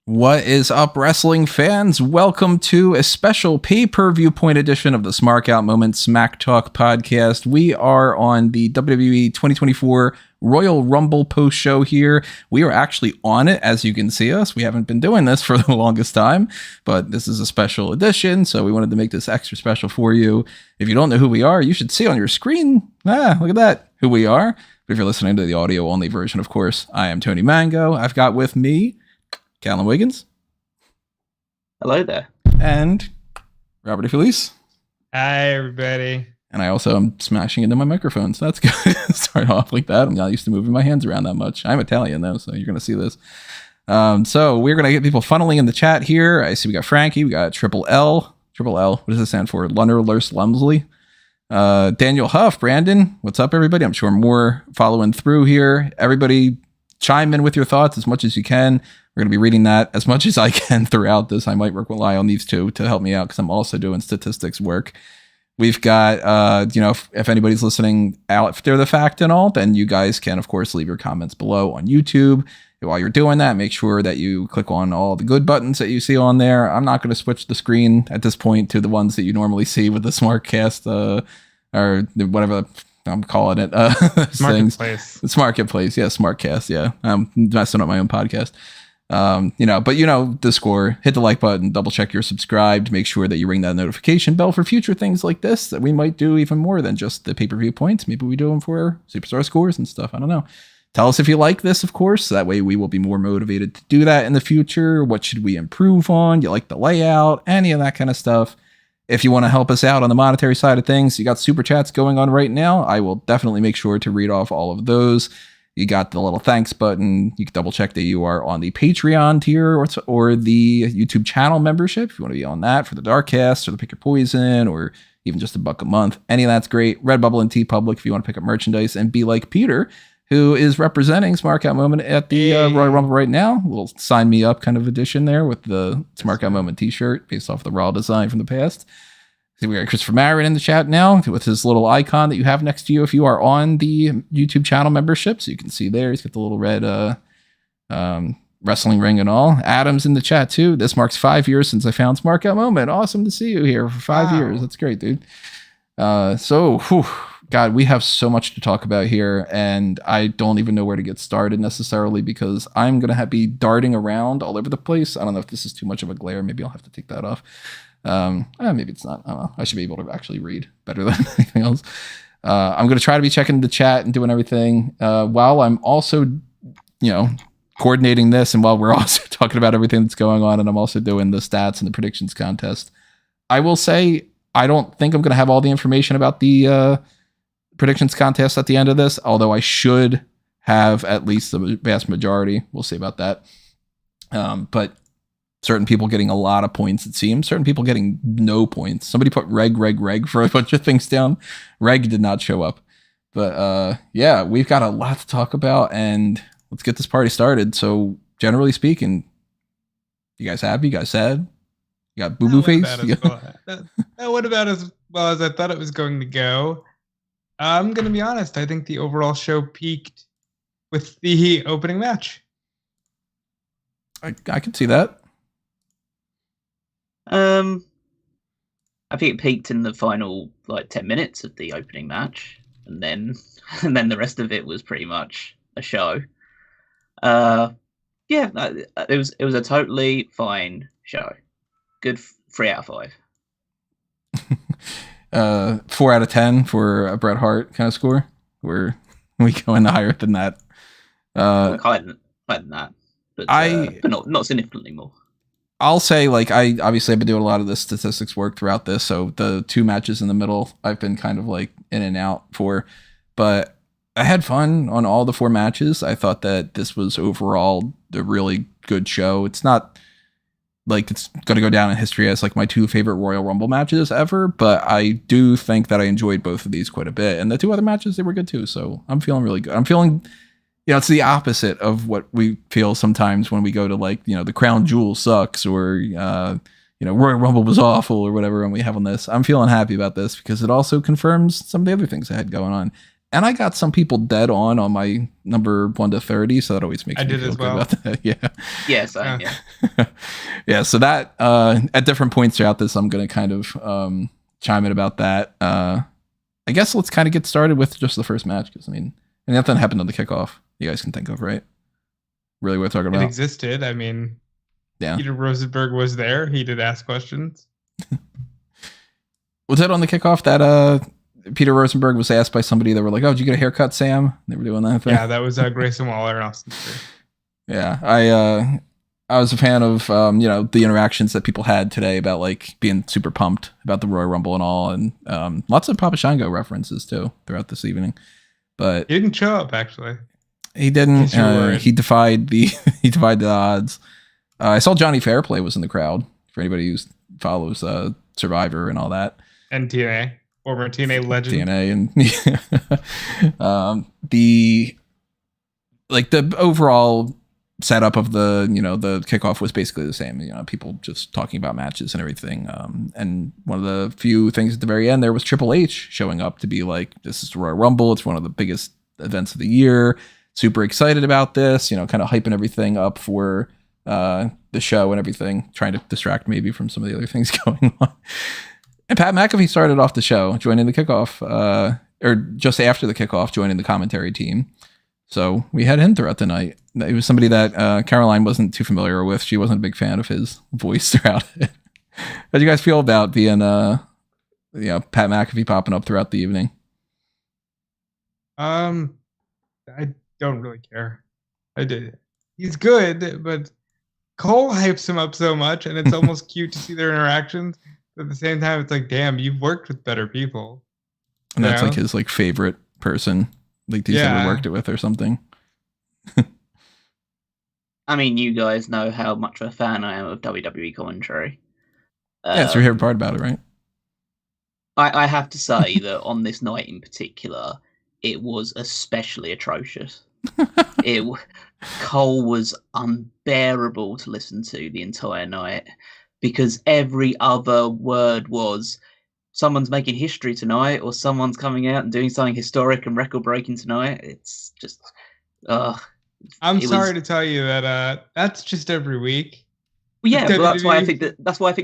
What is up, wrestling fans? Welcome to a special Pay-Per-Viewpoint edition of the Smark Out Moment Smack Talk podcast. We are on the WWE 2024 Royal Rumble post show here. We are actually on it, as you can see us. We haven't been doing this for the longest time, but this is a special edition, so we wanted to make this extra special for you. If you don't know who we are, you should see on your screen. Look at that, who we are. But if you're listening to the audio-only version, of course, I am Tony Mango. I've got with me Callum Wiggins. Hello there. And Robert Felice. Hi, everybody. And I also am smashing into my microphone, so that's good. Start off like that. I'm not used to moving my hands around that much. I'm Italian, though, so you're going to see this. So we're going to get people funneling in the chat here. I see we got Frankie. We got Triple L. Triple L. What does it stand for? Lunner Lurse Lumsley. Daniel Huff. Brandon. What's up, everybody? I'm sure more following through here. Everybody chime in with your thoughts as much as you can. We're going to be reading that as much as I can throughout this. I might rely on these two to help me out because I'm also doing statistics work. We've got, if anybody's listening after the fact and all, then you guys can, of course, leave your comments below on YouTube. While you're doing that, make sure that you click on all the good buttons that you see on there. I'm not going to switch the screen at this point to the ones that you normally see with the Smarkcast or whatever I'm calling it. Marketplace. It's Marketplace. Yeah, Smarkcast. Yeah. I'm messing up my own podcast. But you know the score. Hit the like button, double check you're subscribed, make sure that you ring that notification bell for future things like this that we might do even more than just the pay-per-view points. Maybe we do them for superstar scores and stuff. I don't know. Tell us if you like this, of course. That way we will be more motivated to do that in the future. What should we improve on? You like the layout? Any of that kind of stuff. If you want to help us out on the monetary side of things, you got super chats going on right now. I will definitely make sure to read off all of those. You got the little thanks button. You can double check that you are on the Patreon tier or the YouTube channel membership. If you want to be on that for the Darkcast or the Pick Your Poison or even just $1 a month. Any of that's great. Redbubble and TeePublic if you want to pick up merchandise and be like Peter, who is representing Smark Out Moment at the Royal Rumble right now. A little sign me up kind of edition there with the Smark Out Moment t-shirt based off the Raw design from the past. See, we got Christopher Marin in the chat now with his little icon that you have next to you if you are on the YouTube channel membership. So you can see there, he's got the little red wrestling ring and all. Adam's in the chat too. This marks 5 years since I found Smark Out Moment. Awesome to see you here for 5 years. That's great, dude. God, we have so much to talk about here, and I don't even know where to get started necessarily because I'm going to be darting around all over the place. I don't know if this is too much of a glare. Maybe I'll have to take that off. Maybe it's not. I don't know. I should be able to actually read better than anything else. I'm going to try to be checking the chat and doing everything while I'm also, coordinating this and while we're also talking about everything that's going on, and I'm also doing the stats and the predictions contest. I will say I don't think I'm going to have all the information about the predictions contest at the end of this, although I should have at least the vast majority. We'll see about that. But certain people getting a lot of points, it seems. Certain people getting no points. Somebody put reg for a bunch of things down. Reg did not show up. But yeah, we've got a lot to talk about, and let's get this party started. So generally speaking, you guys happy? You guys sad? You got boo-boo face? That went about as well as I thought it was going to go. I'm going to be honest. I think the overall show peaked with the opening match. I can see that. I think it peaked in the final 10 minutes of the opening match, and then the rest of it was pretty much a show. It was a totally fine show. Good 3 out of 5. 4 out of 10 for a Bret Hart kind of score. Where we go in higher than that. Higher than that, but not significantly more. I'll say, I obviously have been doing a lot of the statistics work throughout this, so the 2 matches in the middle I've been kind of in and out for, but I had fun on all the 4 matches. I thought that this was overall a really good show. It's not it's going to go down in history as my 2 favorite Royal Rumble matches ever, but I do think that I enjoyed both of these quite a bit, and the 2 other matches, they were good too, so I'm feeling really good. I'm feeling... it's the opposite of what we feel sometimes when we go to the Crown Jewel sucks or, Royal Rumble was awful or whatever. And we have on this, I'm feeling happy about this because it also confirms some of the other things I had going on. And I got some people dead on my number 1 to 30, so that always makes me feel good about that. Yeah. Yes, yeah. Yeah, so that at different points throughout this, I'm going to kind of chime in about that. I guess let's kind of get started with just the first match, because I mean, nothing happened on the kickoff you guys can think of, right? Really worth talking about. It existed. I mean, yeah. Peter Rosenberg was there. He did ask questions. Was it on the kickoff that Peter Rosenberg was asked by somebody that were like, "Oh, did you get a haircut, Sam?" They were doing that thing. Yeah, that was Grayson Waller and Austin Theory. Yeah, I was a fan of the interactions that people had today about like being super pumped about the Royal Rumble and all, and lots of Papa Shango references too throughout this evening. But he didn't show up actually. He didn't. He defied the odds. I saw Johnny Fairplay was in the crowd. For anybody who follows Survivor and all that. And TNA, former TNA legend. TNA and the overall setup of the kickoff was basically the same. People just talking about matches and everything. And one of the few things at the very end there was Triple H showing up to be like, "This is the Royal Rumble. It's one of the biggest events of the year. Super excited about this." Kind of hyping everything up for the show and everything, trying to distract maybe from some of the other things going on. And Pat McAfee started off the show, joining the kickoff, or just after the kickoff, joining the commentary team. So we had him throughout the night. He was somebody that Caroline wasn't too familiar with. She wasn't a big fan of his voice throughout it. How do you guys feel about being, Pat McAfee popping up throughout the evening? I don't really care. I did. He's good, but Cole hypes him up so much, and it's almost cute to see their interactions. But at the same time, it's like, damn, you've worked with better people. And that's like his like favorite person, like he's ever worked it with or something. I mean, you guys know how much of a fan I am of WWE commentary. Yeah, it's your favorite part about it, right? I have to say that on this night in particular, it was especially atrocious. Cole was unbearable to listen to the entire night, because every other word was someone's making history tonight, or someone's coming out and doing something historic and record breaking tonight. It's just I'm sorry to tell you that that's just every week. Well, yeah, but that's why I think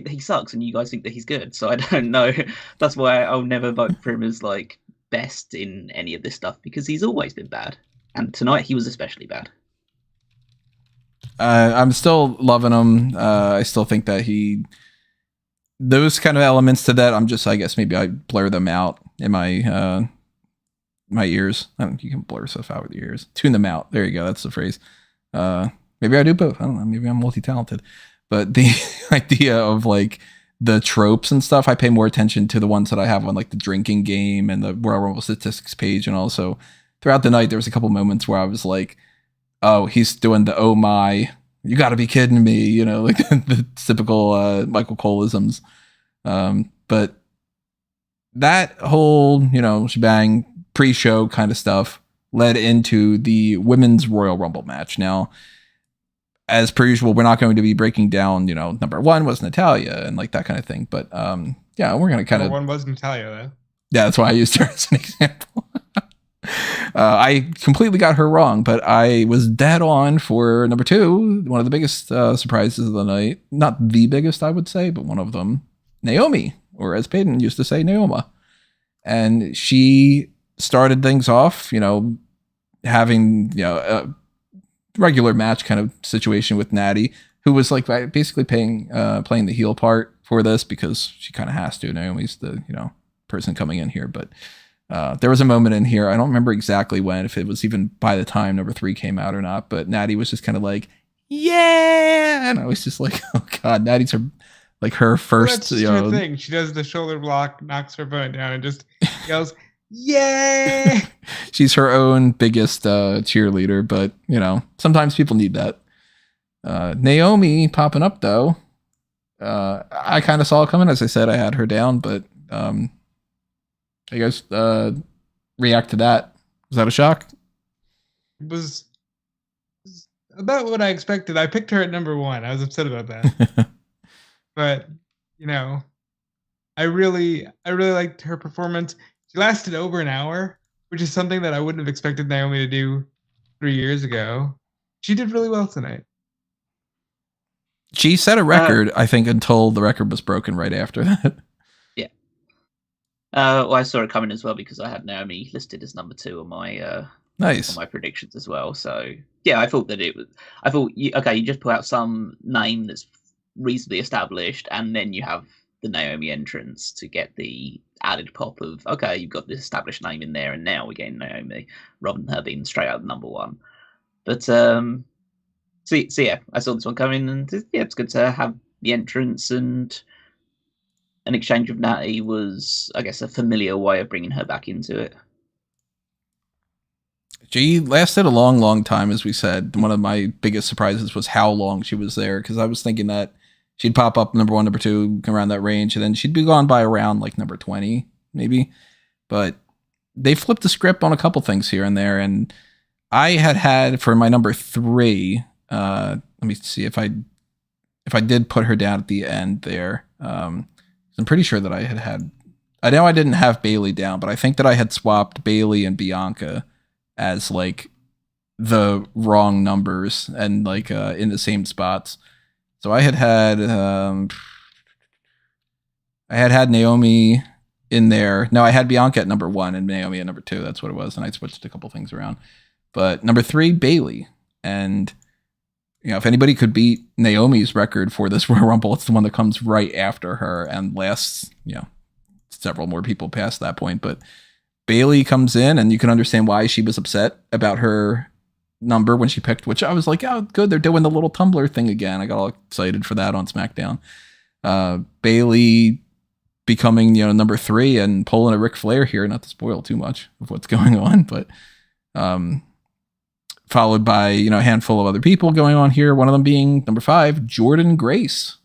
that he sucks, and you guys think that he's good. So I don't know. That's why I'll never vote for him as like best in any of this stuff, because he's always been bad, and tonight he was especially bad. I'm still loving him. I still think that those kind of elements to that, I guess maybe I blur them out in my my ears. I don't know, you can blur stuff out with your ears. Tune them out. There you go. That's the phrase. Maybe I do both. I don't know. Maybe I'm multi-talented. But the idea of like the tropes and stuff, I pay more attention to the ones that I have on like the drinking game and the Royal Rumble statistics page. And also throughout the night, there was a couple moments where I was like, oh, he's doing the, oh my, you got to be kidding me, like the typical Michael Cole-isms. But that whole, shebang pre-show kind of stuff led into the women's Royal Rumble match. Now, as per usual, we're not going to be breaking down, number 1 was Natalya and like that kind of thing. But yeah, we're going to kind of. Number 1 was Natalya, though. Yeah, that's why I used her as an example. I completely got her wrong, but I was dead on for number 2, one of the biggest surprises of the night. Not the biggest, I would say, but one of them. Naomi, or as Peyton used to say, Naoma. And she started things off, having, a regular match kind of situation with Natty, who was like basically playing the heel part for this because she kind of has to. Naomi's the, person coming in here, but there was a moment in here, I don't remember exactly when, if it was even by the time number 3 came out or not, but Natty was just kind of like, yeah, and I was just like, oh god, Natty's her first, that's her thing. She does the shoulder block, knocks her opponent down, and just yells, yeah. She's her own biggest cheerleader, but sometimes people need that. Naomi popping up though, I kind of saw it coming. As I said, I had her down, but you guys react to that? Was that a shock? It was about what I expected. I picked her at number 1. I was upset about that. But, I really liked her performance. She lasted over an hour, which is something that I wouldn't have expected Naomi to do 3 years ago. She did really well tonight. She set a record, I think, until the record was broken right after that. Yeah. Well, I saw it coming as well because I had Naomi listed as number 2 on my nice on my predictions as well. So yeah, I thought that it was. I thought you just put out some name that's reasonably established, and then you have the Naomi entrance to get the added pop of you've got this established name in there, and now we're getting Naomi rather than her being straight out number 1. But so yeah, I saw this one coming, and yeah, it's good to have the entrance, and an exchange with Natty was, I guess, a familiar way of bringing her back into it. She lasted a long, long time, as we said. One of my biggest surprises was how long she was there, because I was thinking that she'd pop up number 1, number 2, around that range, and then she'd be gone by around like number 20, maybe. But they flipped the script on a couple things here and there, and I had for my number 3. Let me see if I did put her down at the end there. I'm pretty sure that I know I didn't have Bailey down, but I think that I had swapped Bailey and Bianca as like the wrong numbers and like in the same spots. So I had Naomi in there. No, I had Bianca at number 1 and Naomi at number 2. That's what it was, and I switched a couple things around. But number 3, Bailey, and if anybody could beat Naomi's record for this Royal Rumble, it's the one that comes right after her and lasts, several more people past that point. But Bailey comes in, and you can understand why she was upset about her number when she picked, which I was like, oh, good, they're doing the little Tumblr thing again. I got all excited for that on SmackDown. Bailey becoming, number 3 and pulling a Ric Flair here, not to spoil too much of what's going on, but followed by, a handful of other people going on here. One of them being number 5, Jordynne Grace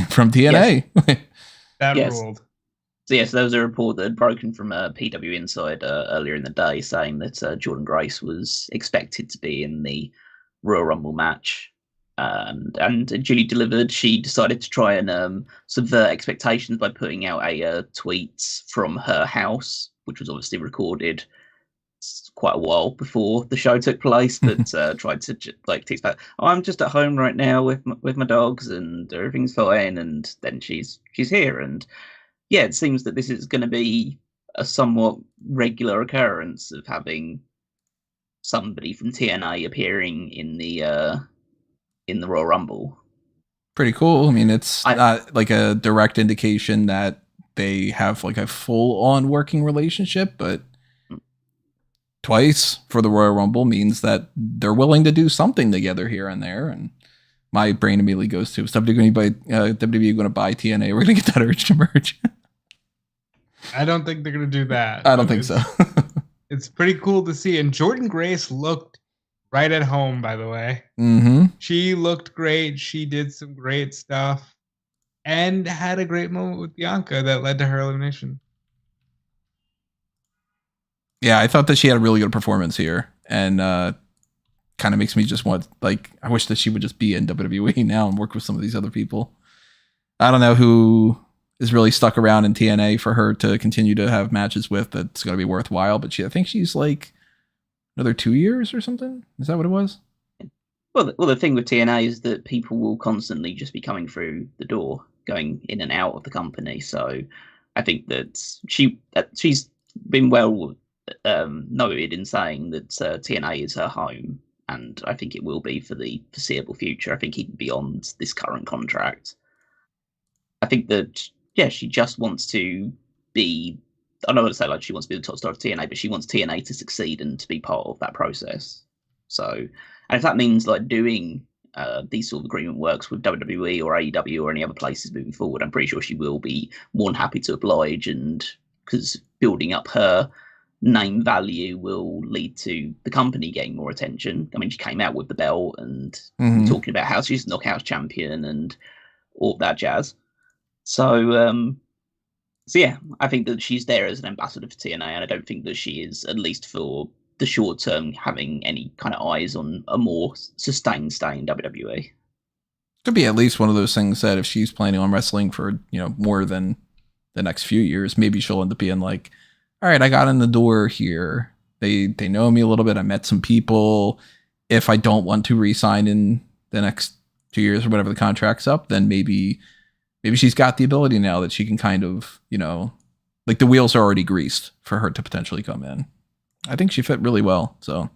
from TNA. Yes. That ruled. So yes, there was a report that had broken from PW Insider earlier in the day saying that Jordynne Grace was expected to be in the Royal Rumble match. And duly delivered. She decided to try and subvert expectations by putting out a tweet from her house, which was obviously recorded quite a while before the show took place, that tried to tease back, I'm just at home right now with my dogs and everything's fine, and then she's here. And yeah, it seems that this is going to be a somewhat regular occurrence of having somebody from TNA appearing in the Royal Rumble. Pretty cool. I mean, it's not like a direct indication that they have like a full-on working relationship, but twice for the Royal Rumble means that they're willing to do something together here and there. And my brain immediately goes to, is WWE going to buy TNA? We're going to get that urge to merge. I don't think they're going to do that. I don't think so. It's pretty cool to see. And Jordynne Grace looked right at home, by the way. Mm-hmm. She looked great. She did some great stuff and had a great moment with Bianca that led to her elimination. Yeah, I thought that she had a really good performance here, and kind of makes me just want, I wish that she would just be in WWE now and work with some of these other people. I don't know who is really stuck around in TNA for her to continue to have matches with that's going to be worthwhile, but I think she's like another 2 years or something. Is that what it was? Well, the thing with TNA is that people will constantly just be coming through the door, going in and out of the company. So I think that she's been well noted in saying that TNA is her home, and I think it will be for the foreseeable future. I think even beyond this current contract. I think that she just wants to be. I don't want to say she wants to be the top star of TNA, but she wants TNA to succeed and to be part of that process. So, and if that means doing these sort of agreement works with WWE or AEW or any other places moving forward, I'm pretty sure she will be more than happy to oblige, and because building up her name value will lead to the company getting more attention. I mean, she came out with the belt and talking about how she's Knockouts champion and all that jazz. So yeah, I think that she's there as an ambassador for TNA, and I don't think that she is, at least for the short term, having any kind of eyes on a more sustained stay in WWE. Could be at least one of those things that if she's planning on wrestling for more than the next few years, maybe she'll end up being like all right, I got in the door here. They know me a little bit. I met some people. If I don't want to re-sign in the next 2 years or whatever the contract's up, then maybe she's got the ability now that she can kind of, like the wheels are already greased for her to potentially come in. I think she fit really well. So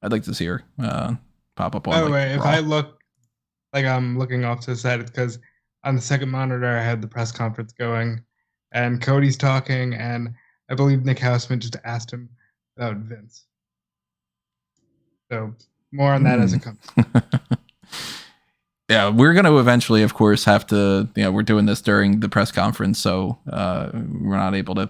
I'd like to see her pop up on. By the way, if I look like I'm looking off to the side, it's because on the second monitor I had the press conference going, and Cody's talking, and I believe Nick Houseman just asked him about Vince. So more on that as it comes. Yeah, we're going to eventually, of course, have to, we're doing this during the press conference, so we're not able to,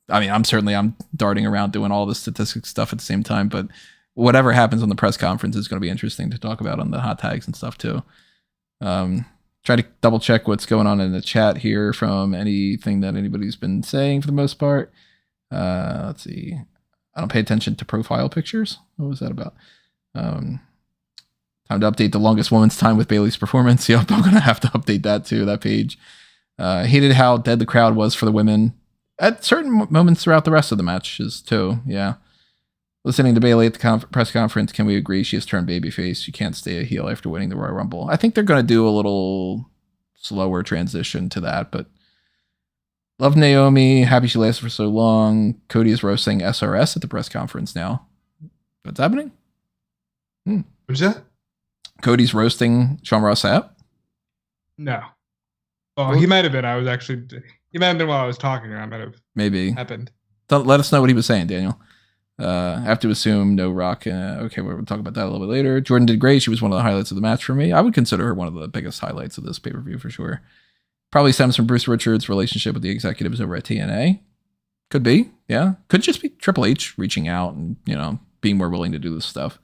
I'm darting around doing all the statistics stuff at the same time, but whatever happens on the press conference is going to be interesting to talk about on the hot tags and stuff too. Try to double check what's going on in the chat here from anything that anybody's been saying for the most part. Let's see. I don't pay attention to profile pictures. What was that about? Time to update the longest woman's time with Bayley's performance. Yep, I'm going to have to update that too, that page. Hated how dead the crowd was for the women at certain moments throughout the rest of the matches too. Yeah. Listening to Bayley at the press conference, can we agree she has turned babyface? She can't stay a heel after winning the Royal Rumble. I think they're going to do a little slower transition to that, but love Naomi. Happy she lasted for so long. Cody is roasting SRS at the press conference now. What's happening? What's that? Cody's roasting Sean Ross Sapp? No. Well, he might have been. He might have been while I was talking. That might have maybe happened. Let us know what he was saying, Daniel. I have to assume no Rock. Okay, we'll talk about that a little bit later. Jordan did great. She was one of the highlights of the match for me. I would consider her one of the biggest highlights of this pay-per-view for sure. Probably stems from Bruce Richards' relationship with the executives over at TNA. Could be, yeah. Could just be Triple H reaching out and, being more willing to do this stuff.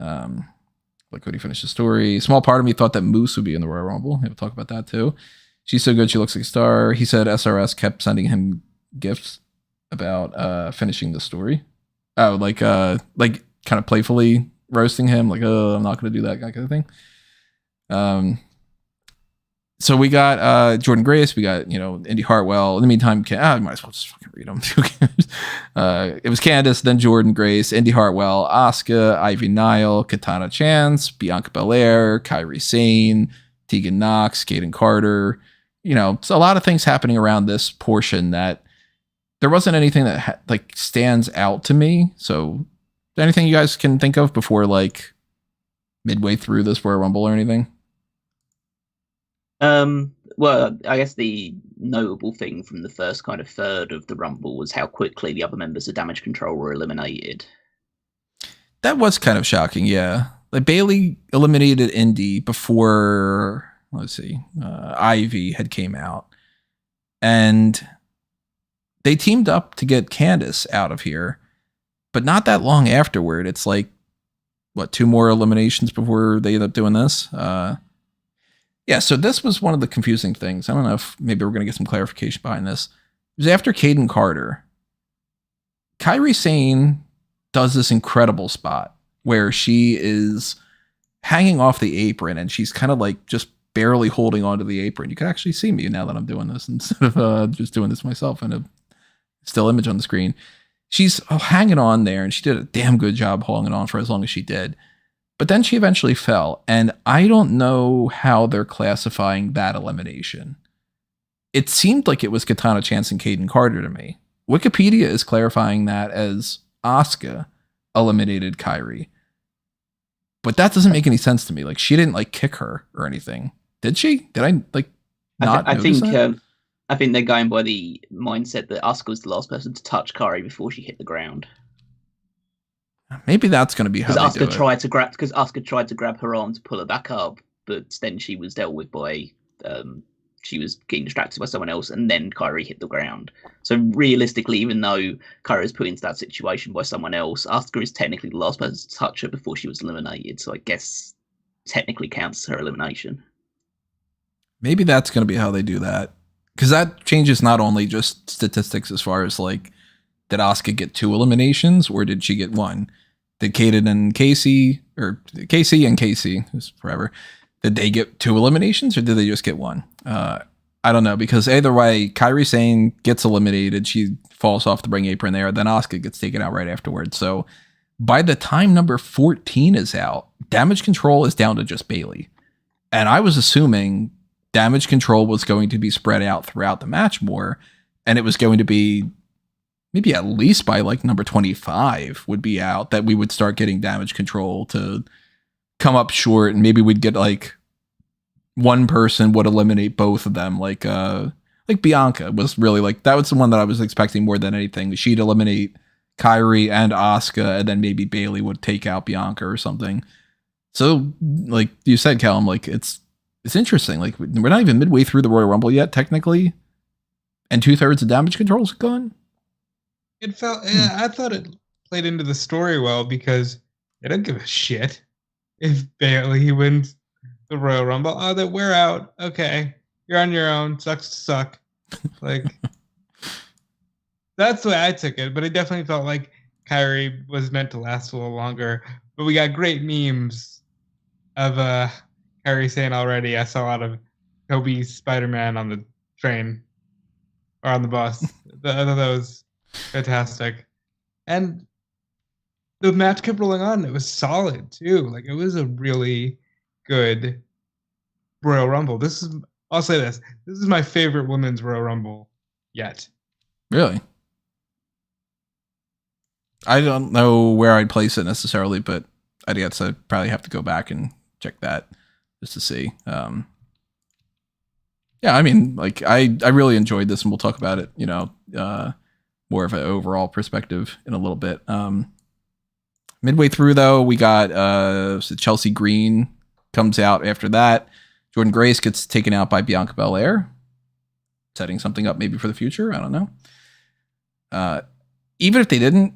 Let Cody finish the story. Small part of me thought that Moose would be in the Royal Rumble. We'll talk about that too. She's so good, she looks like a star. He said SRS kept sending him gifts about finishing the story. Oh, like kind of playfully roasting him, like, oh, I'm not going to do that kind of thing. So we got Jordan Grace, we got, Indy Hartwell. In the meantime, I might as well just fucking read them. Who cares? It was Candice, then Jordan Grace, Indy Hartwell, Asuka, Ivy Nile, Katana Chance, Bianca Belair, Kairi Sane, Tegan Knox, Kaden Carter. So a lot of things happening around this portion that there wasn't anything that stands out to me. So anything you guys can think of before midway through this Royal Rumble or anything? Well, I guess the notable thing from the first kind of third of the Rumble was how quickly the other members of Damage Control were eliminated. That was kind of shocking, yeah. Like Bayley eliminated Indy before, Ivy had came out. And they teamed up to get Candice out of here. But not that long afterward. It's 2 more eliminations before they end up doing this? Yeah, so this was one of the confusing things. I don't know if maybe we're going to get some clarification behind this. It was after Kaden Carter. Kairi Sane does this incredible spot where she is hanging off the apron and she's kind of just barely holding onto the apron. You can actually see me now that I'm doing this instead of just doing this myself in a still image on the screen. She's hanging on there and she did a damn good job holding on for as long as she did. But then she eventually fell, and I don't know how they're classifying that elimination. It seemed like it was Katana Chance and Kaden Carter to me. Wikipedia is clarifying that as Asuka eliminated Kairi. But that doesn't make any sense to me. She didn't kick her or anything. Did she? Did I not notice that? I think they're going by the mindset that Asuka was the last person to touch Kairi before she hit the ground. Maybe that's going to be how they do it. Because Asuka tried to grab her arm to pull her back up, but then she was dealt with by she was getting distracted by someone else, and then Kairi hit the ground. So realistically, even though Kairi was put into that situation by someone else, Asuka is technically the last person to touch her before she was eliminated. So I guess technically counts her elimination. Maybe that's going to be how they do that, because that changes not only just statistics as far as did Asuka get 2 eliminations or did she get 1? Did Kaden and Casey, or Casey and Casey, who's forever, did they get 2 eliminations or did they just get 1? I don't know, because either way, Kairi Sane gets eliminated. She falls off the ring apron there. Then Asuka gets taken out right afterwards. So by the time number 14 is out, Damage Control is down to just Bayley. And I was assuming Damage Control was going to be spread out throughout the match more. And it was going to be maybe at least by like number 25 would be out that we would start getting Damage Control to come up short. And maybe we'd get like one person would eliminate both of them. Like Bianca was really like, that was the one that I was expecting more than anything. She'd eliminate Kairi and Asuka, and then maybe Bayley would take out Bianca or something. So, like you said, Callum, like it's interesting. Like we're not even midway through the Royal Rumble yet, technically, and 2/3 of Damage Control's gone. It felt. I thought it played into the story well because they don't give a shit if Bayley wins the Royal Rumble. Oh, that we're out. Okay, you're on your own. Sucks to suck. Like. That's the way I took it, but it definitely felt like Kairi was meant to last a little longer. But we got great memes of Kairi saying already. I saw a lot of Toby's Spider-Man on the train or on the bus. I thought that was fantastic. And the match kept rolling on. It was solid too. Like it was a really good Royal Rumble. I'll say this. This is my favorite women's Royal Rumble yet. Really? I don't know where I'd place it necessarily, but I guess I'd probably have to go back and check that just to see. Yeah, I mean, like I really enjoyed this, and we'll talk about it, more of an overall perspective in a little bit. Midway through though, we got Chelsea Green comes out after that. Jordynne Grace gets taken out by Bianca Belair, setting something up maybe for the future. I don't know. Even if they didn't,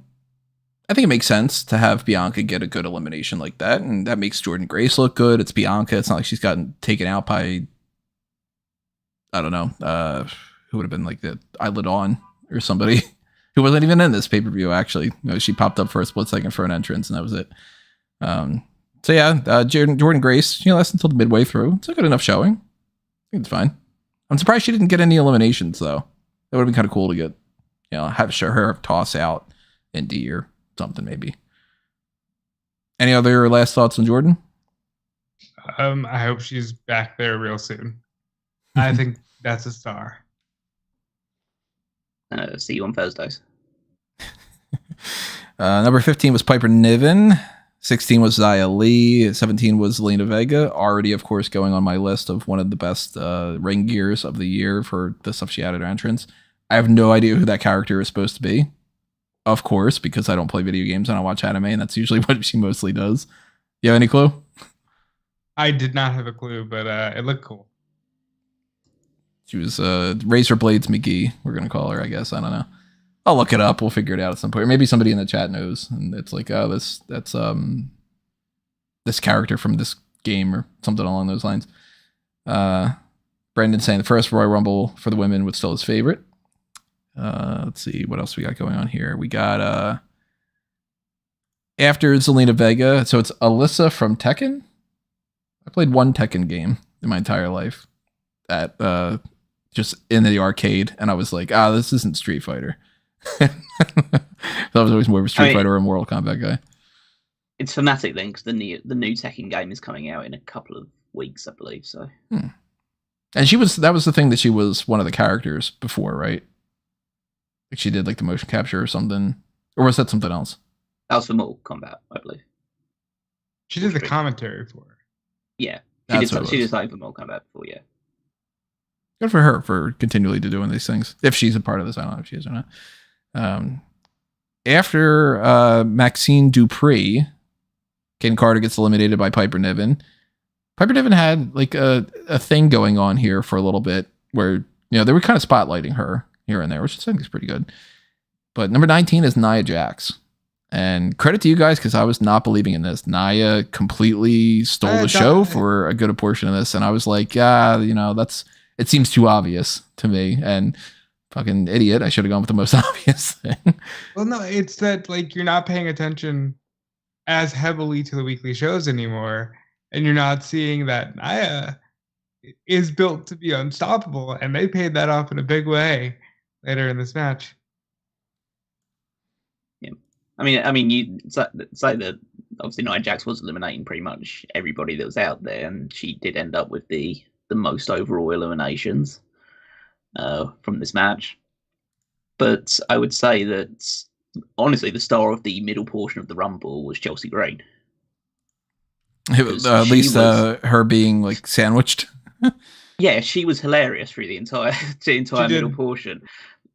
I think it makes sense to have Bianca get a good elimination like that, and that makes Jordynne Grace look good. It's Bianca. It's not like she's gotten taken out by, I don't know, who would have been like the Isla Dawn or somebody who wasn't even in this pay-per-view, actually. She popped up for a split second for an entrance, and that was it. So yeah, Jordynne Grace, lasted until the midway through. It's a good enough showing. I think it's fine. I'm surprised she didn't get any eliminations, though. That would have been kind of cool to get, have her toss out Indy or something, maybe. Any other last thoughts on Jordynne? I hope she's back there real soon. I think that's a star. See you on Thursdays. Number 15 was Piper Niven. 16 was Xia Li. 17 was Zelina Vega. Already, of course, going on my list of one of the best ring gears of the year for the stuff she had at her entrance. I have no idea who that character is supposed to be. Of course, because I don't play video games and I watch anime, and that's usually what she mostly does. You have any clue? I did not have a clue, but it looked cool. She was Razor Blades McGee, we're going to call her, I guess. I don't know. I'll look it up. We'll figure it out at some point. Or maybe somebody in the chat knows, and it's like, oh, that's this character from this game or something along those lines. Brendan saying the first Royal Rumble for the women was still his favorite. Let's see what else we got going on here. We got after Zelina Vega, so it's Alyssa from Tekken. I played one Tekken game in my entire life at just in the arcade, and I was like, this isn't Street Fighter. I was always more of a Street Fighter or a Mortal Kombat guy. It's thematic then, because the new Tekken game is coming out in a couple of weeks, I believe. So, and that was the thing that she was one of the characters before, right? Like she did like the motion capture or something, or was that something else? That was for Mortal Kombat, I believe. She did the commentary for it. Yeah, she did something for Mortal Kombat before. Yeah, good for her for continually doing these things. If she's a part of this, I don't know if she is or not. After Maxine Dupree, Kane Carter gets eliminated by Piper Niven. Piper Niven had like a thing going on here for a little bit where they were kind of spotlighting her here and there, which I think is pretty good. But number 19 is Nia Jax. And credit to you guys, because I was not believing in this. Nia completely stole the show for a good portion of this. And I was like, it seems too obvious to me. And fucking idiot, I should have gone with the most obvious thing. Well, no, it's that like you're not paying attention as heavily to the weekly shows anymore. And you're not seeing that Nia is built to be unstoppable, and they paid that off in a big way later in this match. Yeah, I mean, you say that obviously Nia Jax was eliminating pretty much everybody that was out there, and she did end up with the most overall eliminations from this match. But I would say that honestly, the star of the middle portion of the Rumble was Chelsea Green. At least her being like sandwiched. Yeah, she was hilarious through the entire middle portion.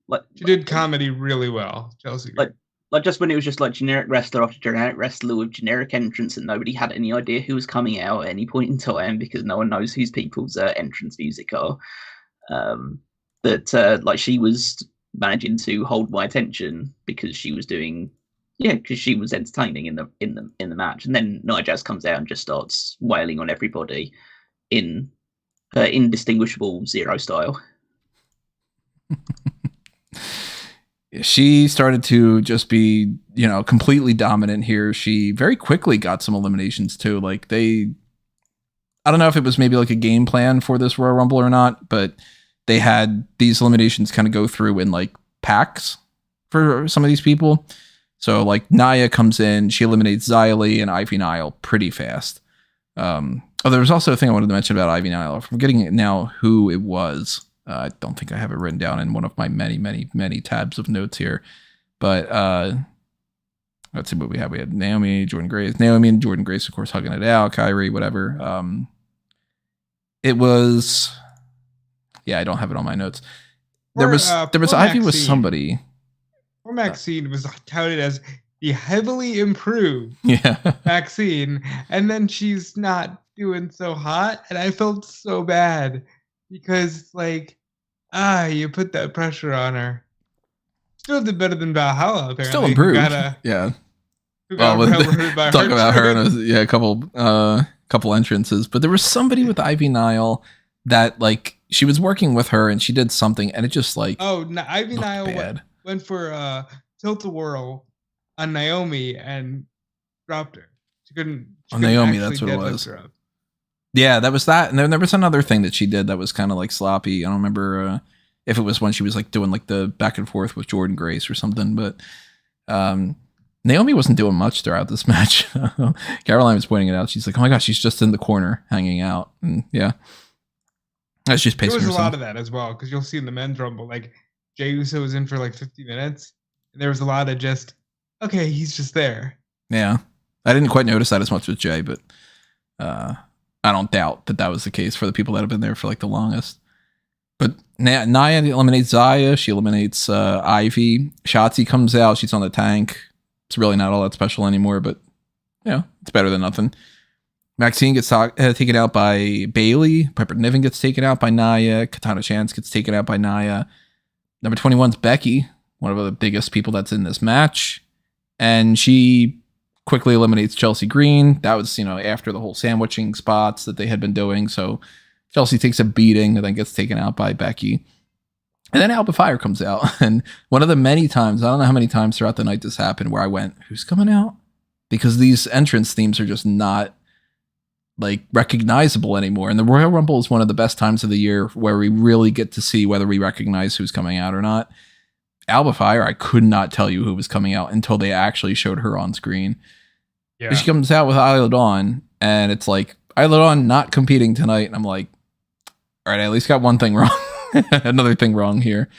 Like she did comedy really well, Chelsea Green. Like just when it was just like generic wrestler after generic wrestler with generic entrance, and nobody had any idea who was coming out at any point in time because no one knows whose people's entrance music are. Like she was managing to hold my attention because she was entertaining in the match, and then Nia Jax comes out and just starts wailing on everybody in her indistinguishable Zero style. She started to just be, completely dominant here. She very quickly got some eliminations too. Like I don't know if it was maybe like a game plan for this Royal Rumble or not, but they had these eliminations kind of go through in like packs for some of these people. So like Nia comes in, she eliminates Xylee and Ivy Nile pretty fast. There was also a thing I wanted to mention about Ivy Nile. I'm forgetting now who it was. I don't think I have it written down in one of my many, many, many tabs of notes here. But let's see what we have. We had Naomi and Jordan Grace, of course, hugging it out. Kyrie, whatever. It was... Yeah, I don't have it on my notes. There was Ivy with somebody. Poor Maxine was touted as the heavily improved Maxine, and then she's not doing so hot, and I felt so bad because you put that pressure on her. Still did better than Valhalla, apparently. Still improved. Yeah. Talk about her in a couple entrances, but there was somebody with Ivy Nile that she was working with her and she did something and it just Ivy Nile went for tilt-a-whirl on Naomi and dropped her. She couldn't Naomi, that's what it was. Yeah, that was that. And then there was another thing that she did that was kind of sloppy. I don't remember if it was when she was doing the back and forth with Jordan Grace or something, but Naomi wasn't doing much throughout this match. Caroline was pointing it out. She's like, oh my gosh, she's just in the corner hanging out. And yeah. That's just pacing There was herself. a lot of that as well, because you'll see in the men's rumble, Jey Uso was in for 50 minutes. And there was a lot of just, okay, he's just there. Yeah. I didn't quite notice that as much with Jey, but I don't doubt that was the case for the people that have been there for the longest. But Nia eliminates Zaya. She eliminates Ivy. Shotzi comes out. She's on the tank. It's really not all that special anymore, but it's better than nothing. Maxine gets taken out by Bailey. Piper Niven gets taken out by Nia. Katana Chance gets taken out by Nia. Number 21's Becky, one of the biggest people that's in this match. And she quickly eliminates Chelsea Green. That was, after the whole sandwiching spots that they had been doing. So Chelsea takes a beating and then gets taken out by Becky. And then Alba Fire comes out. And one of the many times, I don't know how many times throughout the night this happened, where I went, who's coming out? Because these entrance themes are just not recognizable anymore. And the Royal Rumble is one of the best times of the year where we really get to see whether we recognize who's coming out or not. Alba Fire, I could not tell you who was coming out until they actually showed her on screen. Yeah. She comes out with Isla Dawn, and it's Isla Dawn not competing tonight. And I'm like, all right, I at least got one thing wrong. Another thing wrong here.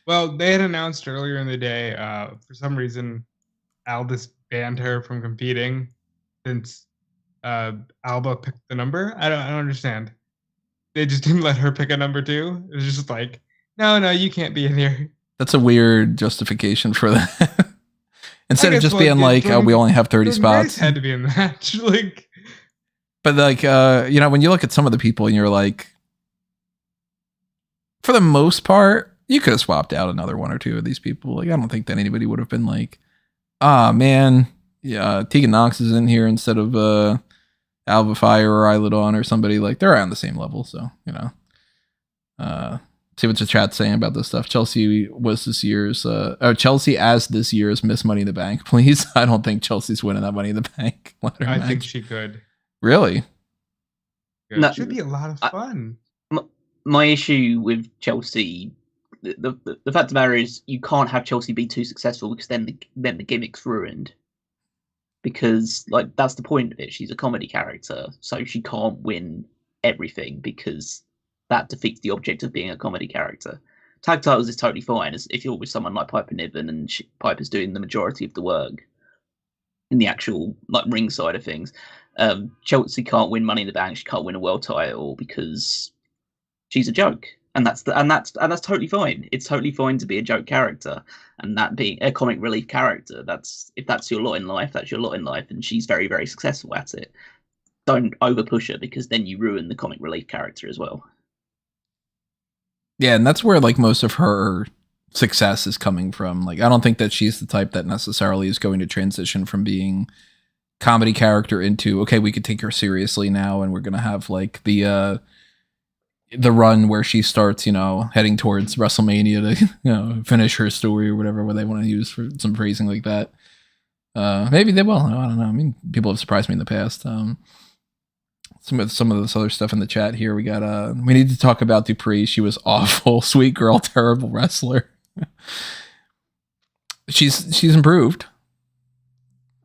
Well, they had announced earlier in the day, for some reason, Aldis banned her from competing since Alba picked the number. I don't understand. They just didn't let her pick a number too. It was just no, you can't be in here. That's a weird justification for that. Instead of just being we only have 30 spots. Grace had to be in the match. But when you look at some of the people and you're for the most part, you could have swapped out another one or two of these people. I don't think that anybody would have been man, Tegan Knox is in here instead of Alba Fire or Isla Dawn or somebody. They're on the same level. So, see what the chat's saying about this stuff. Chelsea was this year's, Chelsea as this year's Miss Money in the Bank, please. I don't think Chelsea's winning that Money in the Bank. I think she could. Really? No, it should be a lot of fun. my issue with Chelsea, the fact of the matter is, you can't have Chelsea be too successful because then the gimmick's ruined. Because like that's the point of it. She's a comedy character, so she can't win everything because that defeats the object of being a comedy character. Tag titles is totally fine as if you're with someone like Piper Niven and Piper's doing the majority of the work in the actual like ring side of things. Chelsea can't win Money in the Bank. She can't win a world title because she's a joke, and that's totally fine. It's totally fine to be a joke character, and that being a comic relief character. If that's your lot in life, that's your lot in life, and she's very, very successful at it. Don't overpush her because then you ruin the comic relief character as well. Yeah, and that's where like most of her success is coming from. Like, I don't think that she's the type that necessarily is going to transition from being comedy character into, okay, we could take her seriously now, and we're gonna have like the run where she starts, heading towards WrestleMania to, finish her story or whatever, where they want to use for some phrasing like that. Maybe they will. I don't know. I mean, people have surprised me in the past. Some of this other stuff in the chat here. We got we need to talk about Dupree. She was awful. Sweet girl, terrible wrestler. She's improved.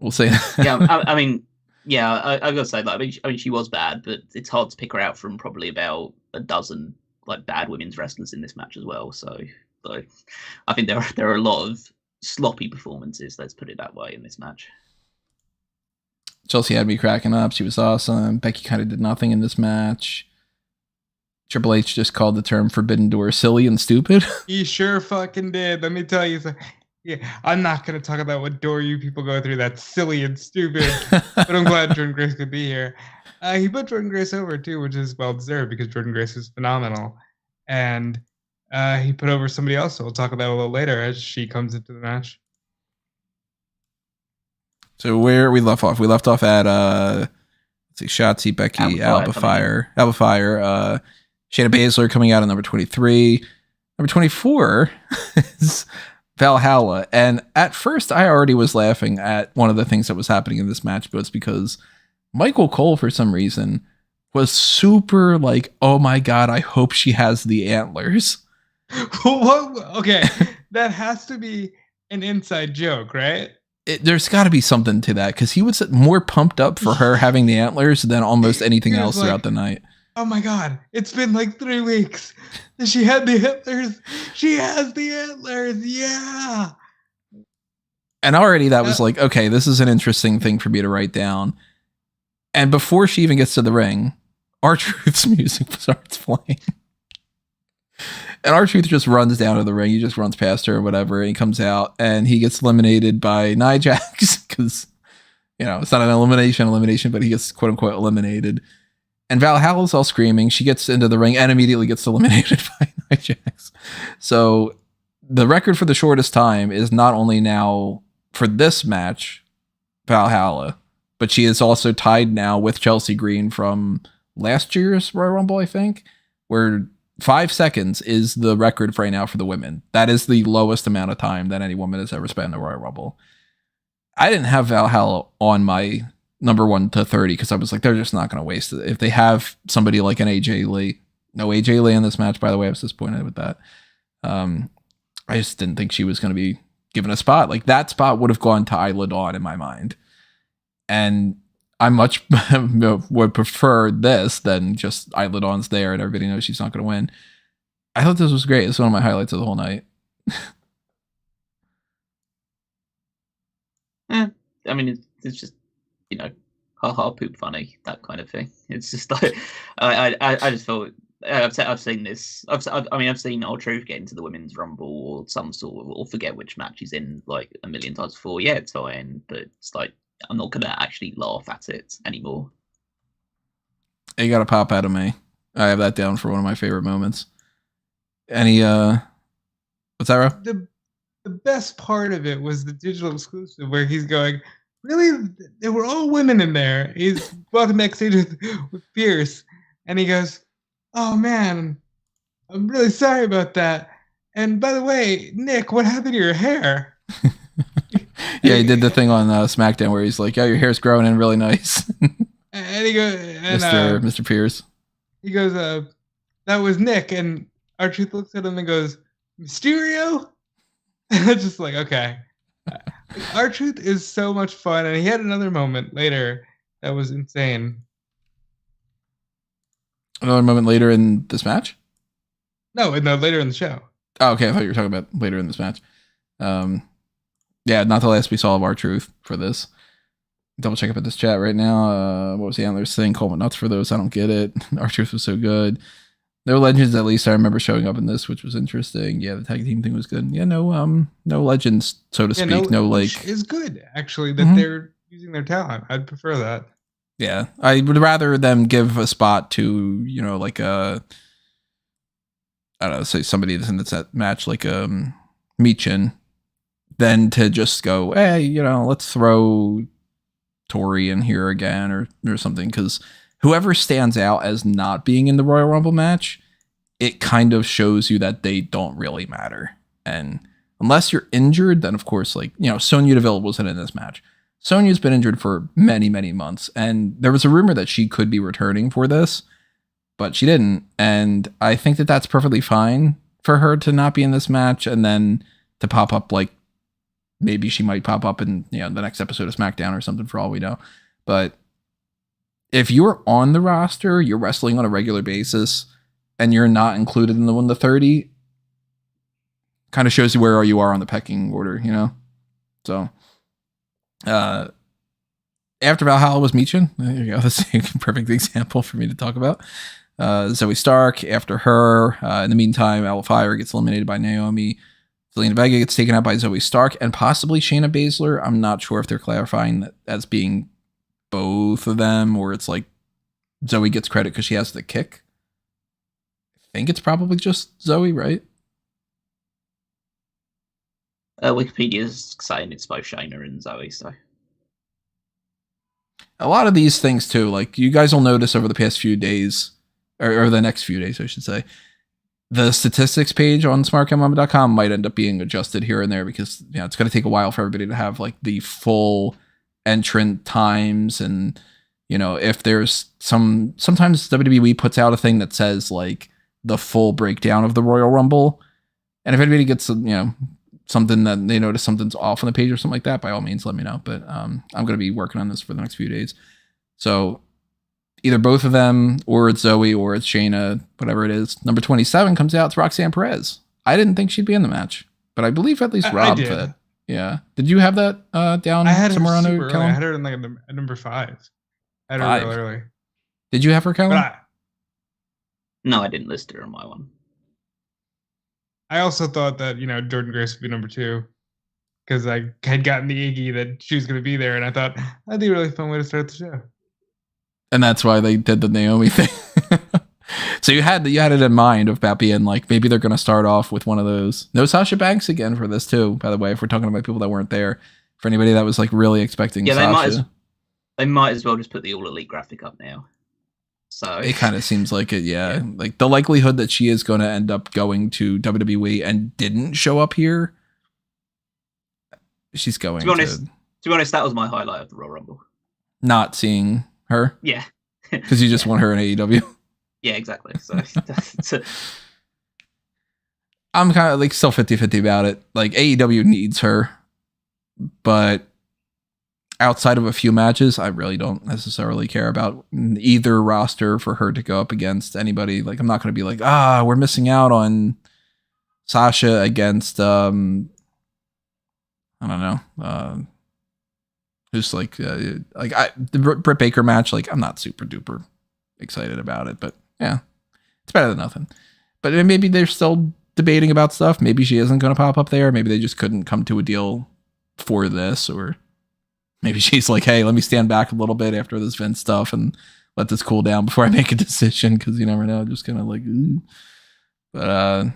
We'll say. Yeah, I gotta say that. I mean, she was bad, but it's hard to pick her out from probably about a dozen like bad women's wrestlers in this match as well. So I think there are a lot of sloppy performances. Let's put it that way in this match. Chelsea had me cracking up. She was awesome. Becky kind of did nothing in this match. Triple H just called the term Forbidden Door silly and stupid. He sure fucking did. Let me tell you something. Yeah, I'm not going to talk about what door you people go through. That's silly and stupid. But I'm glad Jordan Grace could be here. He put Jordan Grace over, too, which is well-deserved because Jordan Grace is phenomenal. And he put over somebody else, so we'll talk about it a little later as she comes into the match. So where we left off? We left off at, let's see, Shotzi, Becky, Alba Fire. Shayna Baszler coming out at number 23. Number 24 is Valhalla. And at first, I already was laughing at one of the things that was happening in this match, but it's because Michael Cole, for some reason, was super like, oh my God, I hope she has the antlers. Okay, that has to be an inside joke, right? There's got to be something to that, because he was more pumped up for her having the antlers than almost anything else throughout the night. Oh my God, it's been like 3 weeks. She had the antlers. She has the antlers. Yeah. And already that was like, okay, this is an interesting thing for me to write down. And before she even gets to the ring, R-Truth's music starts playing. And R-Truth just runs down to the ring. He just runs past her or whatever. And he comes out and he gets eliminated by Nia Jax because, it's not an elimination, but he gets quote unquote eliminated. And Valhalla's all screaming. She gets into the ring and immediately gets eliminated by Nia Jax. So the record for the shortest time is not only now for this match, Valhalla, but she is also tied now with Chelsea Green from last year's Royal Rumble, I think, where 5 seconds is the record right now for the women. That is the lowest amount of time that any woman has ever spent in the Royal Rumble. I didn't have Valhalla on my number 1 to 30 because I was like, they're just not going to waste it. If they have somebody like an AJ Lee, no AJ Lee in this match, by the way, I was disappointed with that. I just didn't think she was going to be given a spot. Like, that spot would have gone to Isla Dawn in my mind. And I much would prefer this than just Isla Dawn's there and everybody knows she's not going to win. I thought this was great. It's one of my highlights of the whole night. I mean, it's just, ha ha poop funny, that kind of thing. It's just like, I just thought, I've seen this. I've seen R-Truth get into the Women's Rumble or some sort of, or forget which match he's in like a million times before. Yeah, it's fine, but it's like, I'm not going to actually laugh at it anymore. You got to pop out of me. I have that down for one of my favorite moments. Any, what's that, Rob? The best part of it was the digital exclusive where he's going, really? There were all women in there. He's walking backstage with Pierce, and he goes, oh man, I'm really sorry about that. And by the way, Nick, what happened to your hair? Yeah, he did the thing on SmackDown where he's like, "Yeah, your hair's growing in really nice." And he goes, Mr. Pierce. He goes, that was Nick, and R-Truth looks at him and goes, Mysterio? And it's just like, okay. R-Truth is so much fun, and he had another moment later that was insane. Another moment later in this match? No, later in the show. Oh, okay. I thought you were talking about later in this match. Yeah, not the last we saw of R-Truth for this. Double check up at this chat right now. What was the Antlers thing? Coleman nuts for those. I don't get it. R-Truth was so good. No legends, at least I remember showing up in this, which was interesting. Yeah, the tag team thing was good. Yeah, no legends, so to speak. No like is good actually that they're using their talent. I'd prefer that. Yeah, I would rather them give a spot to like a I don't know, say somebody that's in that match like Michin, than to just go, hey, let's throw Tori in here again or something, because whoever stands out as not being in the Royal Rumble match, it kind of shows you that they don't really matter. And unless you're injured, then of course, like, Sonya Deville wasn't in this match. Sonya's been injured for many, many months. And there was a rumor that she could be returning for this, but she didn't. And I think that that's perfectly fine for her to not be in this match and then to pop up, like, maybe she might pop up in, the next episode of SmackDown or something, for all we know. But if you're on the roster, you're wrestling on a regular basis, and you're not included in the 1 to 30, kind of shows you where you are on the pecking order, So, after Valhalla was Michin. There you go. That's a perfect example for me to talk about. Zoe Stark. After her, in the meantime, Alpha Fire gets eliminated by Naomi. Zelina Vega gets taken out by Zoe Stark and possibly Shayna Baszler. I'm not sure if they're clarifying that as being both of them, or it's like Zoe gets credit because she has the kick. I think it's probably just Zoe, right? Wikipedia's saying it's both Shayna and Zoe, so. A lot of these things too, like you guys will notice over the past few days, or the next few days, I should say, the statistics page on smarkmma.com might end up being adjusted here and there because it's going to take a while for everybody to have like the full entrant times, and if there's sometimes WWE puts out a thing that says like the full breakdown of the Royal Rumble, and if anybody gets something that they notice something's off on the page or something like that, by all means let me know. But I'm going to be working on this for the next few days, so either both of them, or it's Zoe, or it's Shayna, whatever it is. Number 27 comes out. It's Roxanne Perez. I didn't think she'd be in the match, but I believe at least Rob did. Yeah. Did you have that down somewhere on your calendar? I had her in like at number 5. I had her real early. Did you have her calendar? No, I didn't list her on my one. I also thought that, Jordan Grace would be number 2 because I had gotten the Iggy that she was going to be there, and I thought that'd be a really fun way to start the show. And that's why they did the Naomi thing. So you had it in mind about being like, maybe they're going to start off with one of those. No Sasha Banks again for this too, by the way, if we're talking about people that weren't there. For anybody that was like really expecting Sasha. They might as well just put the All Elite graphic up now. So it kind of seems like it, yeah. Like the likelihood that she is going to end up going to WWE and didn't show up here. She's going to be honest, that was my highlight of the Royal Rumble. Not seeing her? Yeah. Because you just want her in AEW? Yeah, exactly. So I'm kind of like still 50-50 about it. Like AEW needs her, but outside of a few matches, I really don't necessarily care about either roster for her to go up against anybody. Like I'm not going to be like, we're missing out on Sasha against I don't know. Who's like the Britt Baker match, like I'm not super duper excited about it, but yeah, it's better than nothing. But maybe they're still debating about stuff. Maybe she isn't going to pop up there. Maybe they just couldn't come to a deal for this, or maybe she's like, hey, let me stand back a little bit after this Vince stuff and let this cool down before I make a decision, because you never know. Just kind of like, ooh. But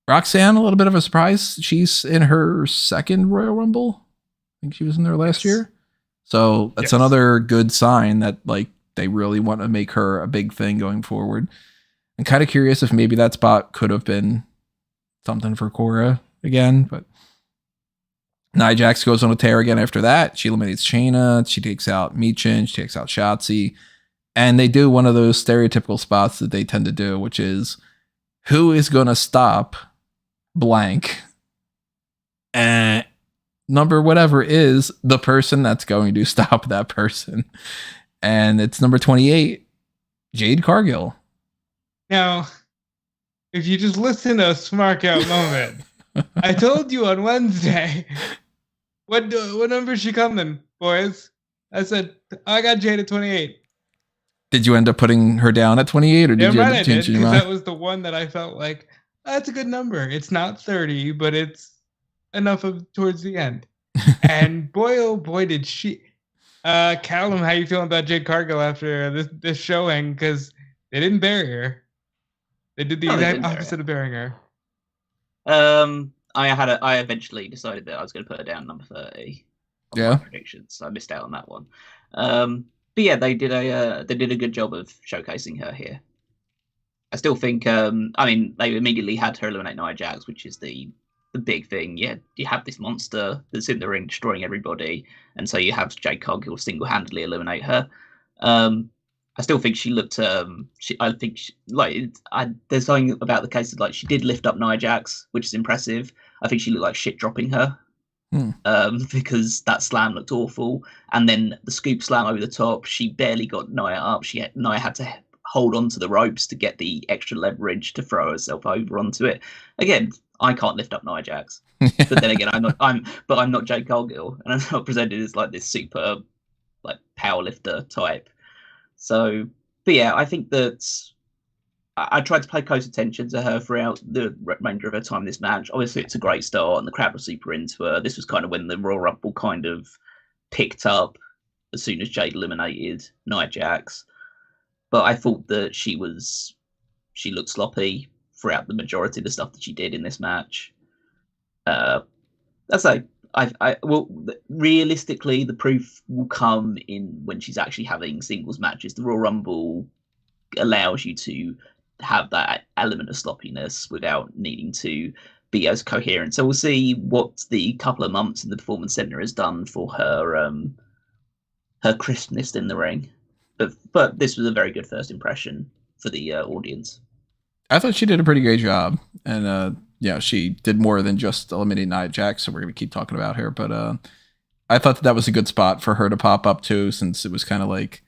Roxanne, a little bit of a surprise. She's in her second Royal Rumble. I think she was in there last year. So that's another good sign that like they really want to make her a big thing going forward. I'm kind of curious if maybe that spot could have been something for Cora again, but Nia Jax goes on a tear again after that. She eliminates Shayna. She takes out Michin. She takes out Shotzi. And they do one of those stereotypical spots that they tend to do, which is, who is going to stop blank? And number whatever is the person that's going to stop that person. And it's number 28, Jade Cargill. Now, if you just listen to a Smark out moment, I told you on Wednesday, what number is she coming, boys? I said, I got Jade at 28. Did you end up putting her down at 28, or did you end up changing your mind? That was the one that I felt like, that's a good number. It's not 30, but it's enough of towards the end. And boy, oh boy, did she. Callum, how you feeling about Jade Cargill after this showing? Because they didn't bury her. They did the exact opposite of burying her. I eventually decided that I was going to put her down number 30. Yeah. Predictions. So I missed out on that one. But yeah, they did a good job of showcasing her here. I still think, I mean, they immediately had her eliminate Nia Jax, which is the big thing. Yeah, you have this monster that's in the ring destroying everybody, and so you have Jade Cargill single-handedly eliminate her. I still think she looked. There's something about the case of like she did lift up Nia Jax, which is impressive. I think she looked like shit dropping her. Because that slam looked awful, and then the scoop slam over the top, she barely got Nia up. Nia had to hold on to the ropes to get the extra leverage to throw herself over onto it. Again, I can't lift up Nia Jax, but then again, I'm not Jade Cargill, and I'm not presented as like this super like powerlifter type. So, but yeah, I think that I tried to pay close attention to her throughout the remainder of her time in this match. Obviously, it's a great start, and the crowd was super into her. This was kind of when the Royal Rumble kind of picked up as soon as Jade eliminated Nia Jax. But I thought that she looked sloppy throughout the majority of the stuff that she did in this match. That's like realistically, the proof will come in when she's actually having singles matches. The Royal Rumble allows you to have that element of sloppiness without needing to be as coherent. So we'll see what the couple of months in the Performance Center has done for her crispness in the ring. But this was a very good first impression for the audience. I thought she did a pretty great job, and she did more than just eliminate Nia Jax, so we're gonna keep talking about her. But I thought that was a good spot for her to pop up to, since it was kind of like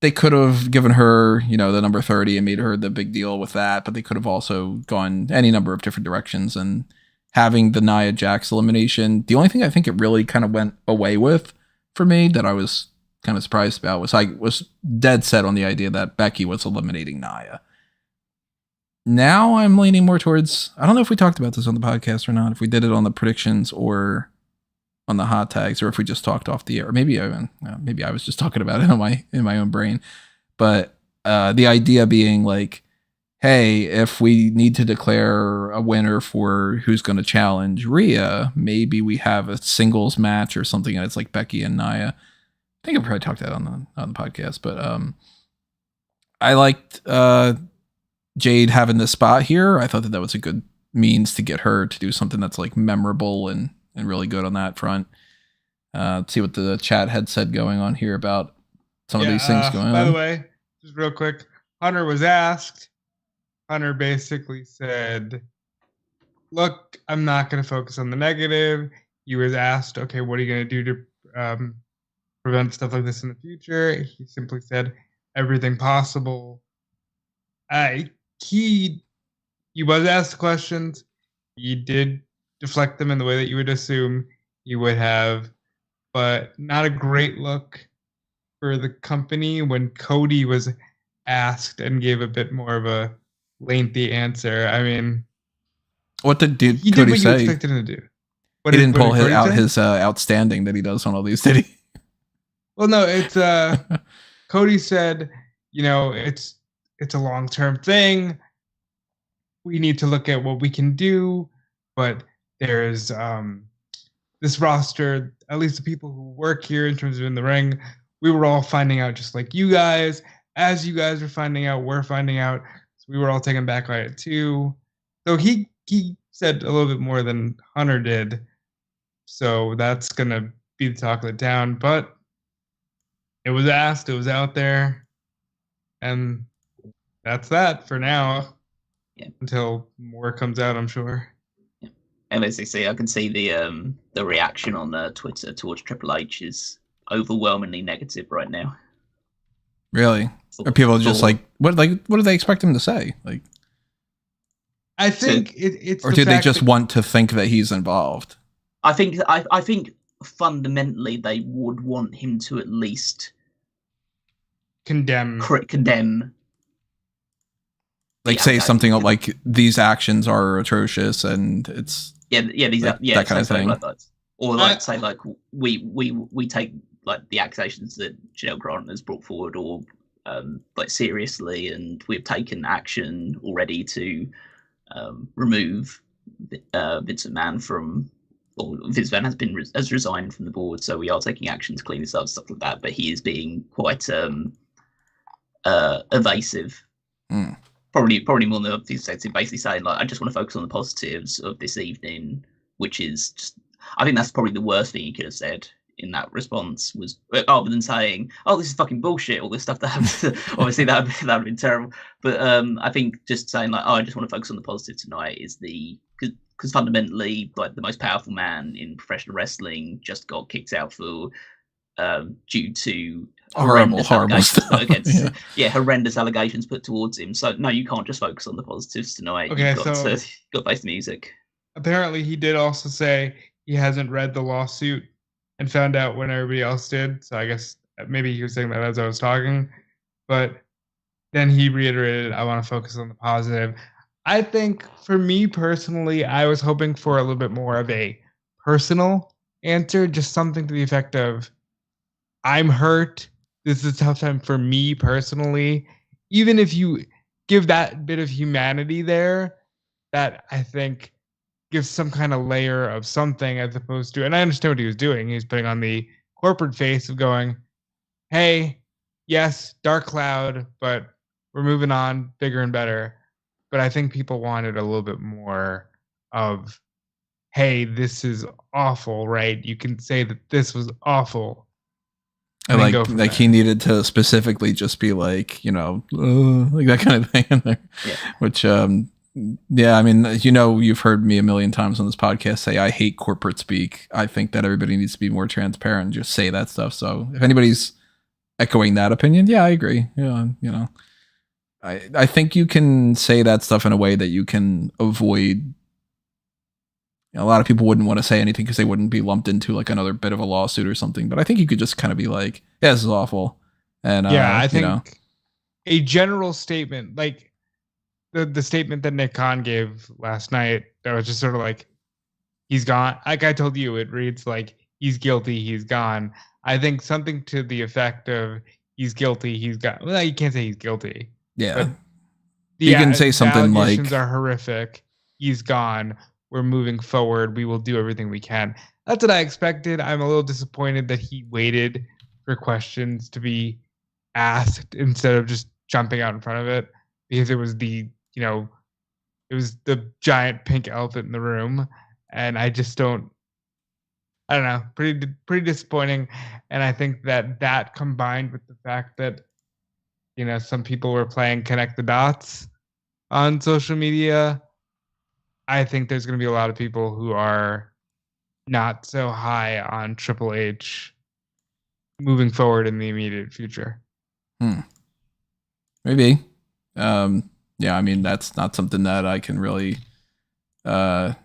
they could have given her, the number 30 and made her the big deal with that, but they could have also gone any number of different directions. And having the Nia Jax elimination, the only thing I think it really kind of went away with for me that I was kind of surprised about was I was dead set on the idea that Becky was eliminating Nia. Now I'm leaning more towards, I don't know if we talked about this on the podcast or not, if we did it on the predictions or on the hot tags, or if we just talked off the air. Maybe I was just talking about it in my own brain. But the idea being like, hey, if we need to declare a winner for who's going to challenge Rhea, maybe we have a singles match or something, and it's like Becky and Nia. I think I probably talked that on the podcast, but I liked Jade having this spot here. I thought that was a good means to get her to do something that's like memorable and really good on that front. See what the chat had said going on here about some of these things going on. By the way, just real quick, Hunter was asked. Hunter basically said, look, I'm not going to focus on the negative. He was asked, okay, what are you going to do to prevent stuff like this in the future? He simply said, everything possible. He was asked questions. He did deflect them in the way that you would assume he would have, but not a great look for the company when Cody was asked and gave a bit more of a lengthy answer. I mean, what did Cody say? He did what you expected him to do. He didn't pull out his outstanding that he does on all these, did he? Well, no, it's Cody said, it's a long-term thing. We need to look at what we can do, but there's this roster, at least the people who work here in terms of in the ring, we were all finding out just like you guys. As you guys are finding out, we're finding out. So we were all taken back by it too. So he said a little bit more than Hunter did. So that's going to be the talk of the town. But it was asked, it was out there. And that's that for now. Yeah. Until more comes out, I'm sure. Yeah. And as they say, I can see the reaction on Twitter towards Triple H is overwhelmingly negative right now. Really? Are people just like what do they expect him to say? Like, I think it's or do they just want to think that he's involved? I think fundamentally they would want him to at least condemn, like say something like these actions are atrocious and it's that kind of thing, like that. Or like say like we take like the accusations that Janelle Grant has brought forward or like seriously, and we've taken action already to remove Vince McMahon from. Or Vince McMahon has resigned from the board, so we are taking action to clean this up, stuff like that. But he is being quite evasive. Probably more than obviously, basically saying like, I just want to focus on the positives of this evening, which is just. I think that's probably the worst thing he could have said in that response was, other than saying, "Oh, this is fucking bullshit," all this stuff that happened. Obviously, that would have been terrible. But I think just saying like, "Oh, I just want to focus on the positive tonight," is because fundamentally, like the most powerful man in professional wrestling just got kicked out for due to horrible stuff against horrendous allegations put towards him. So no, you can't just focus on the positives tonight. Okay, you've got to face the music. Apparently, he did also say he hasn't read the lawsuit and found out when everybody else did. So I guess maybe he was saying that as I was talking, but then he reiterated, "I want to focus on the positive." I think for me personally, I was hoping for a little bit more of a personal answer, just something to the effect of, "I'm hurt. This is a tough time for me personally." Even if you give that bit of humanity there, that I think gives some kind of layer of something as opposed to, and I understand what he was doing. He was putting on the corporate face of going, "Hey, yes, dark cloud, but we're moving on, bigger and better." But I think people wanted a little bit more of, "Hey, this is awful," right? You can say that this was awful. And like he needed to specifically just be like, like that kind of thing in there. Yeah. Which, I mean, you've heard me a million times on this podcast say I hate corporate speak. I think that everybody needs to be more transparent and just say that stuff. So if anybody's echoing that opinion, yeah, I agree. Yeah, I think you can say that stuff in a way that you can avoid. A lot of people wouldn't want to say anything because they wouldn't be lumped into like another bit of a lawsuit or something. But I think you could just kind of be like, "Yeah, this is awful." And I think a general statement, like the statement that Nick Khan gave last night, that was just sort of like, "He's gone." Like I told you, it reads like, "He's guilty, he's gone." I think something to the effect of, "He's guilty, he's gone." Well, you can't say he's guilty. Yeah, you can say something like, "Allegations are horrific. He's gone. We're moving forward. We will do everything we can." That's what I expected. I'm a little disappointed that he waited for questions to be asked instead of just jumping out in front of it, because it was the giant pink elephant in the room, and I don't know, pretty disappointing. And I think that combined with the fact that some people were playing connect the dots on social media, I think there's going to be a lot of people who are not so high on Triple H moving forward in the immediate future. Maybe. Yeah, I mean, that's not something that I can really... I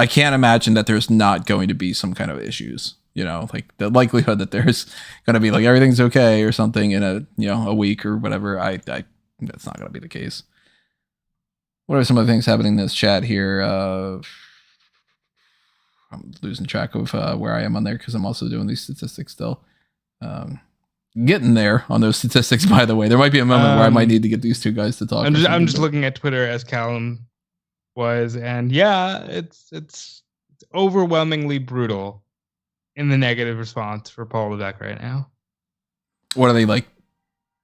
can't imagine that there's not going to be some kind of issues. Like the likelihood that there's going to be like everything's okay or something in a week or whatever. That's not going to be the case. What are some of the things happening in this chat here? I'm losing track of where I am on there because I'm also doing these statistics still. Getting there on those statistics, by the way. There might be a moment where I might need to get these two guys to talk. I'm just looking at Twitter as Callum was, and yeah, it's overwhelmingly brutal in the negative response for Paul Levesque right now. What are they like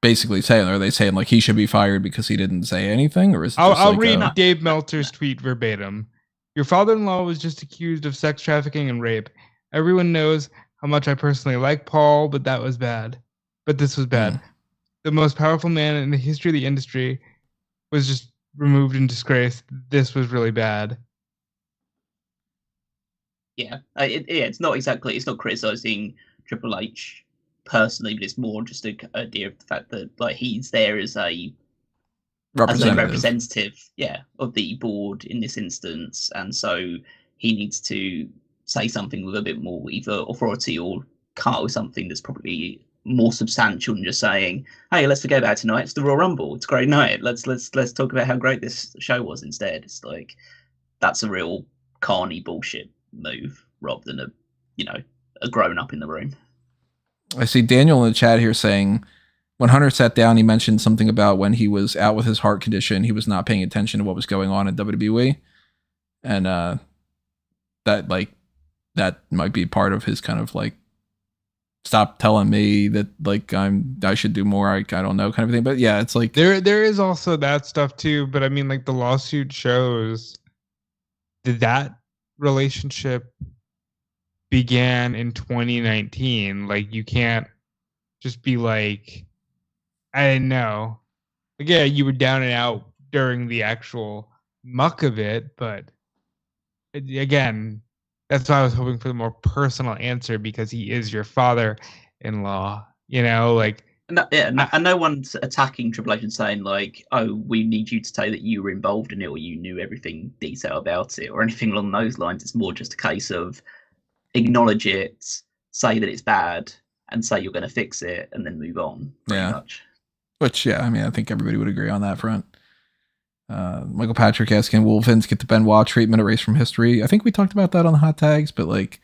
basically saying? Are they saying like he should be fired because he didn't say anything, or is it I'll read Dave Meltzer's tweet verbatim. "Your father-in-law was just accused of sex trafficking and rape. Everyone knows how much I personally like Paul, but this was bad. the most powerful man in the history of the industry was just removed and disgraced. This was really bad. Yeah, it's not criticizing Triple H personally, but it's more just an idea of the fact that like he's there as a representative, of the board in this instance, and so he needs to say something with a bit more either authority or come up with something that's probably more substantial than just saying, "Hey, let's forget about tonight. It's the Royal Rumble. It's a great night. Let's talk about how great this show was instead." It's like that's a real carny bullshit move rather than a grown up in the room. I see Daniel in the chat here saying when Hunter sat down, he mentioned something about when he was out with his heart condition, he was not paying attention to what was going on in WWE, and that might be part of his kind of like, stop telling me that like I should do more. I don't know kind of thing. But yeah, it's like there is also that stuff too. But I mean, like the lawsuit shows that relationship began in 2019. Like you can't just be like, I didn't know. Like, yeah, you were down and out during the actual muck of it, but again, that's why I was hoping for the more personal answer, because he is your father-in-law. Like. And no one's attacking Triple H and saying like, "Oh, we need you to say that you were involved in it or you knew everything detail about it or anything along those lines." It's more just a case of acknowledge it, say that it's bad, and say you're going to fix it, and then move on. Yeah. Much. Which, I mean, I think everybody would agree on that front. Michael Patrick asking, will Vince get the Benoit treatment erased from history? I think we talked about that on the hot tags, but like,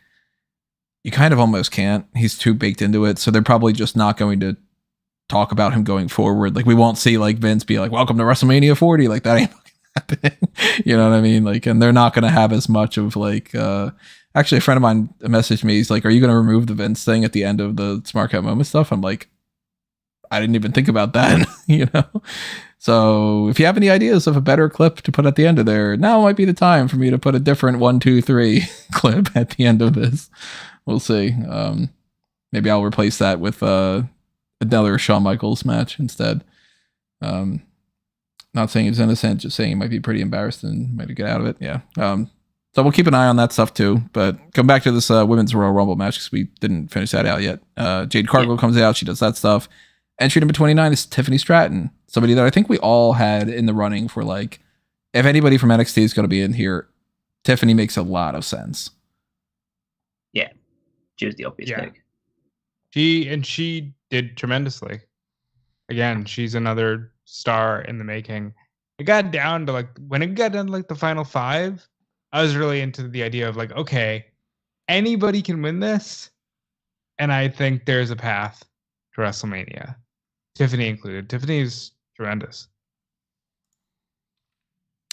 you kind of almost can't. He's too baked into it, so they're probably just not going to talk about him going forward. Like, we won't see like Vince be like, "Welcome to WrestleMania 40." Like, that ain't happening. You know what I mean? Like, and they're not going to have as much of like. Actually, a friend of mine messaged me. He's like, "Are you going to remove the Vince thing at the end of the Smark Out Moment stuff?" I'm like, I didn't even think about that. So if you have any ideas of a better clip to put at the end of there, now might be the time for me to put a different 1, 2, 3 clip at the end of this. We'll see. Maybe I'll replace that with another Shawn Michaels match instead. Not saying he's innocent, just saying he might be pretty embarrassed and might get out of it. Yeah. So we'll keep an eye on that stuff too. But come back to this Women's Royal Rumble match because we didn't finish that out yet. Jade Cargill comes out. She does that stuff. Entry number 29 is Tiffany Stratton, somebody that I think we all had in the running for like, if anybody from NXT is going to be in here, Tiffany makes a lot of sense. Yeah, she was the obvious pick. She did tremendously. Again, she's another star in the making. It got down to like, when it got down to like the final 5, I was really into the idea of like, okay, anybody can win this, and I think there's a path to WrestleMania. Tiffany included. Tiffany's tremendous.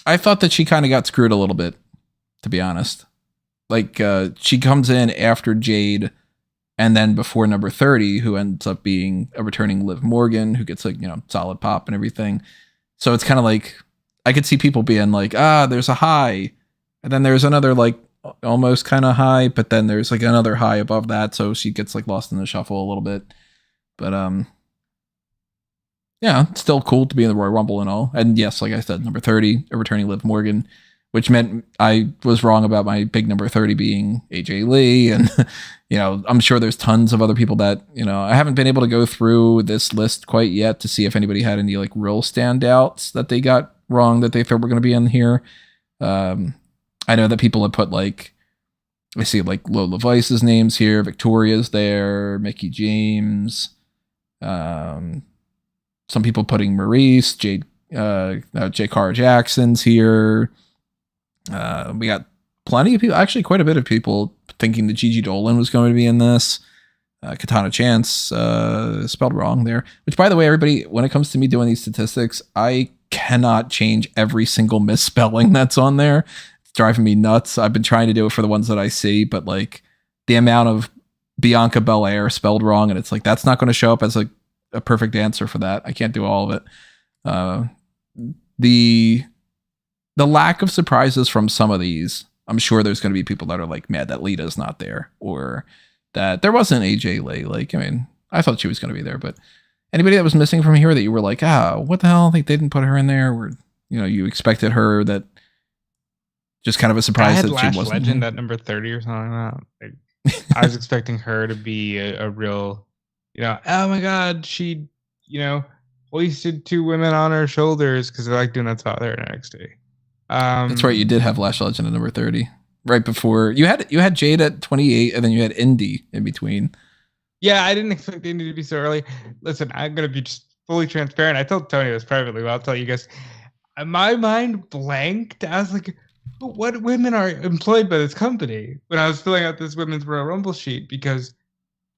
I thought that she kind of got screwed a little bit, to be honest. Like, she comes in after Jade and then before number 30, who ends up being a returning Liv Morgan, who gets like, solid pop and everything. So it's kind of like, I could see people being like, there's a high. And then there's another like almost kind of high, but then there's like another high above that. So she gets like lost in the shuffle a little bit. But yeah, it's still cool to be in the Royal Rumble and all. And yes, like I said, number 30, a returning Liv Morgan, which meant I was wrong about my big number 30 being AJ Lee. And, I'm sure there's tons of other people that, I haven't been able to go through this list quite yet to see if anybody had any like real standouts that they got wrong that they thought were going to be in here. I know that people have put like, I see like Lola Vice's names here, Victoria's there, Mickey James, some people putting Maurice, J. Cara Jackson's here. We got plenty of people, actually quite a bit of people thinking that Gigi Dolan was going to be in this. Katana Chance, spelled wrong there. Which, by the way, everybody, when it comes to me doing these statistics, I cannot change every single misspelling that's on there. It's driving me nuts. I've been trying to do it for the ones that I see, but like the amount of Bianca Belair spelled wrong, and it's like that's not going to show up as like a perfect answer for that. I can't do all of it. The lack of surprises from some of these, I'm sure there's going to be people that are like mad that Lita's not there, or that there wasn't AJ Lee. Like, I mean, I thought she was going to be there, but Anybody that was missing from here that you were like, what the hell? Like they didn't put her in there, or you expected her that. Just kind of a surprise I had that Lash she wasn't. Legend at number 30 or something like that. Like, I was expecting her to be a real, oh my God, she, hoisted 2 women on her shoulders because I like doing that spot there in NXT. That's right. You did have Lash Legend at number 30. Right before you had Jade at 28, and then you had Indy in between. Yeah, I didn't expect Indy to be so early. Listen, I'm gonna be just fully transparent. I told Tony this privately, but I'll tell you guys. My mind blanked. I was like, what women are employed by this company when I was filling out this women's Royal Rumble sheet, because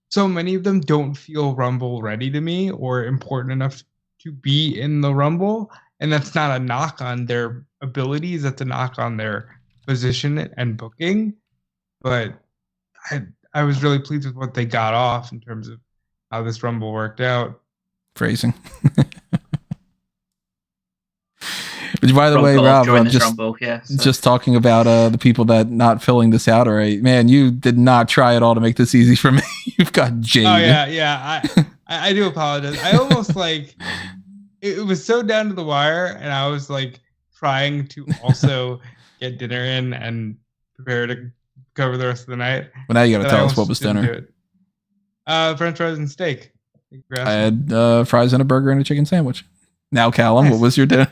so many of them don't feel Rumble ready to me or important enough to be in the Rumble. And that's not a knock on their abilities. That's a knock on their position and booking. But I was really pleased with what they got off in terms of how this Rumble worked out. Phrasing. Which, by the way, Rob, just talking about the people that not filling this out. All right, man, you did not try at all to make this easy for me. You've got Jade. Oh yeah. I do apologize. I almost it was so down to the wire, and I was trying to also get dinner in and prepare to cover the rest of the night. Well, now you got to tell us what was dinner. French fries and steak. I had fries and a burger and a chicken sandwich. Now, Callum, nice. What was your dinner?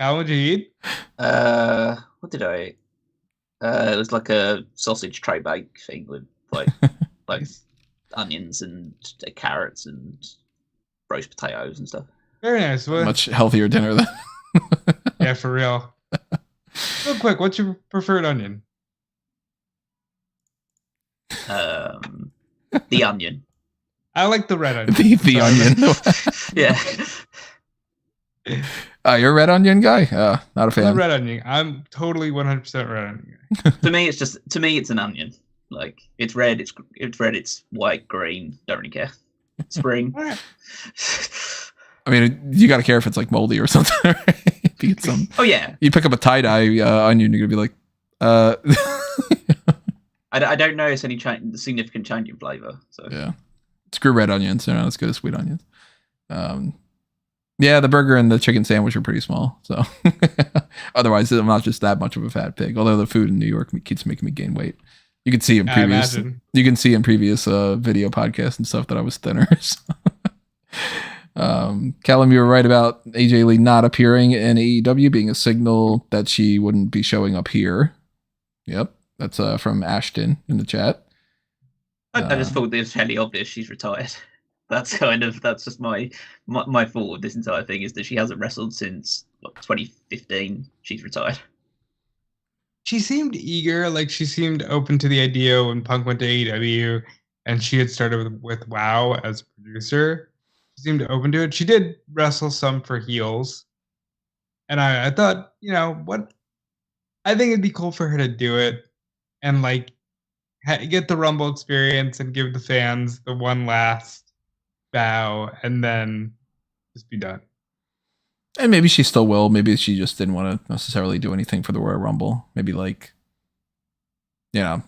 How would you eat? What did I eat? It was like a sausage tray bake thing with like onions and carrots and roast potatoes and stuff. Very nice. Much healthier dinner than. Yeah, for real. Real quick, what's your preferred onion? The onion. I like the red onion. The onion. Yeah. You're a red onion guy? Not a fan. I'm red onion. I'm totally 100% red onion guy. To me, it's an onion. Like it's red. It's red. It's white, green. Don't really care. Spring. I mean, you got to care if it's moldy or something. Right? If you get some. Oh yeah. You pick up a tie-dye onion, you're gonna be like, I don't notice any significant change in flavor. So yeah, screw red onions. Let's go to sweet onions. Yeah, the burger and the chicken sandwich are pretty small. So otherwise, I'm not just that much of a fat pig. Although the food in New York keeps making me gain weight. You can see in previous. You can see in previous video podcasts and stuff that I was thinner. So. Callum, you were right about AJ Lee not appearing in AEW being a signal that she wouldn't be showing up here. Yep, that's from Ashton in the chat. I just thought it was fairly obvious she's retired. That's just my thought of this entire thing is that she hasn't wrestled since 2015. She's retired. She seemed eager, she seemed open to the idea when Punk went to AEW, and she had started with WoW as a producer. She seemed open to it. She did wrestle some for heels, and I thought, what? I think it'd be cool for her to do it and get the Rumble experience and give the fans the one last bow and then just be done. And maybe she still will. Maybe she just didn't want to necessarily do anything for the Royal Rumble. Maybe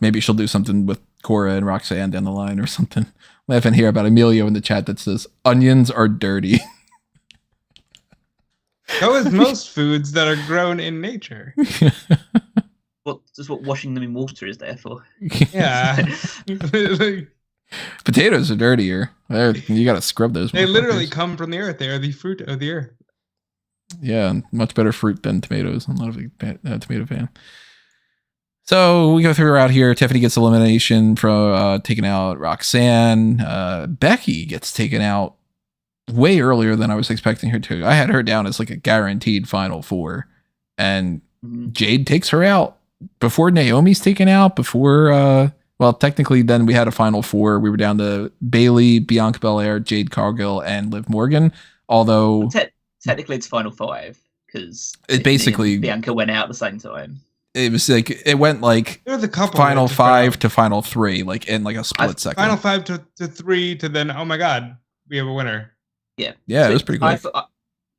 maybe she'll do something with Cora and Roxanne down the line or something. Laughing here about Emilio in the chat that says onions are dirty. So is most foods that are grown in nature. Well, that's what washing them in water is there for. Yeah. Potatoes are dirtier. You got to scrub those. They literally come from the earth. They are the fruit of the earth. Yeah, much better fruit than tomatoes. I'm not a big tomato fan. So we go through out here. Tiffany gets elimination from taking out Roxanne. Becky gets taken out way earlier than I was expecting her to. I had her down as a guaranteed Final Four. And Jade takes her out before Naomi's taken out, before... well, technically, then we had a Final Four. We were down to Bayley, Bianca Belair, Jade Cargill, and Liv Morgan. Although... Technically, it's Final Five, because it basically... Bianca went out at the same time. It was it went there was a couple Final Five to Final Three, in a split second. Final Five to 3 to then, oh my God, we have a winner. Yeah. Yeah, so it was pretty cool.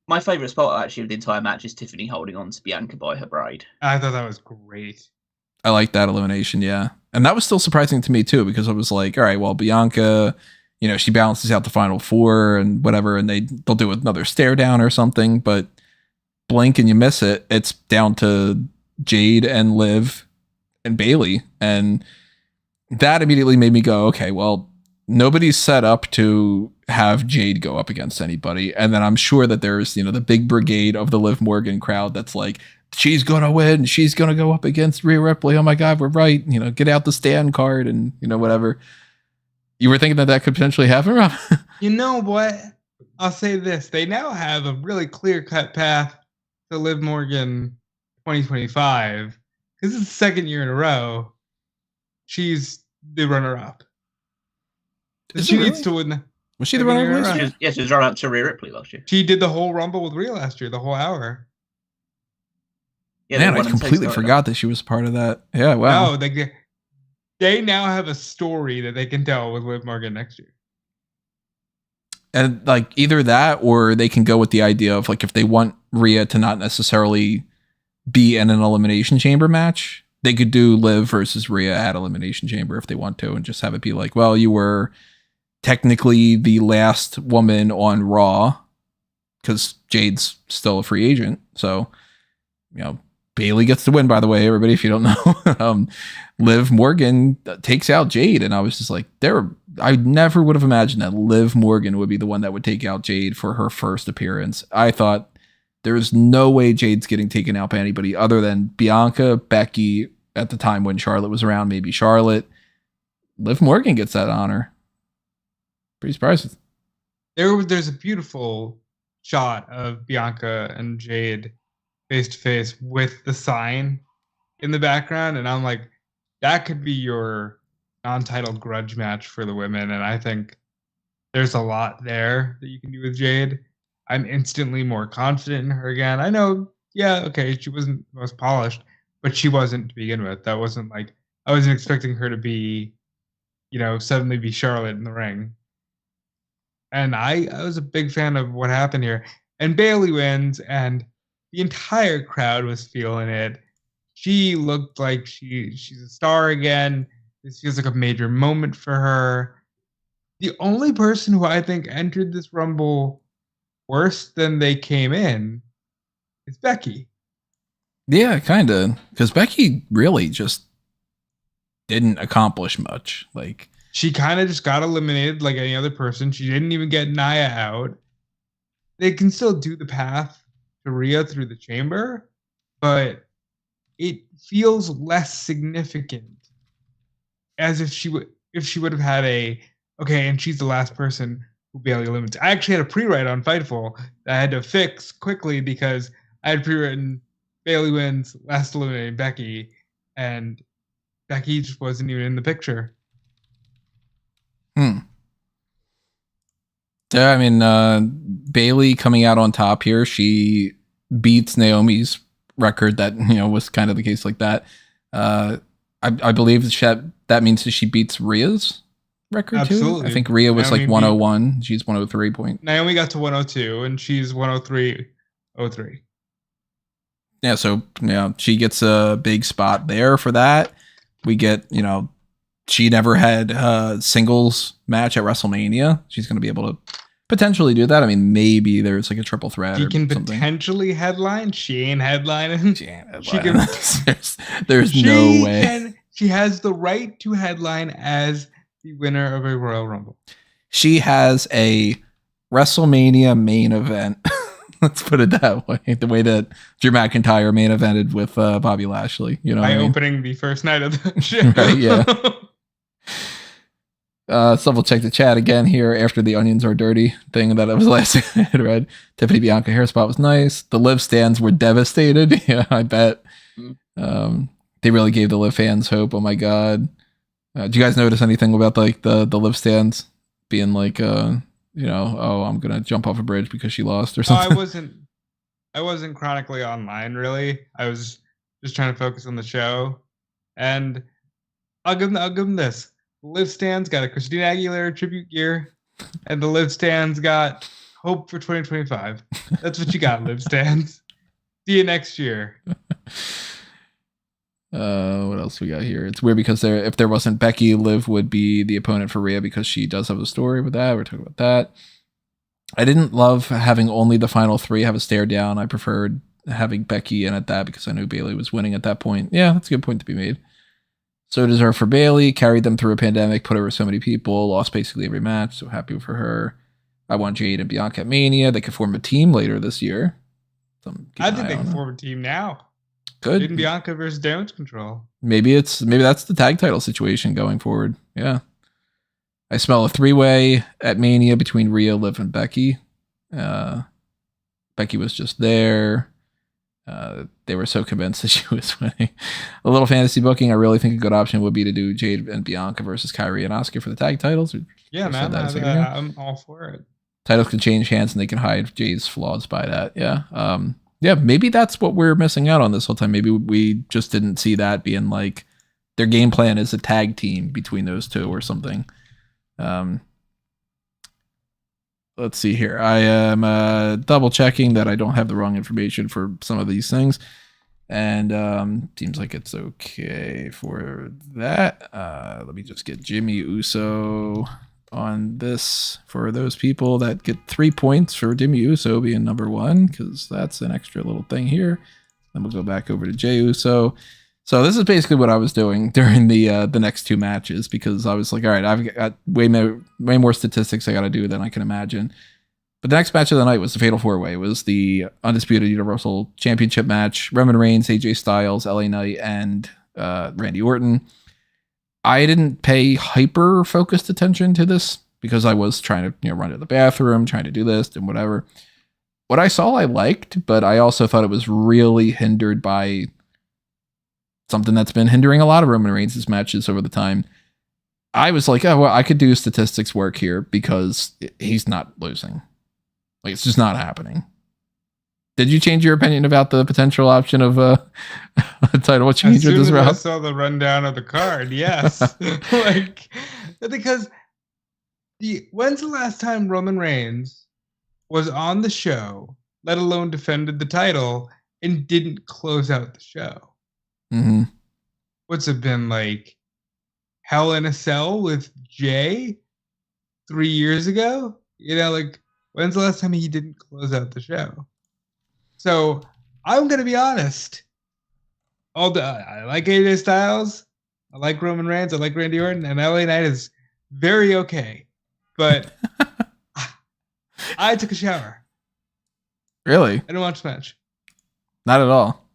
My favourite spot, actually, of the entire match is Tiffany holding on to Bianca by her braid. I thought that was great. I like that elimination, yeah. And that was still surprising to me, too, because I was like, all right, well, Bianca she balances out the final 4 and whatever, and they'll do another stare down or something, but blink and you miss it. It's down to Jade and Liv and Bailey. And that immediately made me go, okay, well, nobody's set up to have Jade go up against anybody. And then I'm sure that there's, the big brigade of the Liv Morgan crowd that's like, she's going to win. She's going to go up against Rhea Ripley. Oh my God, we're right. Get out the stand card and, whatever. You were thinking that could potentially happen, Rob? You know what? I'll say this. They now have a really clear-cut path to Liv Morgan 2025. Because it's the second year in a row. She's the runner-up. She needs to win. Was she the runner-up last year? Yes, she was runner-up to Rhea Ripley last year. She did the whole Rumble with Rhea last year, the whole hour. Yeah, man, I completely forgot that she was part of that. Yeah, wow. No, they now have a story that they can tell with Liv Morgan next year. And like either that or they can go with the idea of like if they want Rhea to not necessarily be in an Elimination Chamber match, they could do Liv versus Rhea at Elimination Chamber if they want to and just have it be like, well, you were technically the last woman on Raw because Jade's still a free agent. So, Bailey gets to win, by the way, everybody, if you don't know. Liv Morgan takes out Jade, and I was just like, I never would have imagined that Liv Morgan would be the one that would take out Jade for her first appearance. I thought there is no way Jade's getting taken out by anybody other than Bianca, Becky, at the time when Charlotte was around, maybe Charlotte. Liv Morgan gets that honor. Pretty surprised. There's a beautiful shot of Bianca and Jade face to face with the sign in the background, and I'm like, that could be your non-title grudge match for the women, and I think there's a lot there that you can do with Jade. I'm instantly more confident in her again. I know, yeah, okay, she wasn't the most polished, but she wasn't to begin with. That wasn't like, I wasn't expecting her to be, suddenly be Charlotte in the ring. And I was a big fan of what happened here. And Bailey wins, and the entire crowd was feeling it. She looked like she's a star again. This feels like a major moment for her. The only person who I think entered this Rumble worse than they came in is Becky. Yeah, kind of. Because Becky really just didn't accomplish much. Like, she kind of just got eliminated like any other person. She didn't even get Nia out. They can still do the path to Rhea through the chamber, but it feels less significant. As if she would have had and she's the last person who Bailey eliminates. I actually had a pre-write on Fightful that I had to fix quickly because I had pre-written Bailey wins, last eliminated Becky, and Becky just wasn't even in the picture. Yeah, I mean, Bailey coming out on top here. She beats Naomi's record that, was kind of the case like that. I believe that means that she beats Rhea's record Absolutely. too. I think Rhea was Naomi like 101. She's 103 point. Naomi got to 102 and she's 103.03. Yeah, so she gets a big spot there for that. We get, she never had a singles match at WrestleMania. She's going to be able to potentially do that. I mean, maybe there's like a triple threat. She or can something. Potentially headline. She ain't headlining. There's no way. She has the right to headline as the winner of a Royal Rumble. She has a WrestleMania main event. Let's put it that way. The way that Drew McIntyre main evented with Bobby Lashley. By opening the first night of the show. Right, yeah. Let's double check the chat again here after the onions are dirty thing that was last thing I had read. Tiffany Bianca hair spot was nice. The Liv stands were devastated. Yeah, I bet. They really gave the Liv fans hope. Oh my God. Did you guys notice anything about like the Liv stands being like, oh, I'm going to jump off a bridge because she lost or something? I wasn't chronically online really. I was just trying to focus on the show. And I'll give them this. The Liv stands got a Christina Aguilera tribute gear, and the Liv stands got hope for 2025. That's what you got, Liv stands. See you next year. What else we got here? It's weird because if there wasn't Becky, Liv would be the opponent for Rhea because she does have a story with that. We're talking about that. I didn't love having only the final 3 have a stare down. I preferred having Becky in at that because I knew Bayley was winning at that point. Yeah, that's a good point to be made. So deserved for Bayley. Carried them through a pandemic, put over so many people, lost basically every match. So happy for her. I want Jade and Bianca at Mania. They could form a team later this year. I think they can form a team now. Good. Jade and Bianca versus Damage Control. Maybe that's the tag title situation going forward. Yeah. I smell a 3-way at Mania between Rhea, Liv, and Becky. Becky was just there. They were so convinced that she was winning. A little fantasy booking. I really think a good option would be to do Jade and Bianca versus Kyrie and Asuka for the tag titles. Yeah, man. I'm all for it. Titles can change hands and they can hide Jade's flaws by that. Yeah. Yeah, maybe that's what we're missing out on this whole time. Maybe we just didn't see that being like their game plan is a tag team between those two or something. Let's see here. I am double checking that I don't have the wrong information for some of these things. And seems like it's okay for that. Let me just get Jimmy Uso on this for those people that get 3 points for Jimmy Uso being number 1, because that's an extra little thing here. Then we'll go back over to Jey Uso. So this is basically what I was doing during the next 2 matches, because I was like, all right, I've got way more statistics I got to do than I can imagine. But the next match of the night was the Fatal 4-Way. It was the Undisputed Universal Championship match. Roman Reigns, AJ Styles, LA Knight, and Randy Orton. I didn't pay hyper-focused attention to this because I was trying to run to the bathroom, trying to do this and whatever. What I saw I liked, but I also thought it was really hindered by something that's been hindering a lot of Roman Reigns' matches over the time. I was like, oh, well, I could do statistics work here because he's not losing. Like, it's just not happening. Did you change your opinion about the potential option of a title change with this route? I saw the rundown of the card, yes. Because when's the last time Roman Reigns was on the show, let alone defended the title, and didn't close out the show? Mm-hmm. What's it been like? Hell in a Cell with Jay 3 years ago? When's the last time he didn't close out the show? So I'm gonna be honest. I like AJ Styles, I like Roman Reigns, I like Randy Orton, and LA Knight is very okay. But I took a shower. Really? I didn't watch the match. Not at all.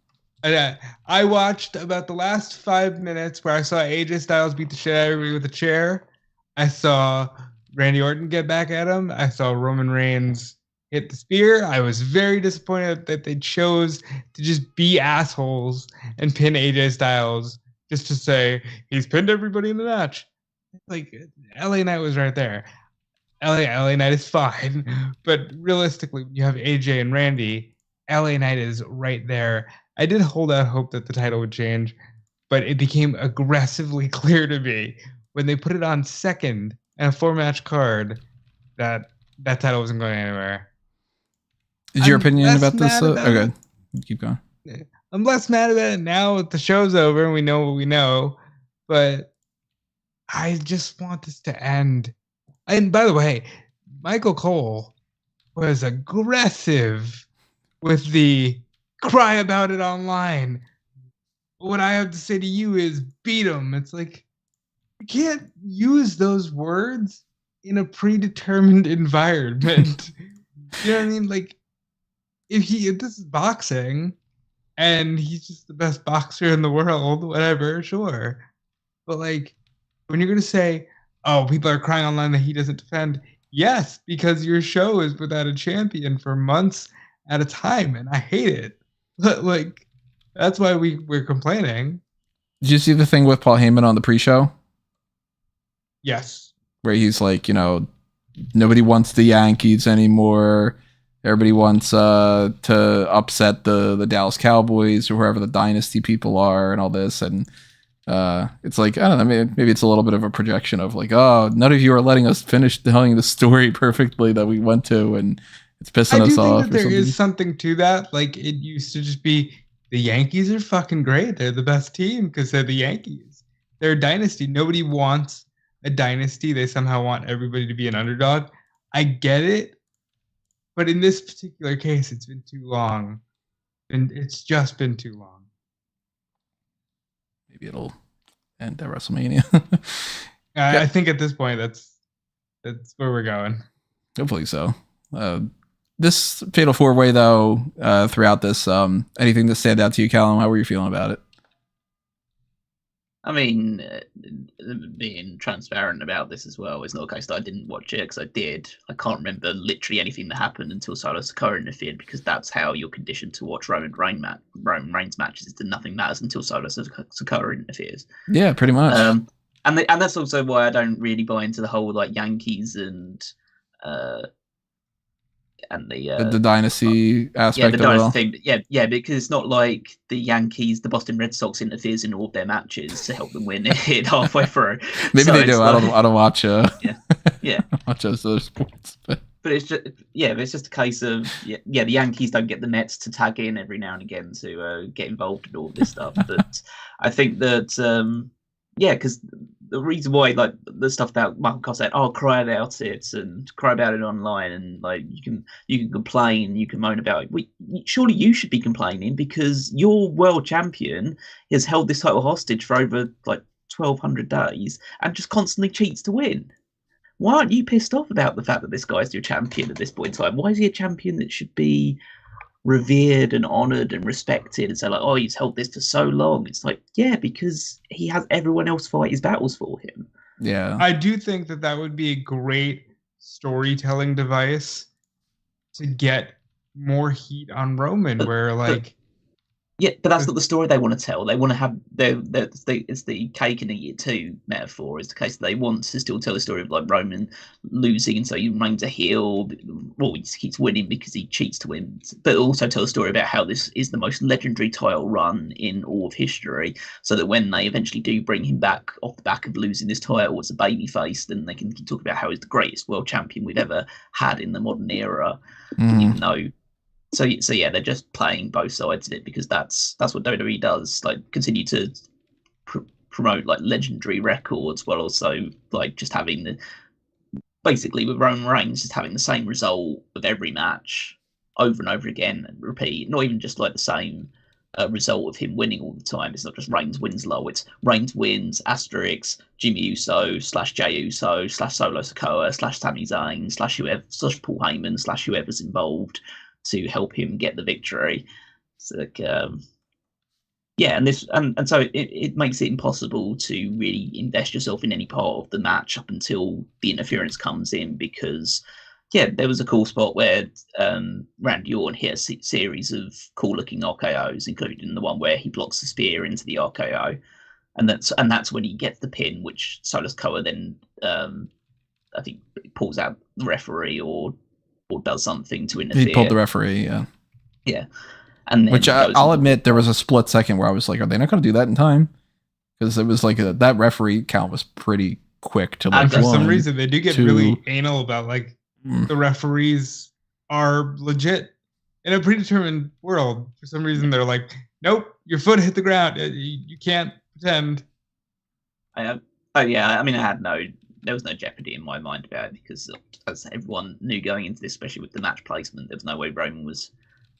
I watched about the last 5 minutes where I saw AJ Styles beat the shit out of everybody with a chair. I saw Randy Orton get back at him. I saw Roman Reigns hit the spear. I was very disappointed that they chose to just be assholes and pin AJ Styles just to say he's pinned everybody in the match. Like, LA Knight was right there. LA Knight is fine, but realistically, when you have AJ and Randy, LA Knight is right there. I did hold out hope that the title would change, but it became aggressively clear to me when they put it on second and a 4-match card that title wasn't going anywhere. Is your opinion about this? Okay, keep going. I'm less mad about it now that the show's over and we know what we know, but I just want this to end. And by the way, Michael Cole was aggressive with the cry about it online. What I have to say to you is beat him. It's like, you can't use those words in a predetermined environment. You know what I mean? Like, if this is boxing and he's just the best boxer in the world, whatever, sure. But like, when you're going to say, oh, people are crying online that he doesn't defend, yes, because your show is without a champion for months at a time, and I hate it. But like, that's why we're complaining. Did you see the thing with Paul Heyman on the pre-show? Yes. Where he's like, nobody wants the Yankees anymore. Everybody wants to upset the Dallas Cowboys or whoever the dynasty people are and all this. And it's like, I don't know, maybe it's a little bit of a projection of like, oh, none of you are letting us finish telling the story perfectly that we went to, and it's pissing us off. I do think that there is something to that. Like, it used to just be, the Yankees are fucking great. They're the best team because they're the Yankees. They're a dynasty. Nobody wants a dynasty. They somehow want everybody to be an underdog. I get it, but in this particular case, it's been too long, and it's just been too long. Maybe it'll end at WrestleMania. I think at this point, that's where we're going. Hopefully so. This Fatal 4-Way, though, throughout this, anything that stand out to you, Callum? How were you feeling about it? I mean, being transparent about this as well, it's not a case that I didn't watch it, because I did. I can't remember literally anything that happened until Solo Sikoa interfered, because that's how you're conditioned to watch Roman Reigns matches, is that nothing matters until Solo Sikoa interferes. Yeah, pretty much. And that's also why I don't really buy into the whole like Yankees and the dynasty aspect. Yeah, the dynasty thing. Yeah, because it's not like the Yankees, the Boston Red Sox interferes in all of their matches to help them win it halfway through. Maybe they do. Like, I don't watch. Yeah. Watch those other sports, but it's just it's just a case of the Yankees don't get the Mets to tag in every now and again to get involved in all this stuff. But I think that because the reason why, like the stuff that Michael Cole said, cry about it and cry about it online, and like you can complain, you can moan about it. Surely you should be complaining, because your world champion has held this title hostage for over like 1,200 days and just constantly cheats to win. Why aren't you pissed off about the fact that this guy's your champion at this point in time? Why is he a champion that should be revered and honored and respected, and say like, he's held this for so long? It's like, because he has everyone else fight his battles for him. Yeah, I do think that would be a great storytelling device to get more heat on Roman, where like but that's not the story they want to tell. They want to have it's the cake and eat it too metaphor. It's the case that they want to still tell the story of like Roman losing, and so he remains a heel. Well, he keeps winning because he cheats to win, but also tell the story about how this is the most legendary title run in all of history. So that when they eventually do bring him back off the back of losing this title as a babyface, then they can talk about how he's the greatest world champion we've ever had in the modern era. Even though. So yeah, they're just playing both sides of it, because that's what WWE does. Like, continue to promote like legendary records, while also like just having basically with Roman Reigns just having the same result of every match over and over again and repeat. Not even just like the same result of him winning all the time. It's not just Reigns wins low. It's Reigns wins asterisk Jimmy Uso / Jey Uso / Solo Sikoa / Sami Zayn / whoever / Paul Heyman / whoever's involved to help him get the victory. So like, and so it makes it impossible to really invest yourself in any part of the match up until the interference comes in, because there was a cool spot where Randy Orton hit a series of cool looking RKOs, including the one where he blocks the spear into the RKO, and that's when he gets the pin, which Solo Sikoa then I think pulls out the referee or does something to interfere. He pulled the referee, yeah. And then which I'll admit, there was a split second where I was like, are they not going to do that in time? Because it was like that referee count was pretty quick to like. For some reason, they do get really anal about like the referees are legit in a predetermined world. For some reason, they're like, nope, your foot hit the ground. You can't pretend. I mean, there was no jeopardy in my mind about it, because as everyone knew going into this, especially with the match placement, there was no way Roman was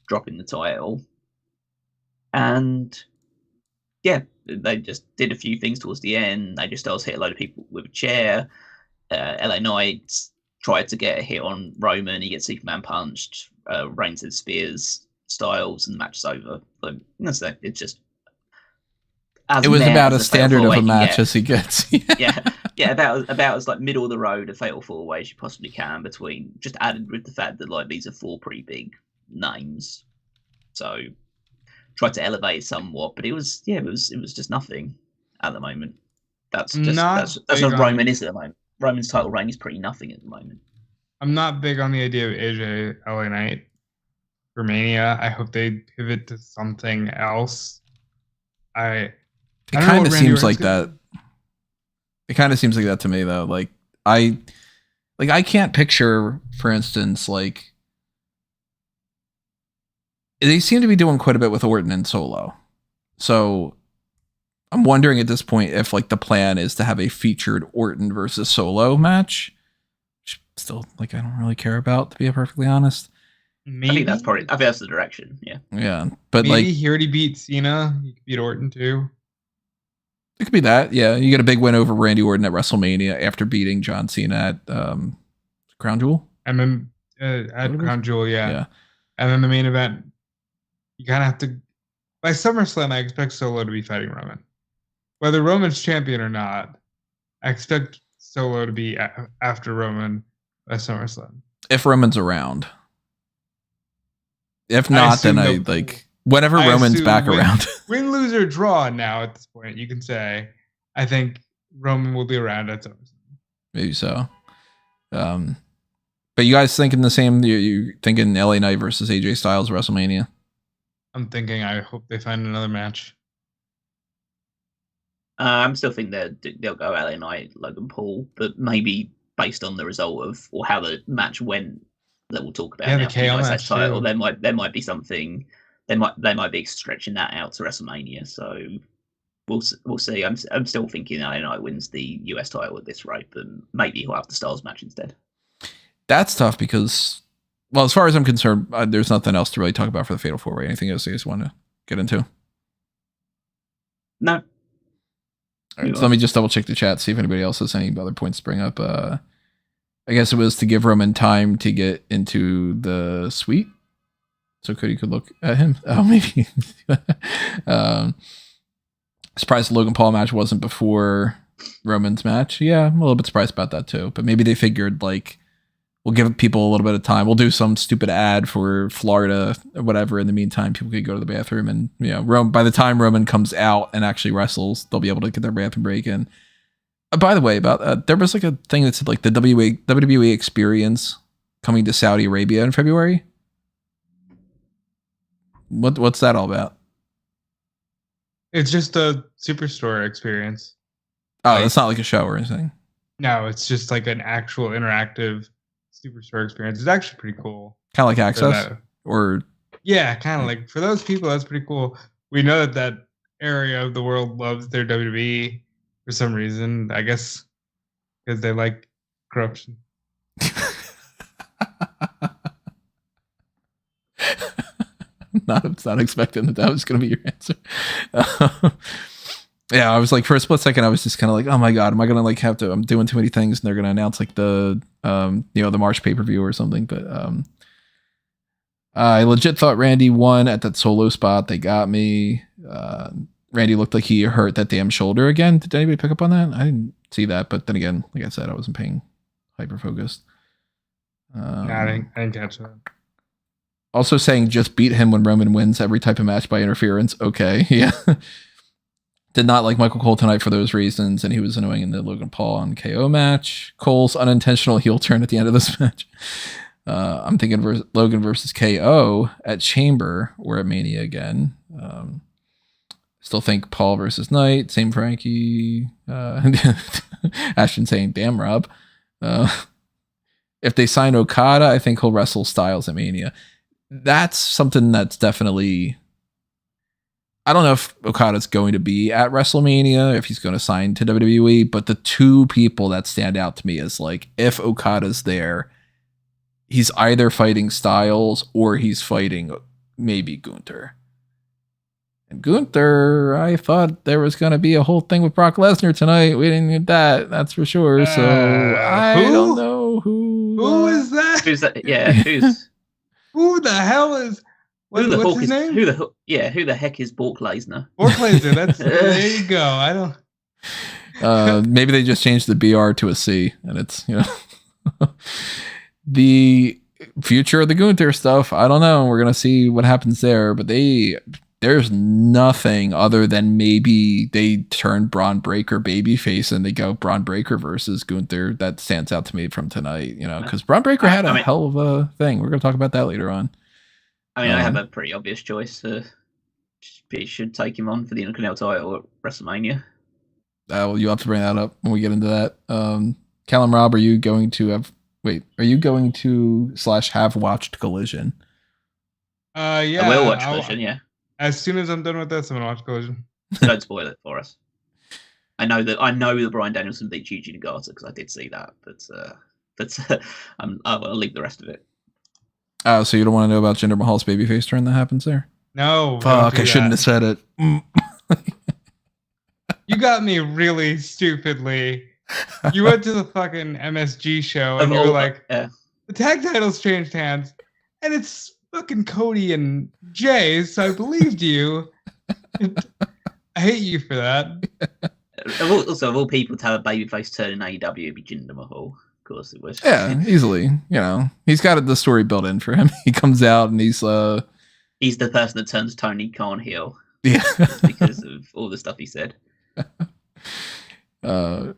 dropping the title. And they just did a few things towards the end. AJ Styles hit a load of people with a chair. LA Knight tried to get a hit on Roman. He gets Superman punched. Reigns and Spears Styles, and the match is over. So, it's just. It was about as standard of a match as he gets. about as like middle of the road, a fatal 4-way as you possibly can, between just added with the fact that like these are 4 pretty big names. So tried to elevate it somewhat, but it was just nothing at the moment. That's what Roman is at the moment. Roman's title reign is pretty nothing at the moment. I'm not big on the idea of AJ LA Knight for Mania. I hope they pivot to something else. It kind of seems like that. It kind of seems like that to me, though. Like I can't picture, for instance, like They seem to be doing quite a bit with Orton and Solo. So I'm wondering at this point if like the plan is to have a featured Orton versus Solo match. Which still, like, I don't really care about, to be perfectly honest. Maybe I think that's the direction. Yeah. Yeah, but maybe like he already beat Cena. He could beat Orton too. it could be that. Yeah, you get a big win over Randy Orton at WrestleMania after beating John Cena at Crown Jewel. And then at Crown Jewel, Yeah. And then the main event, you kind of have to. By SummerSlam, I expect Solo to be fighting Roman. Whether Roman's champion or not, I expect Solo to be after Roman by SummerSlam. If Roman's around. If not, then I like whenever Roman's back around. Win, lose, or draw now at this point, you can say, I think Roman will be around at SummerSlam. Maybe so. But you guys thinking the same? You thinking LA Knight versus AJ Styles WrestleMania? I'm thinking I hope they find another match. I'm still thinking they'll go LA Knight, Logan Paul, but maybe based on the result of or how the match went that we'll talk about. Yeah, now, the KO match title. too. There might be something. They might be stretching that out to WrestleMania. So we'll see. I'm still thinking LA Knight wins the US title at this rate, but maybe he'll have the Styles match instead. That's tough because, well, as far as I'm concerned, there's nothing else to really talk about for the Fatal 4-Way. Anything else you guys want to get into? No. All right, so let me just double check the chat, see if anybody else has any other points to bring up. I guess it was to give Roman time to get into the suite, so Cody could look at him. Oh, maybe. Surprised the Logan Paul match wasn't before Roman's match. Yeah, I'm a little bit surprised about that too. But maybe they figured like we'll give people a little bit of time. We'll do some stupid ad for Florida or whatever. In the meantime, people could go to the bathroom, and by the time Roman comes out and actually wrestles, they'll be able to get their bathroom break in. By the way, about there was like a thing that said like the WWE experience coming to Saudi Arabia in February. What's that all about? It's just a Superstore experience. Oh, it's not like a show or anything. No, it's just like an actual interactive Superstore experience. It's actually pretty cool. Kind of like Access, or yeah, kind of like for those people, that's pretty cool. We know that area of the world loves their WWE for some reason. I guess because they like corruption. Not expecting that was going to be your answer. Yeah, I was like, for a split second, I was just kind of like, oh my god, am I going to like have to? I'm doing too many things, and they're going to announce like the the March pay-per-view or something. But I legit thought Randy won at that Solo spot. They got me. Randy looked like he hurt that damn shoulder again. Did anybody pick up on that? I didn't see that, but then again, like I said, I wasn't paying hyper focused. I didn't catch that. Also saying just beat him when Roman wins every type of match by interference. Okay, yeah. Did not like Michael Cole tonight for those reasons, and he was annoying in the Logan Paul on KO match. Cole's unintentional heel turn at the end of this match. I'm thinking Logan versus KO at Chamber or at Mania again. Still think Paul versus Knight. Same Frankie. Ashton saying, damn, Rob. If they sign Okada, I think he'll wrestle Styles at Mania. That's something that's definitely... I don't know if Okada's going to be at WrestleMania, if he's going to sign to WWE, but the two people that stand out to me is like, if Okada's there, he's either fighting Styles or he's fighting maybe Gunther. And Gunther, I thought there was going to be a whole thing with Brock Lesnar tonight. We didn't get that, that's for sure. So I don't know who. Who is that? Who's that? Yeah, who's... Who the hell is... What's his name? Who the heck is Brock Lesnar? Brock Lesnar. That's there you go. I don't. Maybe they just changed the BR to a C, and it's the future of the Gunther stuff. I don't know. We're gonna see what happens there, but there's nothing other than maybe they turn Braun Breaker babyface and they go Braun Breaker versus Gunther. That stands out to me from tonight. Because Braun Breaker had a hell of a thing. We're gonna talk about that later on. I mean, I have a pretty obvious choice. Should take him on for the Intercontinental title at WrestleMania. Well, you'll have to bring that up when we get into that. Callum Rob, are you going to have watched Collision? Yeah. I will watch Collision, yeah. As soon as I'm done with this, I'm gonna watch Collision. Don't spoil it for us. I know that Bryan Danielson beat Yuji Nagata because I did see that, but I'll leave the rest of it. Oh, so you don't want to know about Jinder Mahal's babyface turn that happens there? No. Fuck, I shouldn't have said it. You got me really stupidly. You went to the fucking MSG show and you were like, the tag titles changed hands, and it's fucking Cody and Jay, so I believed you. I hate you for that. Also, of all people to have a babyface turn in AEW, it'd be Jinder Mahal. Of course it would. Yeah, easily. You know, he's got the story built in for him. He comes out and he's the person that turns Tony Khan heel. Yeah. Because of all the stuff he said. Michael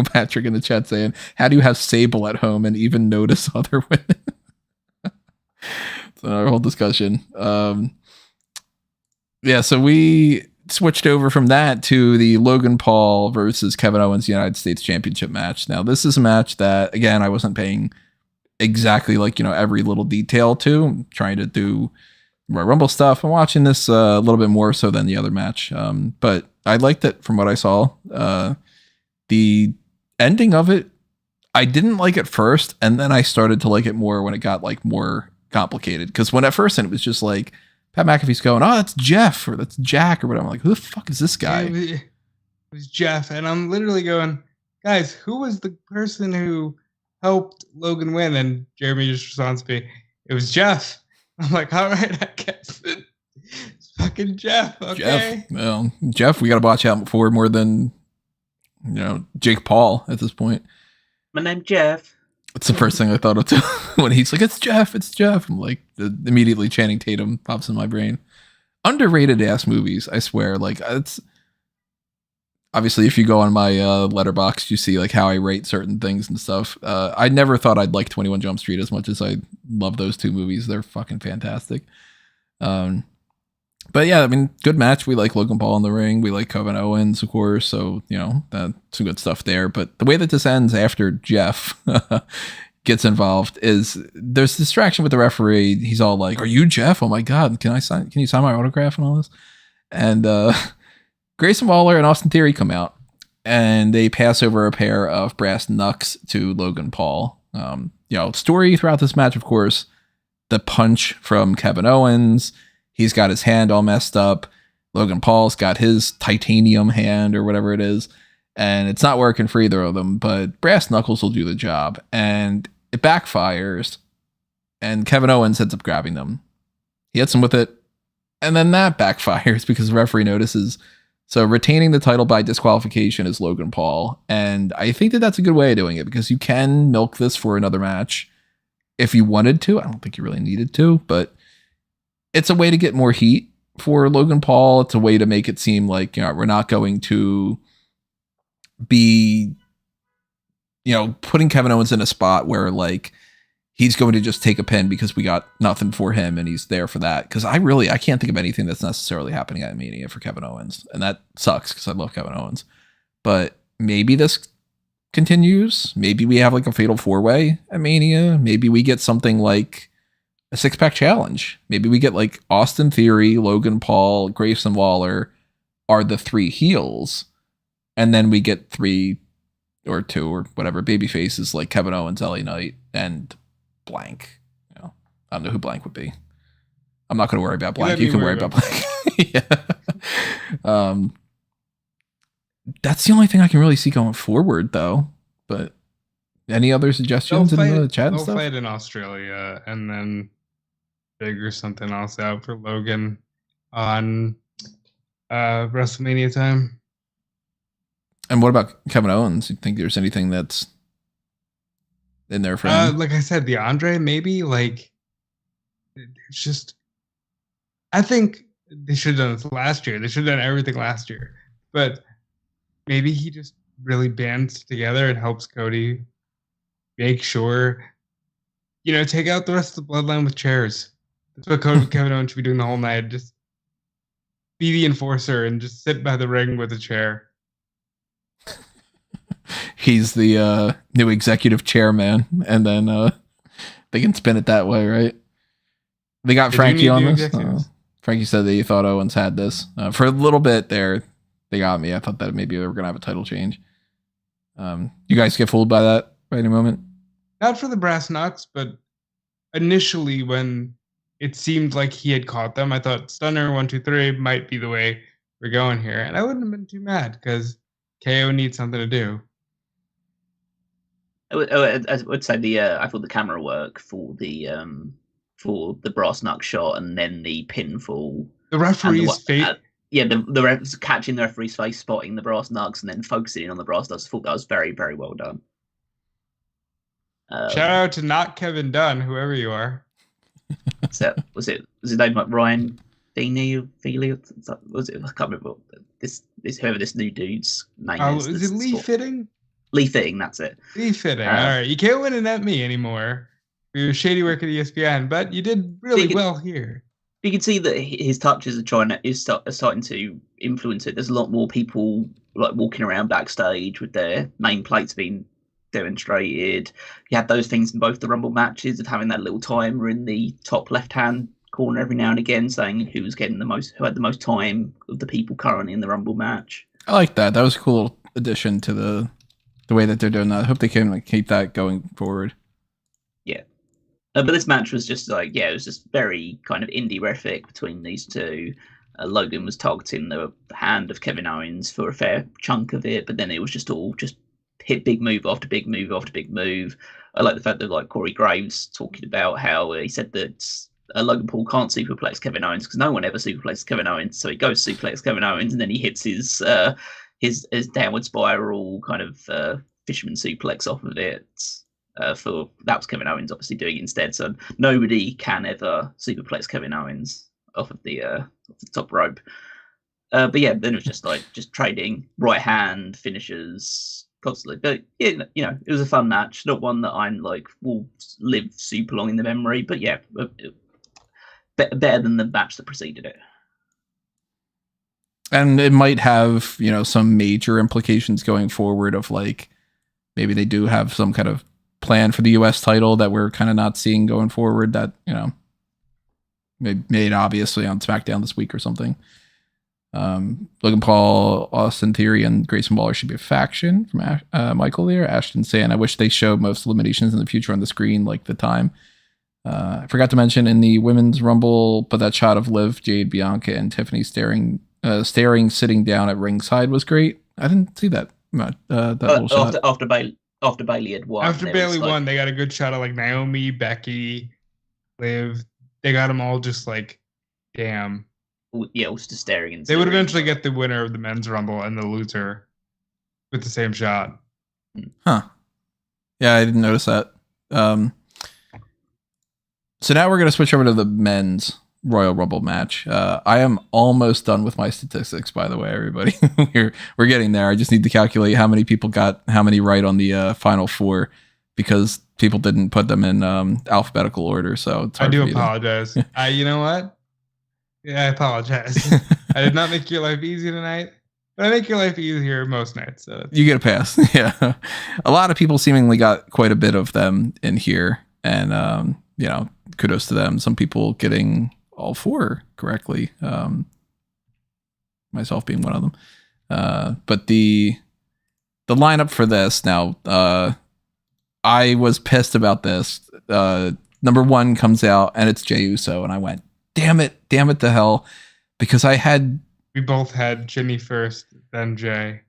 Patrick in the chat saying, how do you have Sable at home and even notice other women? It's another whole discussion. Yeah, so we switched over from that to the Logan Paul versus Kevin Owens United States Championship match. Now, this is a match that, again, I wasn't paying exactly every little detail to. I'm trying to do Royal Rumble stuff. I'm watching this a little bit more so than the other match. But I liked it from what I saw. The ending of it, I didn't like at first, and then I started to like it more when it got more complicated. Because when at first it was just like Pat McAfee's going, oh, that's Jeff or that's Jack or whatever. I'm like, who the fuck is this guy? It was Jeff, and I'm literally going, guys, who was the person who helped Logan win? And Jeremy just responds to me, it was Jeff. I'm like, all right, I guess it's fucking Jeff. Okay. Jeff, we got to watch out for more than Jake Paul at this point. My name's Jeff. It's the first thing I thought of too when he's like, it's Jeff. I'm like, immediately Channing Tatum pops in my brain. Underrated ass movies, I swear. Like, it's obviously if you go on my letterbox, you see how I rate certain things and stuff. I never thought I'd like 21 Jump Street as much as I love those two movies. They're fucking fantastic. But yeah, I mean, good match. We like Logan Paul in the ring. We like Kevin Owens, of course. So, that's some good stuff there. But the way that this ends after Jeff gets involved is there's distraction with the referee. He's all like, are you Jeff? Oh my God. Can you sign my autograph and all this? And Grayson Waller and Austin Theory come out and they pass over a pair of brass knucks to Logan Paul. Story throughout this match, of course, the punch from Kevin Owens. He's got his hand all messed up. Logan Paul's got his titanium hand or whatever it is. And it's not working for either of them, but brass knuckles will do the job. And it backfires. And Kevin Owens ends up grabbing them. He hits him with it. And then that backfires because the referee notices. So retaining the title by disqualification is Logan Paul. And I think that that's a good way of doing it because you can milk this for another match if you wanted to. I don't think you really needed to, but it's a way to get more heat for Logan Paul. It's a way to make it seem like, we're not going to be, putting Kevin Owens in a spot where he's going to just take a pin because we got nothing for him and he's there for that. Because I can't think of anything that's necessarily happening at Mania for Kevin Owens. And that sucks because I love Kevin Owens. But maybe this continues. Maybe we have a fatal 4-way at Mania. Maybe we get something like a 6-pack challenge. Maybe we get Austin Theory, Logan Paul, Grayson Waller are the 3 heels. And then we get 3 or 2 or whatever baby faces like Kevin Owens, LA Knight, and blank. I don't know who blank would be. I'm not going to worry about blank. You can worry about blank. Yeah. That's the only thing I can really see going forward though. But any other suggestions in the chat and stuff? They'll fight in Australia and then figure something else out for Logan on WrestleMania time. And what about Kevin Owens? You think there's anything that's in there for him? Like I said, the Andre, maybe. It's just, I think they should have done this last year. They should have done everything last year. But maybe he just really bands together and helps Cody make sure, take out the rest of the bloodline with chairs. That's what Kevin Owens should be doing the whole night. Just be the enforcer and just sit by the ring with a chair. He's the new executive chairman, and then they can spin it that way, right? They got They do Frankie need on new this. executives. Frankie said that he thought Owens had this. For a little bit there, they got me. I thought that maybe they were going to have a title change. You guys get fooled by that by any moment? Not for the brass knucks, but initially when it seemed like he had caught them, I thought Stunner 1, 2, 3 might be the way we're going here. And I wouldn't have been too mad because KO needs something to do. I would say I thought the camera work for the brass knuck shot and then the pinfall. The referee's fate. The refs catching the referee's face, spotting the brass knucks, and then focusing in on the brass knucks. I thought that was very, very well done. Shout out to not Kevin Dunn, whoever you are. So was his name like Ryan Feely? Was it? I can't remember this whoever this new dude's name is. Is it Lee Fitting? Lee Fitting, that's it. Lee Fitting. All right, you can't win and at me anymore for your shady work at ESPN, but you did really well here. You can see that his touches are starting to influence it. There's a lot more people like walking around backstage with their nameplates being demonstrated. You had those things in both the Rumble matches of having that little timer in the top left-hand corner every now and again saying who had the most time of the people currently in the Rumble match. I like that. That was a cool addition to the way that they're doing that. I hope they can keep that going forward. Yeah. But this match was just it was just very kind of indie-refic between these two. Logan was targeting the hand of Kevin Owens for a fair chunk of it, but then it was just hit big move after big move after big move. I like the fact that Corey Graves talking about how he said that Logan Paul can't superplex Kevin Owens because no one ever superplexes Kevin Owens. So he goes suplex Kevin Owens and then he hits his downward spiral kind of fisherman suplex off of it. That was Kevin Owens obviously doing it instead. So nobody can ever superplex Kevin Owens off of the top rope. But yeah, then it was just trading right hand finishes constantly. But yeah, it was a fun match. Not one that I'm will live super long in the memory. But yeah, better than the match that preceded it. And it might have some major implications going forward of maybe they do have some kind of plan for the US title that we're kind of not seeing going forward that made obviously on SmackDown this week or something. Logan Paul, Austin Theory, and Grayson Waller should be a faction from Michael there. Ashton saying, I wish they showed most eliminations in the future on the screen like the time. I forgot to mention in the Women's Rumble, but that shot of Liv, Jade, Bianca, and Tiffany staring sitting down at ringside was great. I didn't see that. Little shot. After Bailey had won. After Bailey won, they got a good shot of Naomi, Becky, Liv. They got them all just damn. Yeah, it was just staring. And they would eventually get the winner of the Men's Rumble and the loser with the same shot. Huh. Yeah, I didn't notice that. So now we're going to switch over to the Men's Royal Rumble match. I am almost done with my statistics, by the way, everybody. we're getting there. I just need to calculate how many people got how many right on the final four because people didn't put them in alphabetical order. So it's hard I do apologize. You know what? Yeah, I apologize. I did not make your life easy tonight, but I make your life easier most nights. So you get a pass. Yeah. A lot of people seemingly got quite a bit of them in here. And, kudos to them. Some people getting all four correctly. Myself being one of them. But the lineup for this now, I was pissed about this. Number one comes out and it's Jey Uso. And I went, damn it to hell. Because we both had Jimmy first, then Jay.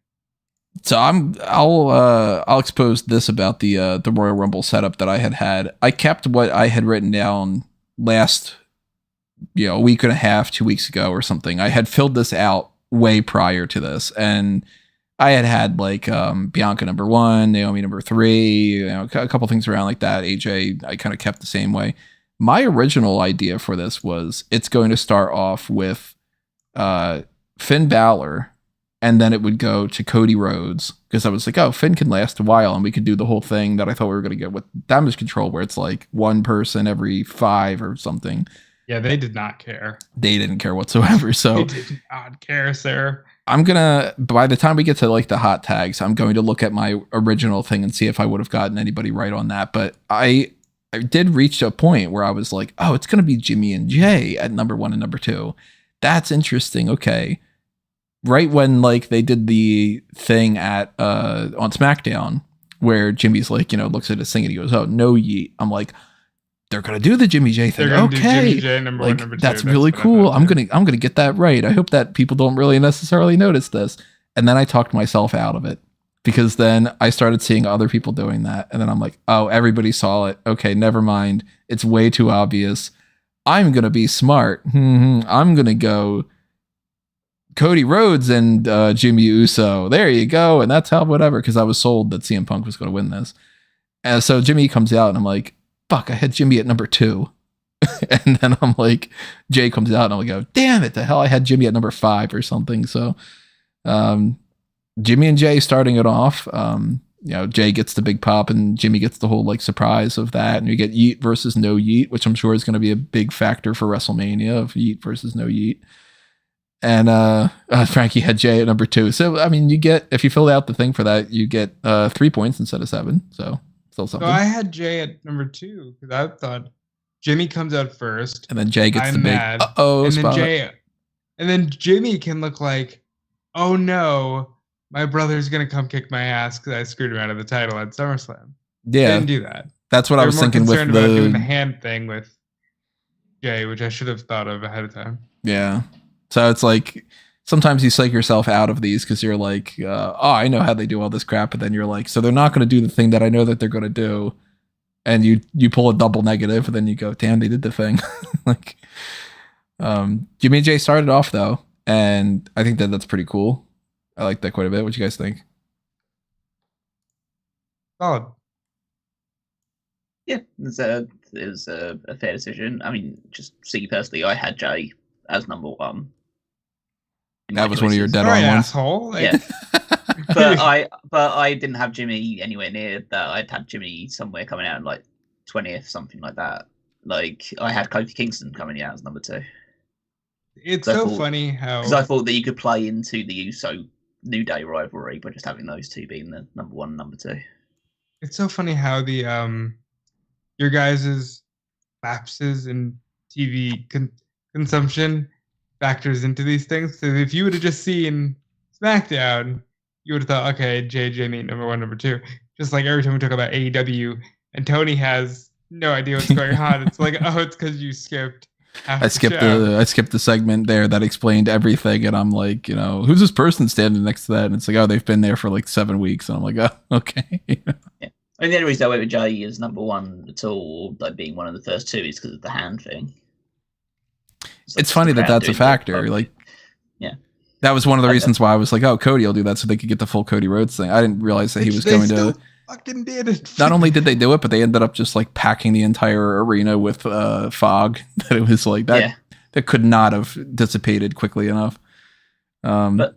So I'll expose this about the Royal Rumble setup that I had. I kept what I had written down last, a week and a half, 2 weeks ago or something. I had filled this out way prior to this, and I had Bianca number 1, Naomi number 3, a couple things around like that. AJ, I kind of kept the same way. My original idea for this was it's going to start off with Finn Balor. And then it would go to Cody Rhodes because I was like, oh, Finn can last a while and we could do the whole thing that I thought we were going to get with Damage Control where it's one person every 5 or something. Yeah, they did not care. They didn't care whatsoever. So they did not care, sir. I'm going to, by the time we get to the hot tags, I'm going to look at my original thing and see if I would have gotten anybody right on that. But I I did reach a point where I was like, oh, it's going to be Jimmy and Jay at number 1 and number 2. That's interesting. Okay. Right when like they did the thing at on SmackDown where Jimmy's like, looks at his thing and he goes, oh, no yeet. I'm like, they're gonna do the Jimmy J thing. Okay, do Jimmy J number like, 1, number 2. That's really cool. I'm gonna get that right. I hope that people don't really necessarily notice this. And then I talked myself out of it because then I started seeing other people doing that, and then I'm like, oh, everybody saw it. Okay, never mind. It's way too obvious. I'm gonna be smart. I'm gonna go Cody Rhodes and Jimmy Uso. There you go. And that's how whatever, because I was sold that CM Punk was going to win this. And so Jimmy comes out and I'm like, fuck, I had Jimmy at number 2. And then I'm like, Jay comes out and I'm like, oh, damn it, the hell, I had Jimmy at number 5 or something. So Jimmy and Jay starting it off. Jay gets the big pop and Jimmy gets the whole like surprise of that. And you get Yeet versus no Yeet, which I'm sure is going to be a big factor for WrestleMania of Yeet versus no Yeet. And Frankie had Jay at number 2. So, I mean, you get, if you fill out the thing for that, you get 3 points instead of 7. So, still something. So I had Jay at number 2 because I thought Jimmy comes out first. And then Jay gets the big, and spot. Then Jimmy can look like, oh no, my brother's going to come kick my ass because I screwed him out of the title at SummerSlam. Yeah. Didn't do that. That's what I was thinking with about doing the hand thing with Jay, which I should have thought of ahead of time. Yeah. So it's like sometimes you psych yourself out of these because you're like, I know how they do all this crap. But then you're like, so they're not going to do the thing that I know that they're going to do. And you pull a double negative and then you go, damn, they did the thing. Like, Jimmy and Jay started off though. And I think that's pretty cool. I like that quite a bit. What you guys think? Solid. Yeah, it was a fair decision. I mean, just see personally, I had Jay as number 1. That was one of your dead on ones. Asshole. Yeah. but I didn't have Jimmy anywhere near that. I'd had Jimmy somewhere coming out in like 20th, something like that. Like I had Kofi Kingston coming out as number 2. It's so funny how, because I thought that you could play into the Uso New Day rivalry by just having those two being the number 1 and number 2. It's so funny how the your guys' lapses in TV consumption factors into these things. So if you would have just seen SmackDown, you would have thought, okay, Jimmy, number 1, number 2. Just like every time we talk about AEW, and Tony has no idea what's going on. It's like, oh, it's because you skipped. I skipped the segment there that explained everything, and I'm like, who's this person standing next to that? And it's like, oh, they've been there for like 7 weeks, and I'm like, oh, okay. Yeah. I mean, the only reason I went with Jay as number 1 at all, like being one of the first 2, is because of the hand thing. It's funny that's a factor. Like, yeah, that was one of the reasons why I was like, oh, Cody will do that so they could get the full Cody Rhodes thing. I didn't realize that he was going to. Fucking did it. Not only did they do it, but they ended up just like packing the entire arena with fog. That it was like that. Yeah. That could not have dissipated quickly enough. But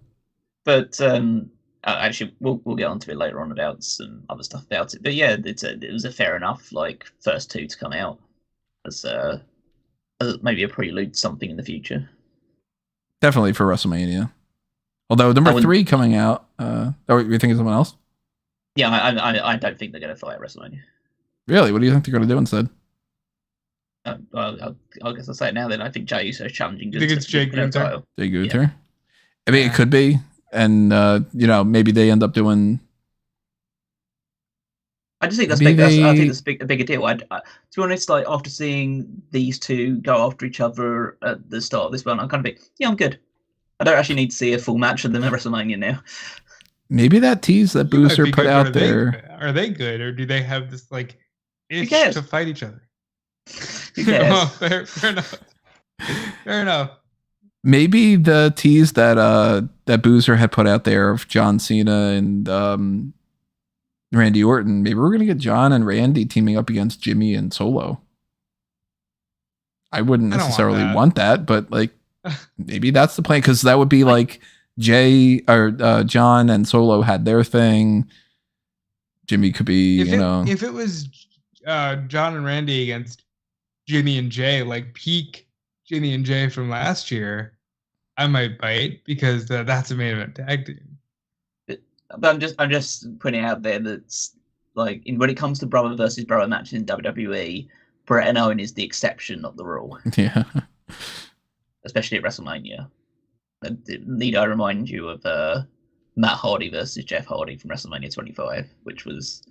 actually, we'll get onto it later on about some other stuff about it. But yeah, it was a fair enough like first 2 to come out as maybe a prelude to something in the future. Definitely for WrestleMania. Although number 3 coming out, you thinking someone else? Yeah, I don't think they're going to fight at WrestleMania. Really? What do you think they're going to do instead? I guess I'll say it now. Then I think Jey Uso is challenging. You think it's Jay Gunther? Jay Gunther. Yeah. I mean, it could be, and maybe they end up doing. I just think that's big. I think that's a bigger deal. To be honest, like after seeing these two go after each other at the start of this one, I'm kind of I'm good. I don't actually need to see a full match of them at WrestleMania now. Maybe that tease that Boozer put out there. Are they good, or do they have this like itch to fight each other? Who cares? Oh, fair enough. Fair enough. Maybe the tease that Boozer had put out there of John Cena and Randy Orton. Maybe we're gonna get John and Randy teaming up against Jimmy and Solo. I wouldn't necessarily want that, but like maybe that's the plan, because that would be like Jay or John and Solo had their thing. Jimmy could be, if it was John and Randy against Jimmy and Jay, like peak Jimmy and Jay from last year, I might bite, because that's a main event tag team. But I'm just putting it out there that Like when it comes to brother versus brother matches in WWE, Bret and Owen is the exception, not the rule. Yeah. Especially at WrestleMania. Need I remind you of Matt Hardy versus Jeff Hardy from WrestleMania 25, which was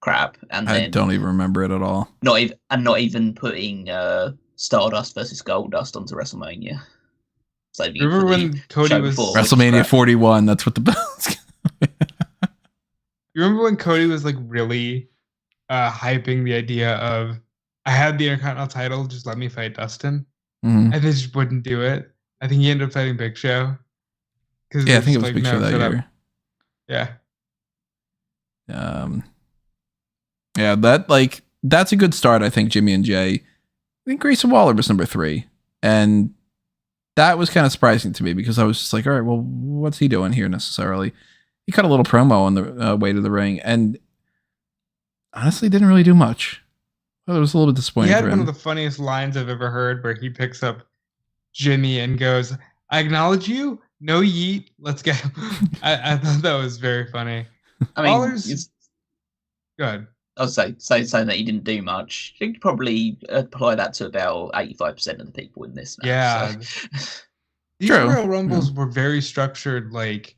crap. And I then don't even remember it at all. not even putting Stardust versus Goldust onto WrestleMania. So Remember when Cody was WrestleMania 41? That's what the bells. You remember when Cody was like really hyping the idea of, I had the Intercontinental title, just let me fight Dustin, and they just wouldn't do it. I think he ended up fighting Big Show. Yeah, I think it was Big Show that year. Yeah. Yeah, that's a good start. I think Jimmy and Jay. I think Grayson Waller was number 3, and that was kind of surprising to me because I was just like, all right, well, what's he doing here necessarily? He cut a little promo on the way to the ring, and honestly, didn't really do much. Well, it was a little bit disappointing. He had one of the funniest lines I've ever heard, where he picks up Jimmy and goes, "I acknowledge you. No yeet. Let's go." I thought that was very funny. I mean, good. I was saying that he didn't do much. You could probably apply that to about 85% of the people in this match. Yeah. So. These Royal Rumbles were very structured. Like,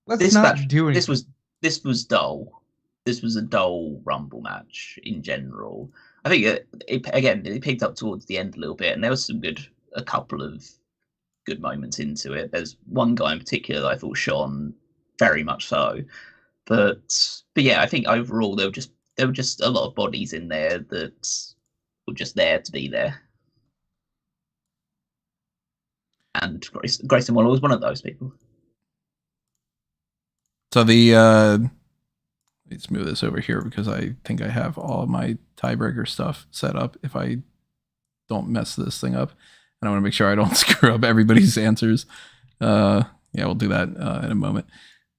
let's not do anything. This was dull. This was a dull Rumble match in general. I think it picked up towards the end a little bit, and there was a couple of good moments into it. There's one guy in particular that I thought shone very much so, but yeah, I think overall there were just a lot of bodies in there that were just there to be there, and Grayson Waller was one of those people. So let's move this over here because I think I have all of my tiebreaker stuff set up if I don't mess this thing up. And I want to make sure I don't screw up everybody's answers. Yeah, we'll do that in a moment.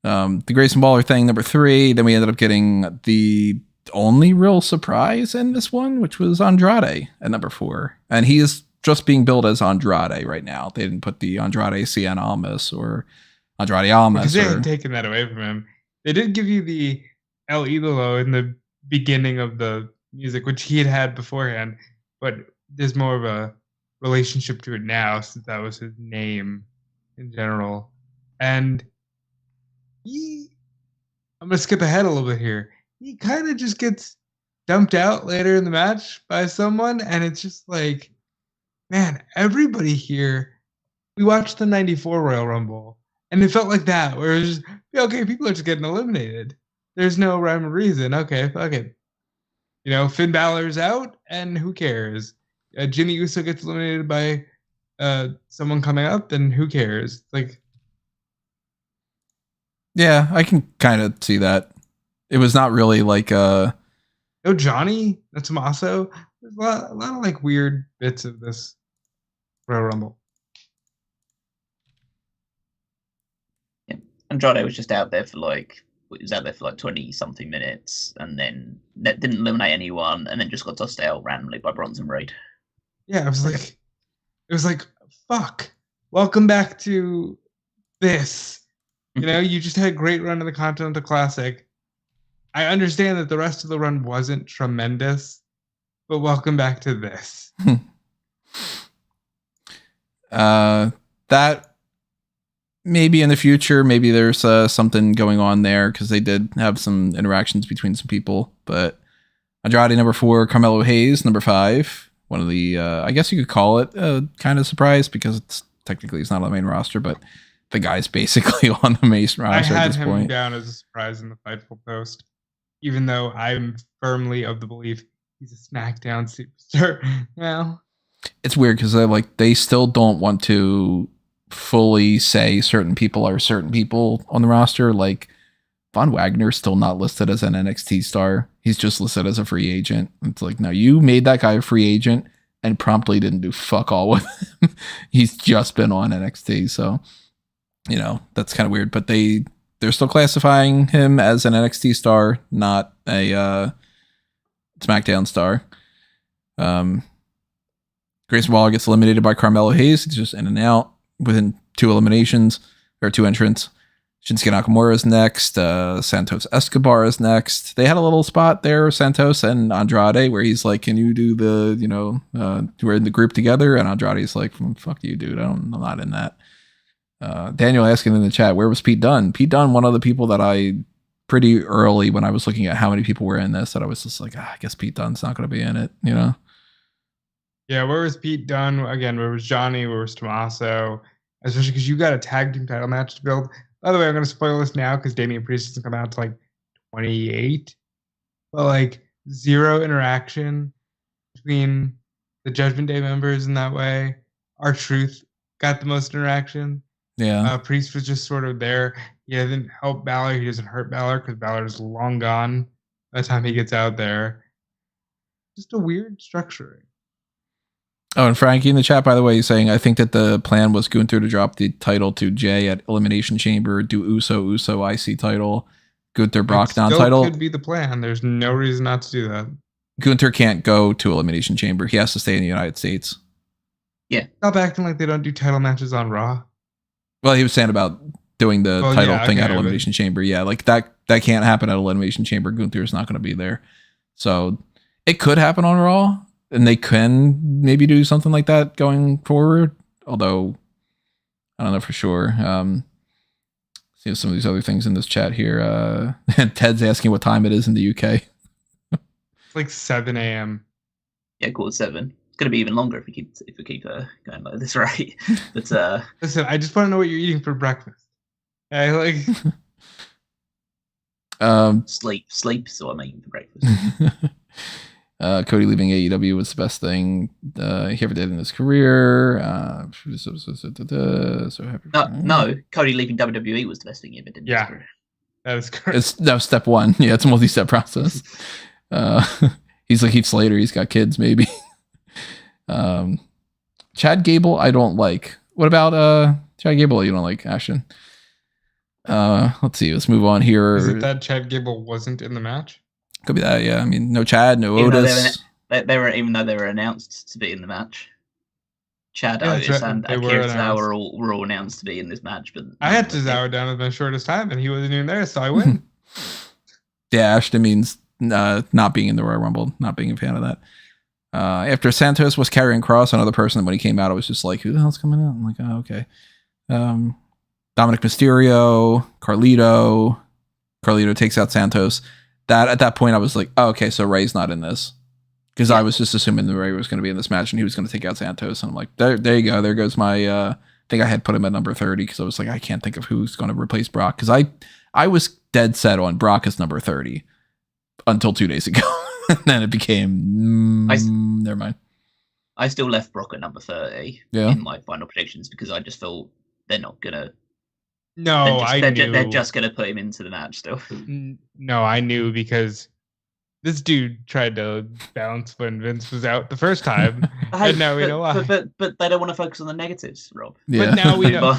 The Grayson Waller thing, number 3. Then we ended up getting the only real surprise in this one, which was Andrade at number 4. And he is just being billed as Andrade right now. They didn't put the Andrade Cien Almas or Andrade Almas. Because they had taken that away from him. They did give you the El Idolo in the beginning of the music, which he had beforehand, but there's more of a relationship to it now since that was his name in general. And I'm going to skip ahead a little bit here. He kind of just gets dumped out later in the match by someone, and it's just like, man, everybody here, we watched the 94 Royal Rumble, and it felt like that, where it was just, okay, people are just getting eliminated. There's no rhyme or reason. Okay, fuck it. Finn Balor's out, and who cares? Jimmy Uso gets eliminated by someone coming up, then who cares? Like, yeah, I can kind of see that. It was not really like no Johnny, no Tommaso. There's a lot of like weird bits of this Royal Rumble. Yeah, Andrade was just out there for like 20 something minutes, and then didn't eliminate anyone, and then just got tossed out randomly by Bronson Reed. Yeah, it was like, fuck. Welcome back to this. You just had a great run in the Continental Classic. I understand that the rest of the run wasn't tremendous, but welcome back to this. That maybe in the future, maybe there's something going on there because they did have some interactions between some people. But Andrade number 4, Carmelo Hayes number 5. One of the, I guess you could call it kind of surprise because it's not on the main roster, but the guy's basically on the main roster at this point. I had him down as a surprise in the Fightful post, even though I'm firmly of the belief he's a SmackDown superstar now. It's weird because they still don't want to fully say certain people are certain people on the roster. Like Von Wagner's still not listed as an NXT star. He's just listed as a free agent. It's like, no, you made that guy a free agent and promptly didn't do fuck all with him. He's just been on NXT. So, that's kind of weird, but they're still classifying him as an NXT star, not a SmackDown star. Grayson Waller gets eliminated by Carmelo Hayes. He's just in and out within 2 eliminations or 2 entrants. Shinsuke Nakamura is next. Santos Escobar is next. They had a little spot there, Santos and Andrade, where he's like, "Can you do the, we're in the group together?" And Andrade's like, "Fuck you, dude. I'm not in that." Daniel asking in the chat, where was Pete Dunne? Pete Dunne, one of the people that I pretty early when I was looking at how many people were in this, that I was just like, I guess Pete Dunne's not going to be in it, Yeah, where was Pete Dunne? Again, where was Johnny? Where was Tommaso? Especially because you got a tag team title match to build. By the way, I'm going to spoil this now because Damian Priest doesn't come out to like 28. But like 0 interaction between the Judgment Day members in that way. R-Truth got the most interaction. Yeah. Priest was just sort of there. He doesn't help Balor. He doesn't hurt Balor because Balor's long gone by the time he gets out there. Just a weird structuring. Oh, and Frankie in the chat, by the way, saying, I think that the plan was Gunther to drop the title to Jay at Elimination Chamber, do Uso IC title, Gunther Brock non-title. Could be the plan. There's no reason not to do that. Gunther can't go to Elimination Chamber. He has to stay in the United States. Yeah. Stop acting like they don't do title matches on Raw. Well, he was saying about doing the title thing at Elimination Chamber. Yeah, like that can't happen at Elimination Chamber. Gunther's not going to be there. So it could happen on Raw. And they can maybe do something like that going forward. Although, I don't know for sure. See some of these other things in this chat here. Ted's asking what time it is in the UK. It's like 7 a.m. Yeah, cool, 7. It's going to be even longer if we keep going like this, right? But listen, I just want to know what you're eating for breakfast. I like sleep is what I'm eating for breakfast. Cody leaving AEW was the best thing he ever did in his career. So happy. No, Cody leaving WWE was the best thing he ever did in his career. That is correct. It's step 1. Yeah, it's a multi-step process. He's like Heath Slater. He's got kids, maybe. Chad Gable, I don't like. What about Chad Gable? You don't like, Ashton? Let's see. Let's move on here. Is it that Chad Gable wasn't in the match? Could be that, yeah. I mean, no Chad, no Otis. Even though they were announced to be in the match. Chad, Otis, and Akira Tozawa were all announced to be in this match. But I had Tozawa down as my shortest time, and he wasn't even there, so I win. Yeah, Ashton means not being in the Royal Rumble, not being a fan of that. After Santos was carrying Cross, another person, when he came out, I was just like, who the hell's coming out? I'm like, oh, okay. Dominic Mysterio, Carlito takes out Santos. At that point, I was like, oh, okay, so Ray's not in this. Because I was just assuming that Ray was going to be in this match and he was going to take out Santos. And I'm like, there you go. There goes my, I think I had put him at number 30 because I was like, I can't think of who's going to replace Brock. Because I was dead set on Brock as number 30 until 2 days ago. And then it became, never mind. I still left Brock at number 30 in my final predictions because I just felt they're not going to. No, they're just going to put him into the match still. No, I knew because this dude tried to bounce when Vince was out the first time, and now we know why. But they don't want to focus on the negatives, Rob. Yeah. But now we know.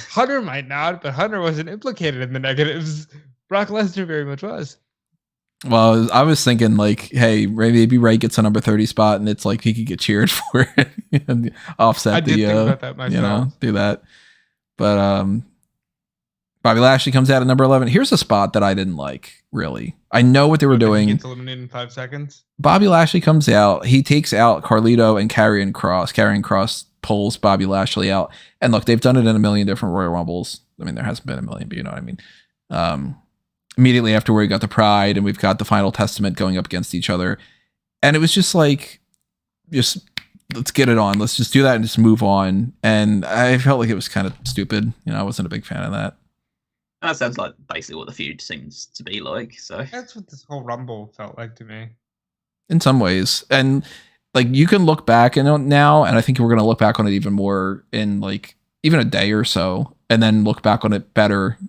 Hunter might not, but Hunter wasn't implicated in the negatives. Brock Lesnar very much was. Well, I was thinking like, hey, maybe Ray gets a number 30 spot, and it's like he could get cheered for it and offset I did think about that myself. do that. But Bobby Lashley comes out at number 11. Here's a spot that I didn't like, really. I know what they were doing. He gets eliminated in 5 seconds. Bobby Lashley comes out. He takes out Carlito and Karrion Kross. Karrion Kross pulls Bobby Lashley out. And look, they've done it in a million different Royal Rumbles. I mean, there hasn't been a million, but you know what I mean. Immediately afterward, we got the Pride, and we've got the Final Testament going up against each other. And it was just like, let's get it on. Let's just do that and just move on. And I felt like it was kind of stupid. I wasn't a big fan of that. That sounds like basically what the feud seems to be like. So that's what this whole Rumble felt like to me. In some ways. And like you can look back now, and I think we're going to look back on it even more in like even a day or so, and then look back on it better,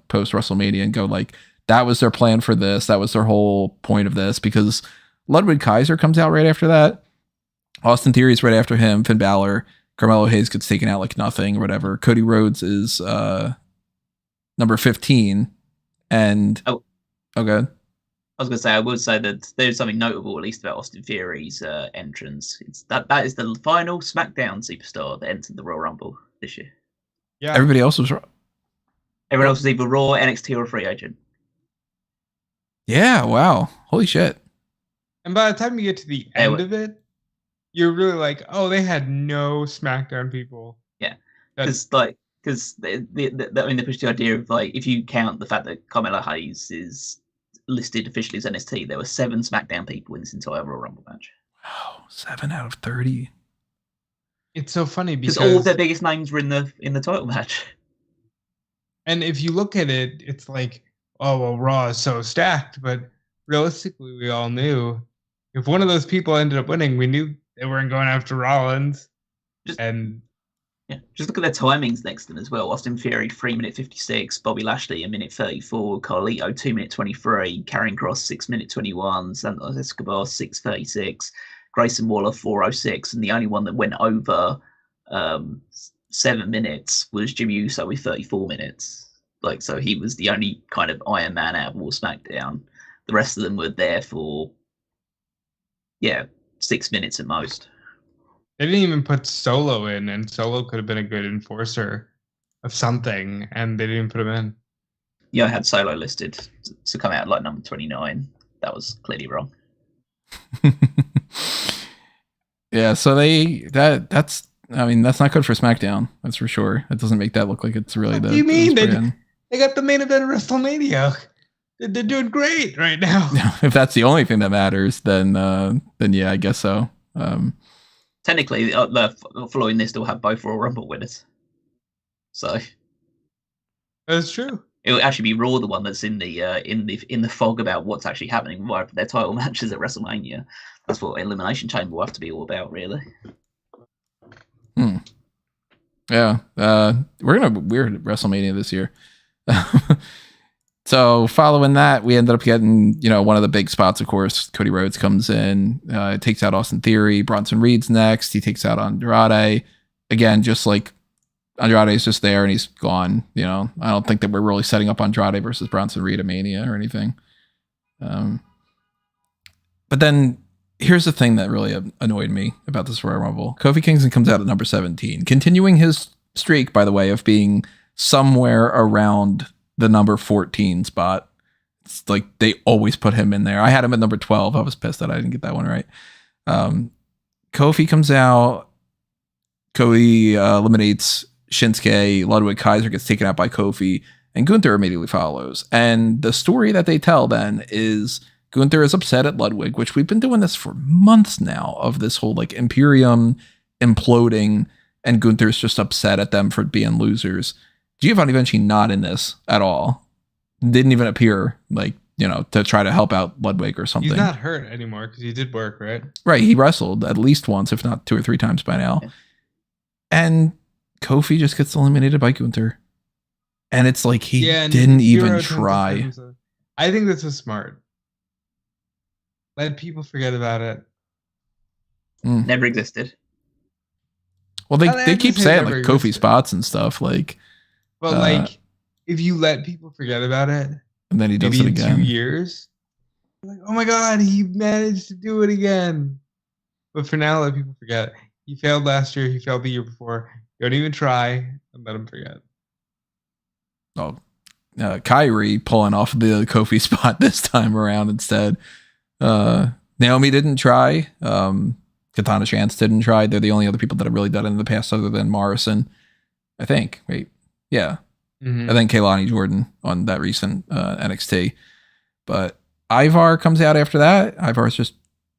post WrestleMania and go like, that was their plan for this. That was their whole point of this, because Ludwig Kaiser comes out right after that. Austin Theory's right after him. Finn Balor, Carmelo Hayes gets taken out like nothing or whatever. Cody Rhodes is number 15. And good. I was going to say, I would say that there's something notable, at least, about Austin Theory's entrance. That is the final SmackDown superstar that entered the Royal Rumble this year. Yeah. Everybody else was Everyone else was either Raw, NXT, or a free agent. Yeah, wow. Holy shit. And by the time you get to the end of it, you're really like, oh, they had no SmackDown people. Yeah, because they pushed the idea of like, if you count the fact that Carmelo Hayes is listed officially as NXT, there were 7 SmackDown people in this entire Royal Rumble match. Wow, 7 out of 30. It's so funny because all of their biggest names were in the title match. And if you look at it, it's like, oh well, Raw is so stacked, but realistically, we all knew if one of those people ended up winning, we knew they weren't going after Rollins. Just look at their timings next to them as well. Austin Theory 3-minute 56, Bobby Lashley 1-minute 34, Carlito 2-minute 23, Karrion Kross 6-minute 21, Santos Escobar 6:36, Grayson Waller 4:06, and the only one that went over 7 minutes was Jimmy Uso with 34 minutes. Like, so he was the only kind of Iron Man out of all SmackDown. The rest of them were there for 6 minutes at most. They didn't even put Solo in, and Solo could have been a good enforcer of something, and they didn't put him in. Yeah, I had Solo listed to come out like number 29. That was clearly wrong. Yeah, so that's not good for SmackDown. That's for sure. It doesn't make that look like it's really What do you mean? They got the main event of WrestleMania. They're doing great right now. If that's the only thing that matters, then yeah, I guess so. Technically, following this, they'll have both Royal Rumble winners. So that's true. It will actually be Raw, the one that's in the fog about what's actually happening right for their title matches at WrestleMania. That's what Elimination Chamber will have to be all about, really. Yeah, we're gonna have a weird WrestleMania this year. So following that, we ended up getting, one of the big spots, of course. Cody Rhodes comes in, takes out Austin Theory. Bronson Reed's next. He takes out Andrade. Again, just like Andrade's just there and he's gone. I don't think that we're really setting up Andrade versus Bronson Reed at Mania or anything. But then here's the thing that really annoyed me about this Royal Rumble. Kofi Kingston comes out at number 17, continuing his streak, by the way, of being somewhere around the number 14 spot. It's like they always put him in there. I had him at number 12. I was pissed that I didn't get that one right. Kofi comes out. Cody eliminates Shinsuke. Ludwig Kaiser gets taken out by Kofi, and Gunther immediately follows. And the story that they tell then is Gunther is upset at Ludwig, which we've been doing this for months now, of this whole like Imperium imploding, and Gunther's just upset at them for being losers. Giovanni Vinci not in this at all. Didn't even appear to try to help out Ludwig or something. He's not hurt anymore because he did work, right? Right. He wrestled at least once, if not 2 or 3 times by now. And Kofi just gets eliminated by Gunther. And it's like he didn't even try. I think this was smart. Let people forget about it. Never existed. Well, they keep saying like Kofi spots and stuff like. But if you let people forget about it, and then he does it again. 2 years, like, oh my God, he managed to do it again. But for now, let people forget. He failed last year. He failed the year before. Don't even try and let him forget. Oh, Kyrie pulling off the Kofi spot this time around instead. Naomi didn't try. Katana Chance didn't try. They're the only other people that have really done it in the past other than Morrison, I think. Wait. Yeah. Mm-hmm. And then Kehlani Jordan on that recent NXT. But Ivar comes out after that. Ivar's just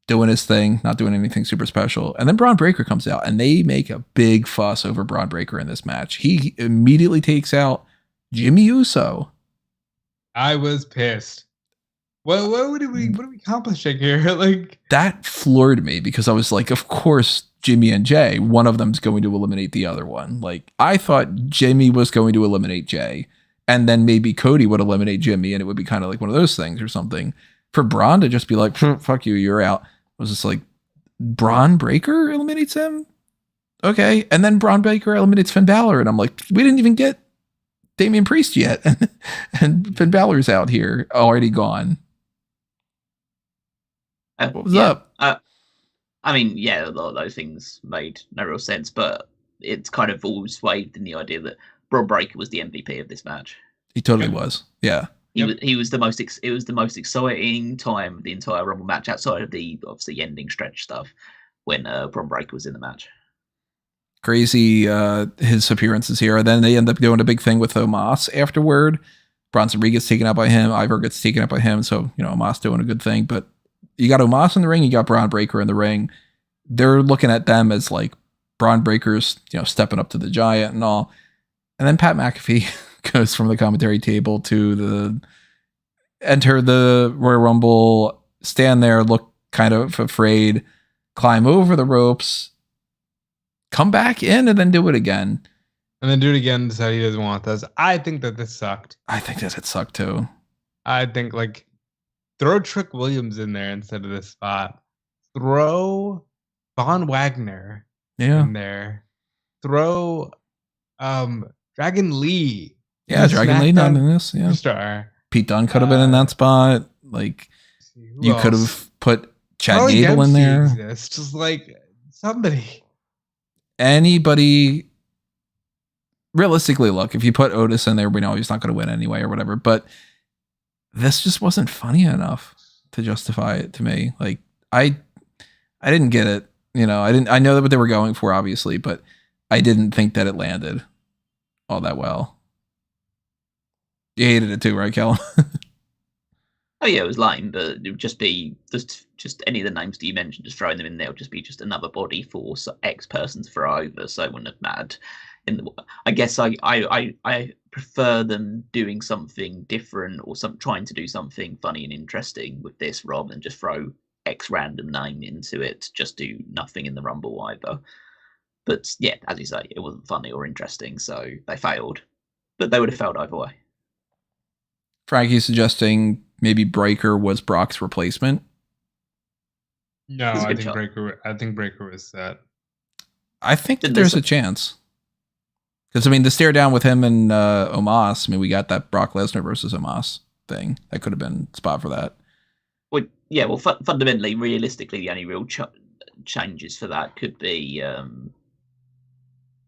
doing his thing, not doing anything super special. And then Braun Breaker comes out, and they make a big fuss over Braun Breaker in this match. He immediately takes out Jimmy Uso. I was pissed. What are we accomplishing here? Like, that floored me because I was like, of course, Jimmy and Jay, one of them's going to eliminate the other one. Like, I thought Jimmy was going to eliminate Jay, and then maybe Cody would eliminate Jimmy, and it would be kind of like one of those things or something. For Braun to just be like, fuck you, you're out. I was just like, Braun Breaker eliminates him? Okay. And then Braun Breaker eliminates Finn Balor, and I'm like, we didn't even get Damian Priest yet. And Finn Balor's out here, already gone. What was up? I mean, a lot of those things made no real sense, but it's kind of all swayed in the idea that Braun Breaker was the MVP of this match. He totally was. Yeah. He was the most. It was the most exciting time of the entire Rumble match, outside of the obviously ending stretch stuff when Bron Breakker was in the match. Crazy his appearances here. And then they end up doing a big thing with Omos afterward. Bronson Reed gets taken out by him. Ivar gets taken out by him. So, Omos doing a good thing. But you got Omos in the ring. You got Bron Breakker in the ring. They're looking at them as like Bron Breakker's, stepping up to the giant and all. And then Pat McAfee goes from the commentary table to enter the Royal Rumble, stand there, look kind of afraid, climb over the ropes, come back in, and then do it again. And then do it again, decide he doesn't want this. I think that this sucked. I think that it sucked too. I think throw Trick Williams in there instead of this spot. Throw Von Wagner in there. Throw Dragon Lee. Yeah, Dragon Lee not in this. Yeah. Star. Pete Dunne could have been in that spot. You could have put Chad Gable in there. Exists. Just somebody. Anybody. Realistically, look, if you put Otis in there, we know he's not going to win anyway or whatever. But this just wasn't funny enough to justify it to me. I didn't get it. I know what they were going for, obviously, but I didn't think that it landed all that well. You hated it too, right, Callum? Oh yeah, it was lame, but it would just be just any of the names that you mentioned, just throwing them in there would just be just another body for X person to throw over, so it wouldn't have mattered. I guess I prefer them doing something different or trying to do something funny and interesting with this rather than just throw X random name into it, just do nothing in the Rumble either. But yeah, as you say, it wasn't funny or interesting, so they failed. But they would have failed either way. Frankie's suggesting maybe Breakker was Brock's replacement. No, I think Breakker was set. I think that there's a chance. Because the stare down with him and Omos, we got that Brock Lesnar versus Omos thing. That could have been a spot for that. Well, yeah, fundamentally, realistically, the only real changes for that could be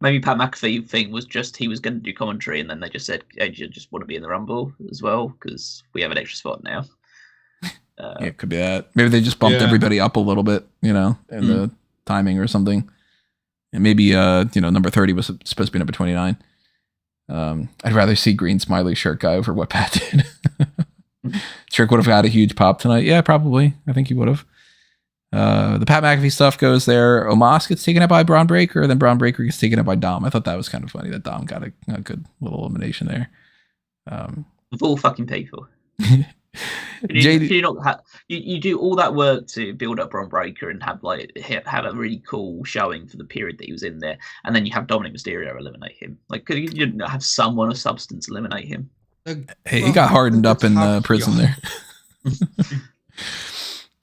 maybe Pat McAfee thing was just he was going to do commentary, and then they just said, hey, do you just want to be in the Rumble as well? Because we have an extra spot now. Yeah, it could be that. Maybe they just bumped everybody up a little bit, in the timing or something. And maybe, number 30 was supposed to be number 29. I'd rather see Green Smiley shirt guy over what Pat did. Trick would have had a huge pop tonight. Yeah, probably. I think he would have. The Pat McAfee stuff goes there. Omos gets taken out by Bron Breakker, then Bron Breakker gets taken out by Dom. I thought that was kind of funny that Dom got a good little elimination there. Of all fucking people. You do all that work to build up Bron Breakker and have a really cool showing for the period that he was in there, and then you have Dominic Mysterio eliminate him. Could you not have someone of substance eliminate him? Hey, he got hardened up in prison there.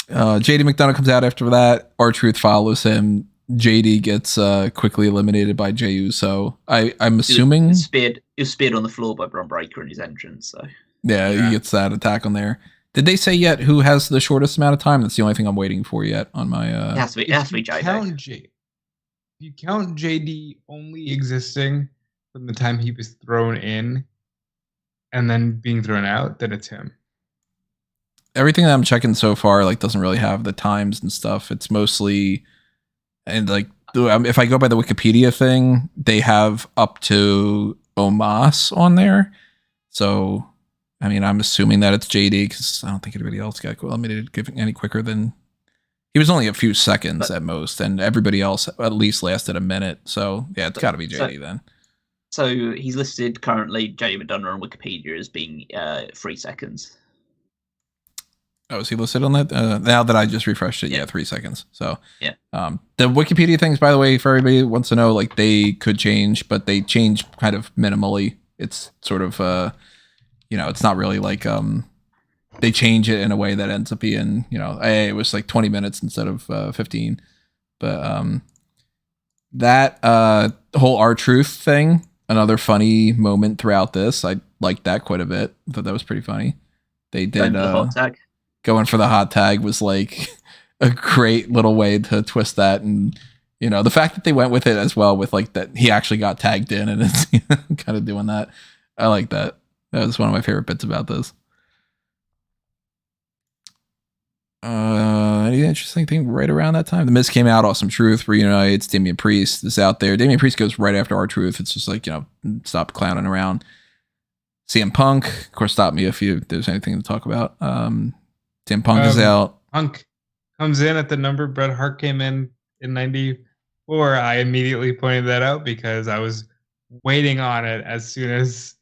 JD McDonough comes out after that. R-Truth follows him. JD gets quickly eliminated by Jey Uso. I'm assuming he was speared on the floor by Bron Breakker in his entrance. So yeah, he gets that attack on there. Did they say yet who has the shortest amount of time? That's the only thing I'm waiting for yet on my. It has to be JD. If you count JD only existing from the time he was thrown in and then being thrown out, then it's him. Everything that I'm checking so far doesn't really have the times and stuff. It's mostly, and if I go by the Wikipedia thing, they have up to Omos on there. So, I'm assuming that it's JD because I don't think anybody else got eliminated any quicker than he was only a few seconds at most, and everybody else at least lasted a minute. So yeah, it's got to be JD then. So he's listed currently, JD McDonough on Wikipedia as being 3 seconds. Oh, is he listed on that? Now that I just refreshed it, yeah, 3 seconds. So yeah. The Wikipedia things, by the way, for everybody who wants to know, they could change, but they change kind of minimally. It's sort of it's not really they change it in a way that ends up being, hey, it was 20 minutes instead of 15. But that whole R-Truth thing, another funny moment throughout this. I liked that quite a bit. I thought that was pretty funny. They did going for the hot tag was a great little way to twist that, and the fact that they went with it as well with that he actually got tagged in and it's kind of doing that. I like that. That was one of my favorite bits about this. Any interesting thing right around that time? The Miz came out, Awesome Truth reunites, Damian Priest is out there. Damian Priest goes right after R-Truth. It's just like, stop clowning around. CM Punk, of course, stop me if there's anything to talk about. CM Punk is out. Punk comes in at the number Bret Hart came in 94. I immediately pointed that out because I was waiting on it as soon as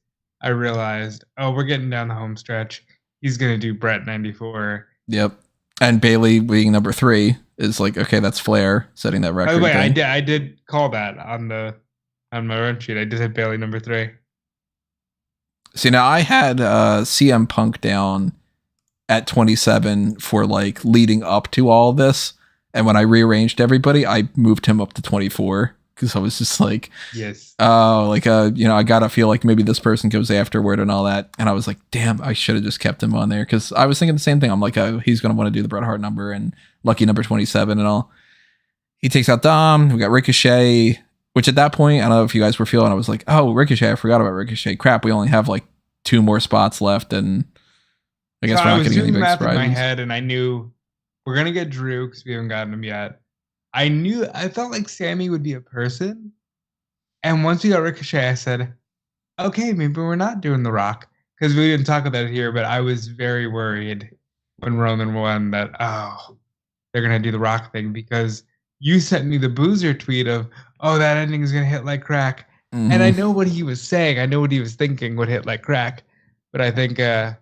I realized, we're getting down the home stretch. He's going to do Bret 94. Yep. And Bailey being number 3 is like, okay, that's Flair setting that record. By the way, I did call that on my run sheet. I did have Bailey number 3. See, now I had CM Punk down at 27 for like leading up to all this. And when I rearranged everybody, I moved him up to 24 because I was just like, yes. I gotta feel like maybe this person goes afterward and all that. And I was like, damn, I should have just kept him on there because I was thinking the same thing. I'm like, he's gonna want to do the Bret Hart number and lucky number 27 and all. He takes out Dom. We got Ricochet, which at that point, I don't know if you guys were feeling. I was like, oh, Ricochet, I forgot about Ricochet. Crap, we only have like 2 more spots left, and I guess we're not getting any big surprises. In my head, and I knew we're gonna get Drew because we haven't gotten him yet. I felt like Sammy would be a person. And once we got Ricochet, I said, okay, maybe we're not doing The Rock. Because we didn't talk about it here, but I was very worried when Roman won that, they're going to do The Rock thing. Because you sent me the Boozer tweet of, that ending is going to hit like crack. Mm-hmm. And I know what he was saying. I know what he was thinking would hit like crack. But I think, I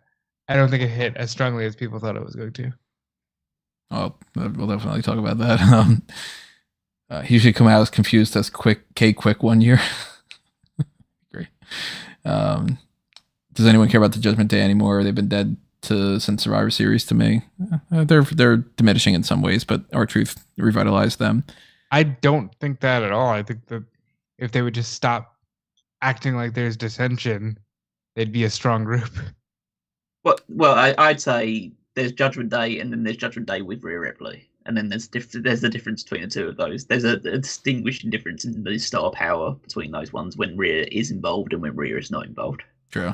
don't think it hit as strongly as people thought it was going to. Oh, we'll definitely talk about that. He should come out as confused as Quick 1 year. Great. Does anyone care about the Judgment Day anymore? They've been dead since Survivor Series to me. They're diminishing in some ways, but R-Truth revitalized them. I don't think that at all. I think that if they would just stop acting like there's dissension, they'd be a strong group. Well, I'd say there's Judgment Day, and then there's Judgment Day with Rhea Ripley, and then there's the difference between the two of those. There's a distinguishing difference in the star power between those ones when Rhea is involved and when Rhea is not involved. True.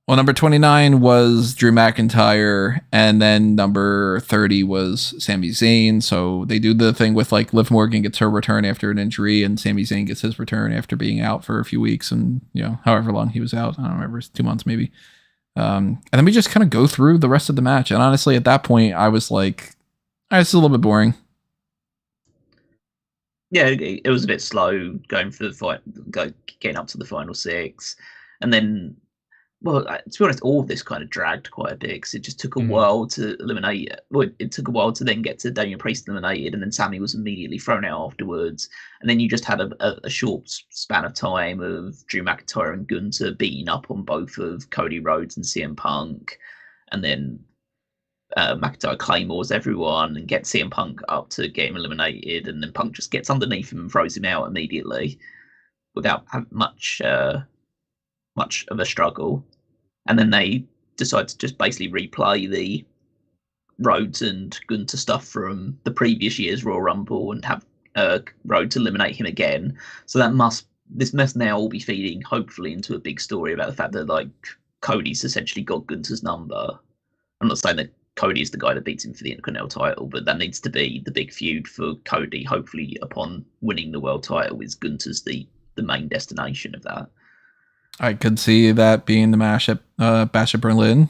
Well, number 29 was Drew McIntyre, and then number 30 was Sami Zayn. So they do the thing with like Liv Morgan gets her return after an injury, and Sami Zayn gets his return after being out for a few weeks, and however long he was out. I don't remember, 2 months maybe. And then we just kind of go through the rest of the match. And honestly, at that point, I was like, it's a little bit boring. Yeah, it was a bit slow going for the fight, getting up to the final 6. And then, to be honest, all of this kind of dragged quite a bit because it just took a while to eliminate. Well, it took a while to then get to Damian Priest eliminated, and then Sammy was immediately thrown out afterwards. And then you just had a short span of time of Drew McIntyre and Gunther beating up on both of Cody Rhodes and CM Punk, and then McIntyre claymores everyone and gets CM Punk up to get him eliminated, and then Punk just gets underneath him and throws him out immediately without having much of a struggle. And then they decide to just basically replay the Rhodes and Gunther stuff from the previous year's Royal Rumble and have Rhodes eliminate him again. So this must now all be feeding hopefully into a big story about the fact that like Cody's essentially got Gunther's number. I'm not saying that Cody is the guy that beats him for the Intercontinental title, but that needs to be the big feud for Cody. Hopefully upon winning the world title is Gunther's the main destination of that. I could see that being the Bash at Berlin,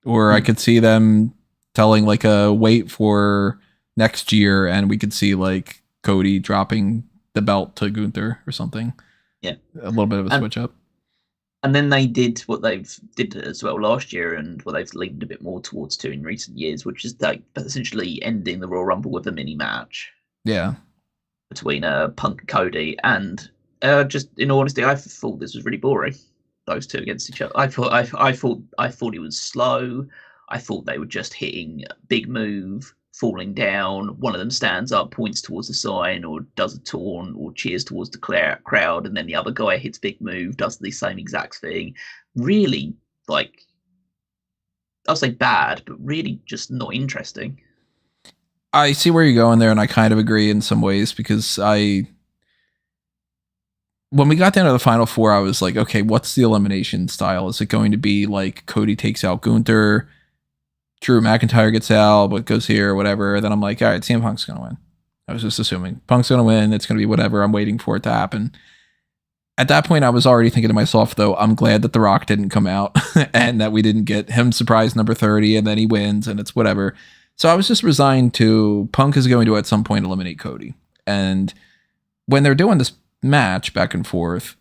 or I could see them telling like a wait for next year, and we could see like Cody dropping the belt to Gunther or something. Yeah, a little bit of a switch up. And then they did what they've did as well last year, and what they've leaned a bit more towards too in recent years, which is like essentially ending the Royal Rumble with a mini match. Yeah, between Punk and Cody, and just in honesty, I thought this was really boring. Those two against each other. I thought it was slow. I thought they were just hitting a big move, falling down. One of them stands up, points towards the sign, or does a taunt, or cheers towards the crowd, and then the other guy hits big move, does the same exact thing. Really, like, I'll say bad, but really just not interesting. I see where you're going there, and I kind of agree in some ways because I when we got down to the final four, I was like, okay, what's the elimination style? Is it going to be like Cody takes out Gunther, Drew McIntyre gets out, but goes here, whatever? Then I'm like, all right, CM Punk's going to win. I was just assuming Punk's going to win. It's going to be whatever. I'm waiting for it to happen. At that point, I was already thinking to myself, though, I'm glad that The Rock didn't come out and that we didn't get him surprise number 30 and then he wins and it's whatever. So I was just resigned to Punk is going to at some point eliminate Cody. And when they're doing this match back and forth,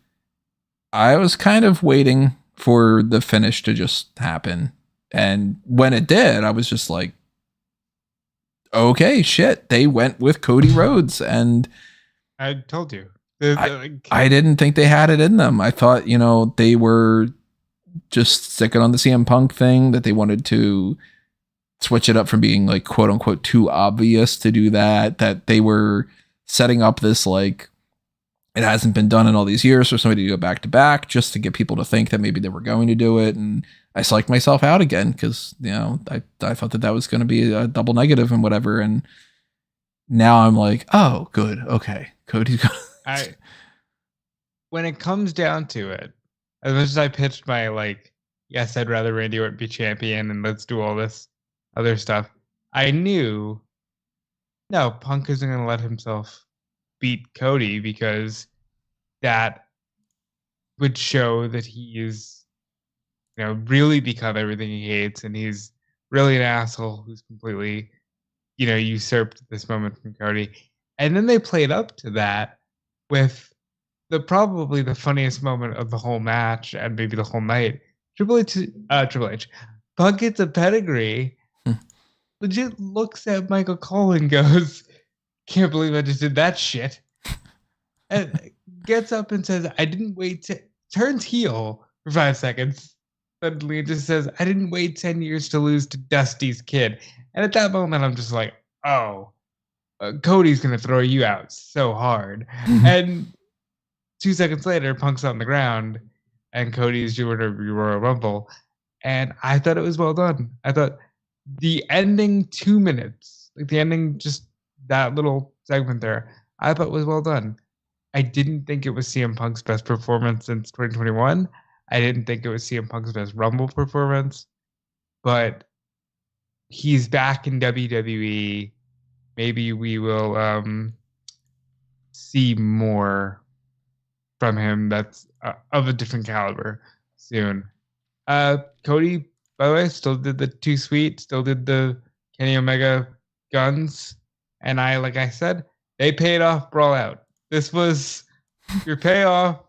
I was kind of waiting for the finish to just happen. And when it did, I was just like, okay, shit, they went with Cody Rhodes. And I told you. I didn't think they had it in them. I thought, they were just sticking on the CM Punk thing, that they wanted to switch it up from being like quote unquote too obvious to do that they were setting up this like it hasn't been done in all these years for somebody to go back to back just to get people to think that maybe they were going to do it. And I psyched myself out again because, I thought that was going to be a double negative and whatever. And now I'm like, oh, good. Okay. Cody's going when it comes down to it, as much as I pitched my like, yes, I'd rather Randy Orton be champion and let's do all this other stuff, I knew, no, Punk isn't going to let himself beat Cody because that would show that he is, really become everything he hates and he's really an asshole who's completely, usurped this moment from Cody. And then they played up to that with probably the funniest moment of the whole match and maybe the whole night. Triple H, Punk gets a pedigree, legit looks at Michael Cole and goes, can't believe I just did that shit. And gets up and says, I didn't wait turns heel for 5 seconds. Suddenly it just says, I didn't wait 10 years to lose to Dusty's kid. And at that moment, I'm just like, oh, Cody's going to throw you out so hard. And 2 seconds later, Punk's on the ground and Cody's doing a Royal Rumble. And I thought it was well done. I thought the ending 2 minutes, like the ending, just that little segment there, I thought was well done. I didn't think it was CM Punk's best performance since 2021. I didn't think it was CM Punk's best Rumble performance, but he's back in WWE. Maybe we will see more from him that's of a different caliber soon. Cody, by the way, still did the Too Sweet, still did the Kenny Omega guns. And like I said, they paid off Brawl Out. This was your payoff.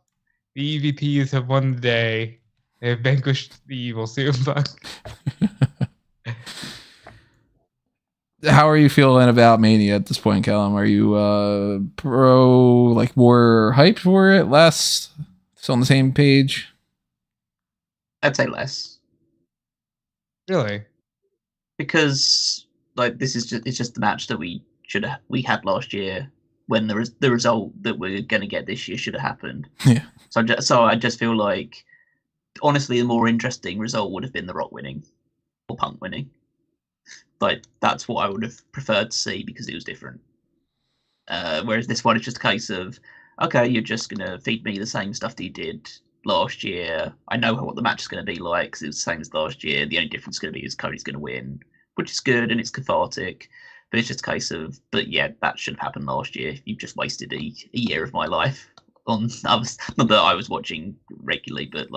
The EVPs have won the day. They have vanquished the evil CM Punk. How are you feeling about Mania at this point, Callum? Are you more hyped for it? Less? Still on the same page? I'd say less. Really? Because it's just the match that we had last year when the result that we're going to get this year should have happened. Yeah. So I just feel like, honestly, the more interesting result would have been The Rock winning or Punk winning. That's what I would have preferred to see because it was different. Whereas this one is just a case of, okay, you're just going to feed me the same stuff that you did last year. I know what the match is going to be like because it was the same as last year. The only difference is going to be is Cody's going to win, which is good and it's cathartic. But it's just a case of, but yeah, that should have happened last year. You've just wasted a year of my life on others. Not that I was watching regularly, but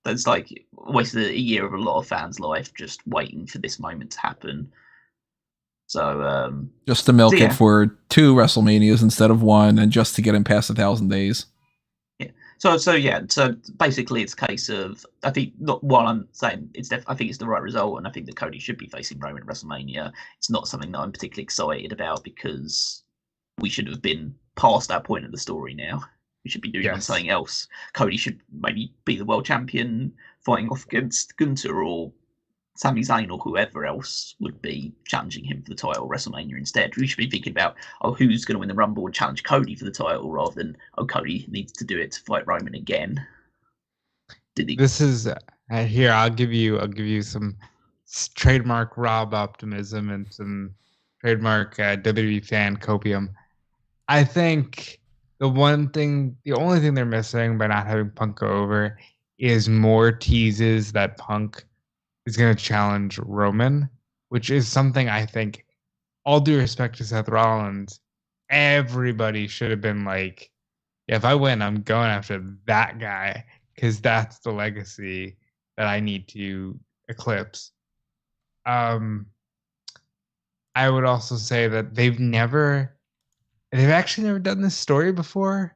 that's wasted a year of a lot of fans' life just waiting for this moment to happen. So just to milk it for 2 WrestleManias instead of 1, and just to get him past 1,000 days. Yeah. So basically, it's a case of, I think, not while I'm saying I think it's the right result, and I think that Cody should be facing Roman at WrestleMania. It's not something that I'm particularly excited about because we should have been past that point of the story now. We should be doing something else. Cody should maybe be the world champion, fighting off against Gunther or Sami Zayn or whoever else would be challenging him for the title at WrestleMania instead. We should be thinking about, who's going to win the Rumble and challenge Cody for the title, rather than, Cody needs to do it to fight Roman again. This is here. I'll give you some trademark Rob optimism and some trademark WWE fan copium. I think The only thing they're missing by not having Punk go over is more teases that Punk is going to challenge Roman, which is something I think, all due respect to Seth Rollins, everybody should have been like, yeah, if I win, I'm going after that guy, because that's the legacy that I need to eclipse. I would also say that they've actually never done this story before.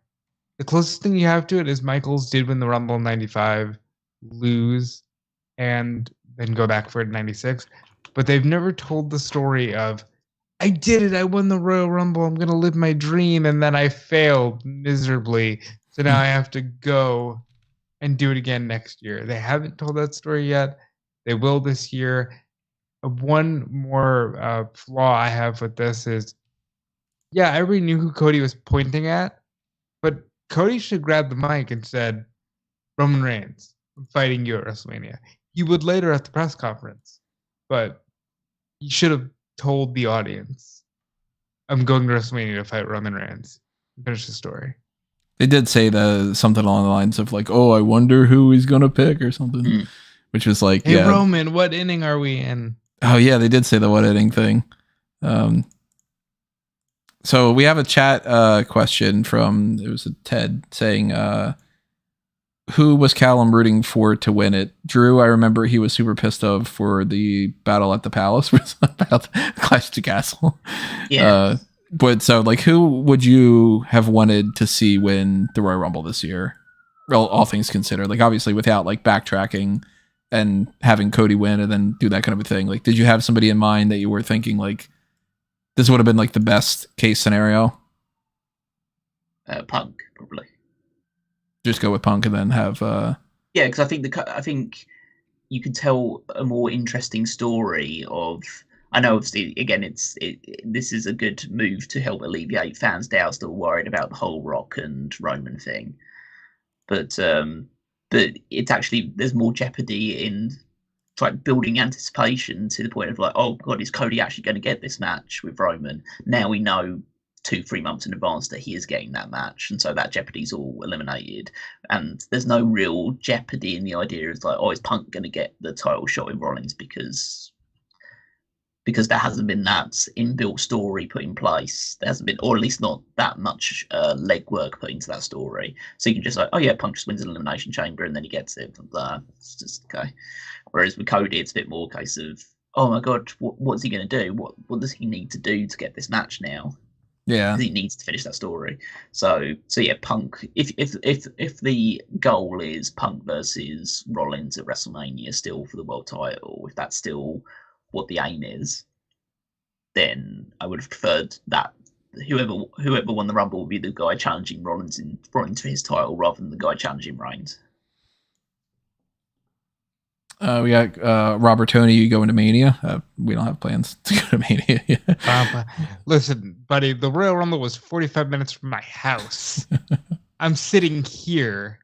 The closest thing you have to it is Michaels did win the Rumble in 95, lose, and then go back for it in 96. But they've never told the story of, I did it, I won the Royal Rumble, I'm going to live my dream, and then I failed miserably. So now I have to go and do it again next year. They haven't told that story yet. They will this year. One more flaw I have with this is, yeah, I already knew who Cody was pointing at, but Cody should grab the mic and said, Roman Reigns, I'm fighting you at WrestleMania. He would later at the press conference, but he should have told the audience, I'm going to WrestleMania to fight Roman Reigns. Finish the story. They did say something along the lines of like, oh, I wonder who he's going to pick or something, which was like, hey, yeah. Roman, what inning are we in? Oh, yeah, they did say the what inning thing. So we have a chat question from, it was a Ted saying, who was Callum rooting for to win it? Drew, I remember he was super pissed off for the battle at the Palace, about Clash to Castle. Yeah. But so, like, who would you have wanted to see win the Royal Rumble this year? Well, all things considered, like, obviously without like backtracking and having Cody win and then do that kind of a thing. Like, did you have somebody in mind that you were thinking like this would have been like the best case scenario? Punk, probably. Just go with Punk and then have. Yeah, because I think you could tell a more interesting story of. I know, obviously, again, this is a good move to help alleviate fans' doubts that were worried about the whole Rock and Roman thing, but it's actually, there's more jeopardy in like building anticipation to the point of like, oh god, is Cody actually going to get this match with Roman? Now we know 2-3 months in advance that he is getting that match, and so that jeopardy's all eliminated, and there's no real jeopardy in the idea of like, oh, is Punk going to get the title shot with Rollins because there hasn't been that inbuilt story put in place. There hasn't been, or at least not that much legwork put into that story. So you can just like, oh yeah, Punk just wins an Elimination Chamber and then he gets it. It's just okay. Whereas with Cody, it's a bit more a case of, oh my god, what's he going to do? What does he need to do to get this match now? Yeah, he needs to finish that story. So yeah, Punk. If the goal is Punk versus Rollins at WrestleMania still for the world title, if that's still what the aim is, then I would have preferred that whoever won the Rumble would be the guy challenging Rollins for his title rather than the guy challenging Reigns. We got Robert Tony, you going to Mania. We don't have plans to go to Mania yet. Listen, buddy, the Royal Rumble was 45 minutes from my house. I'm sitting here.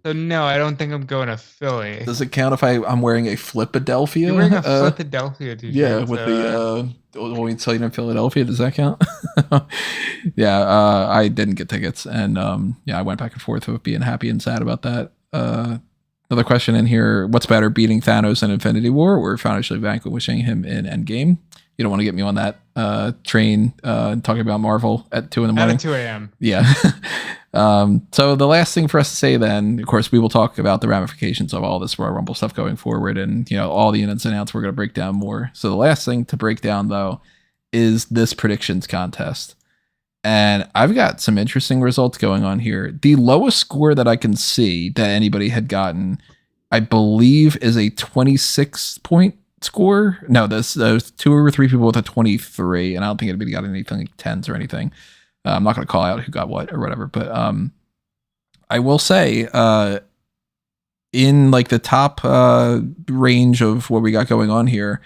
So no, I don't think I'm going to Philly. Does it count if I'm wearing a Flipadelphia? You're wearing a Flipadelphia t-shirt. Yeah, with the we tell you in Philadelphia. Does that count? Yeah, I didn't get tickets, and I went back and forth with being happy and sad about that. Another question in here: what's better, beating Thanos in Infinity War or financially vanquishing him in Endgame? You don't want to get me on that train talking about Marvel at 2 a.m. At 2 a.m. Yeah. So the last thing for us to say then, of course, we will talk about the ramifications of all this Royal Rumble stuff going forward, and all the ins and outs we're going to break down more. So the last thing to break down though is this predictions contest. And I've got some interesting results going on here. The lowest score that I can see that anybody had gotten, I believe, is a 26-point score. No, there's 2 or 3 people with a 23, and I don't think anybody got anything like 10s or anything. I'm not going to call out who got what or whatever, but I will say in like the top range of what we got going on here,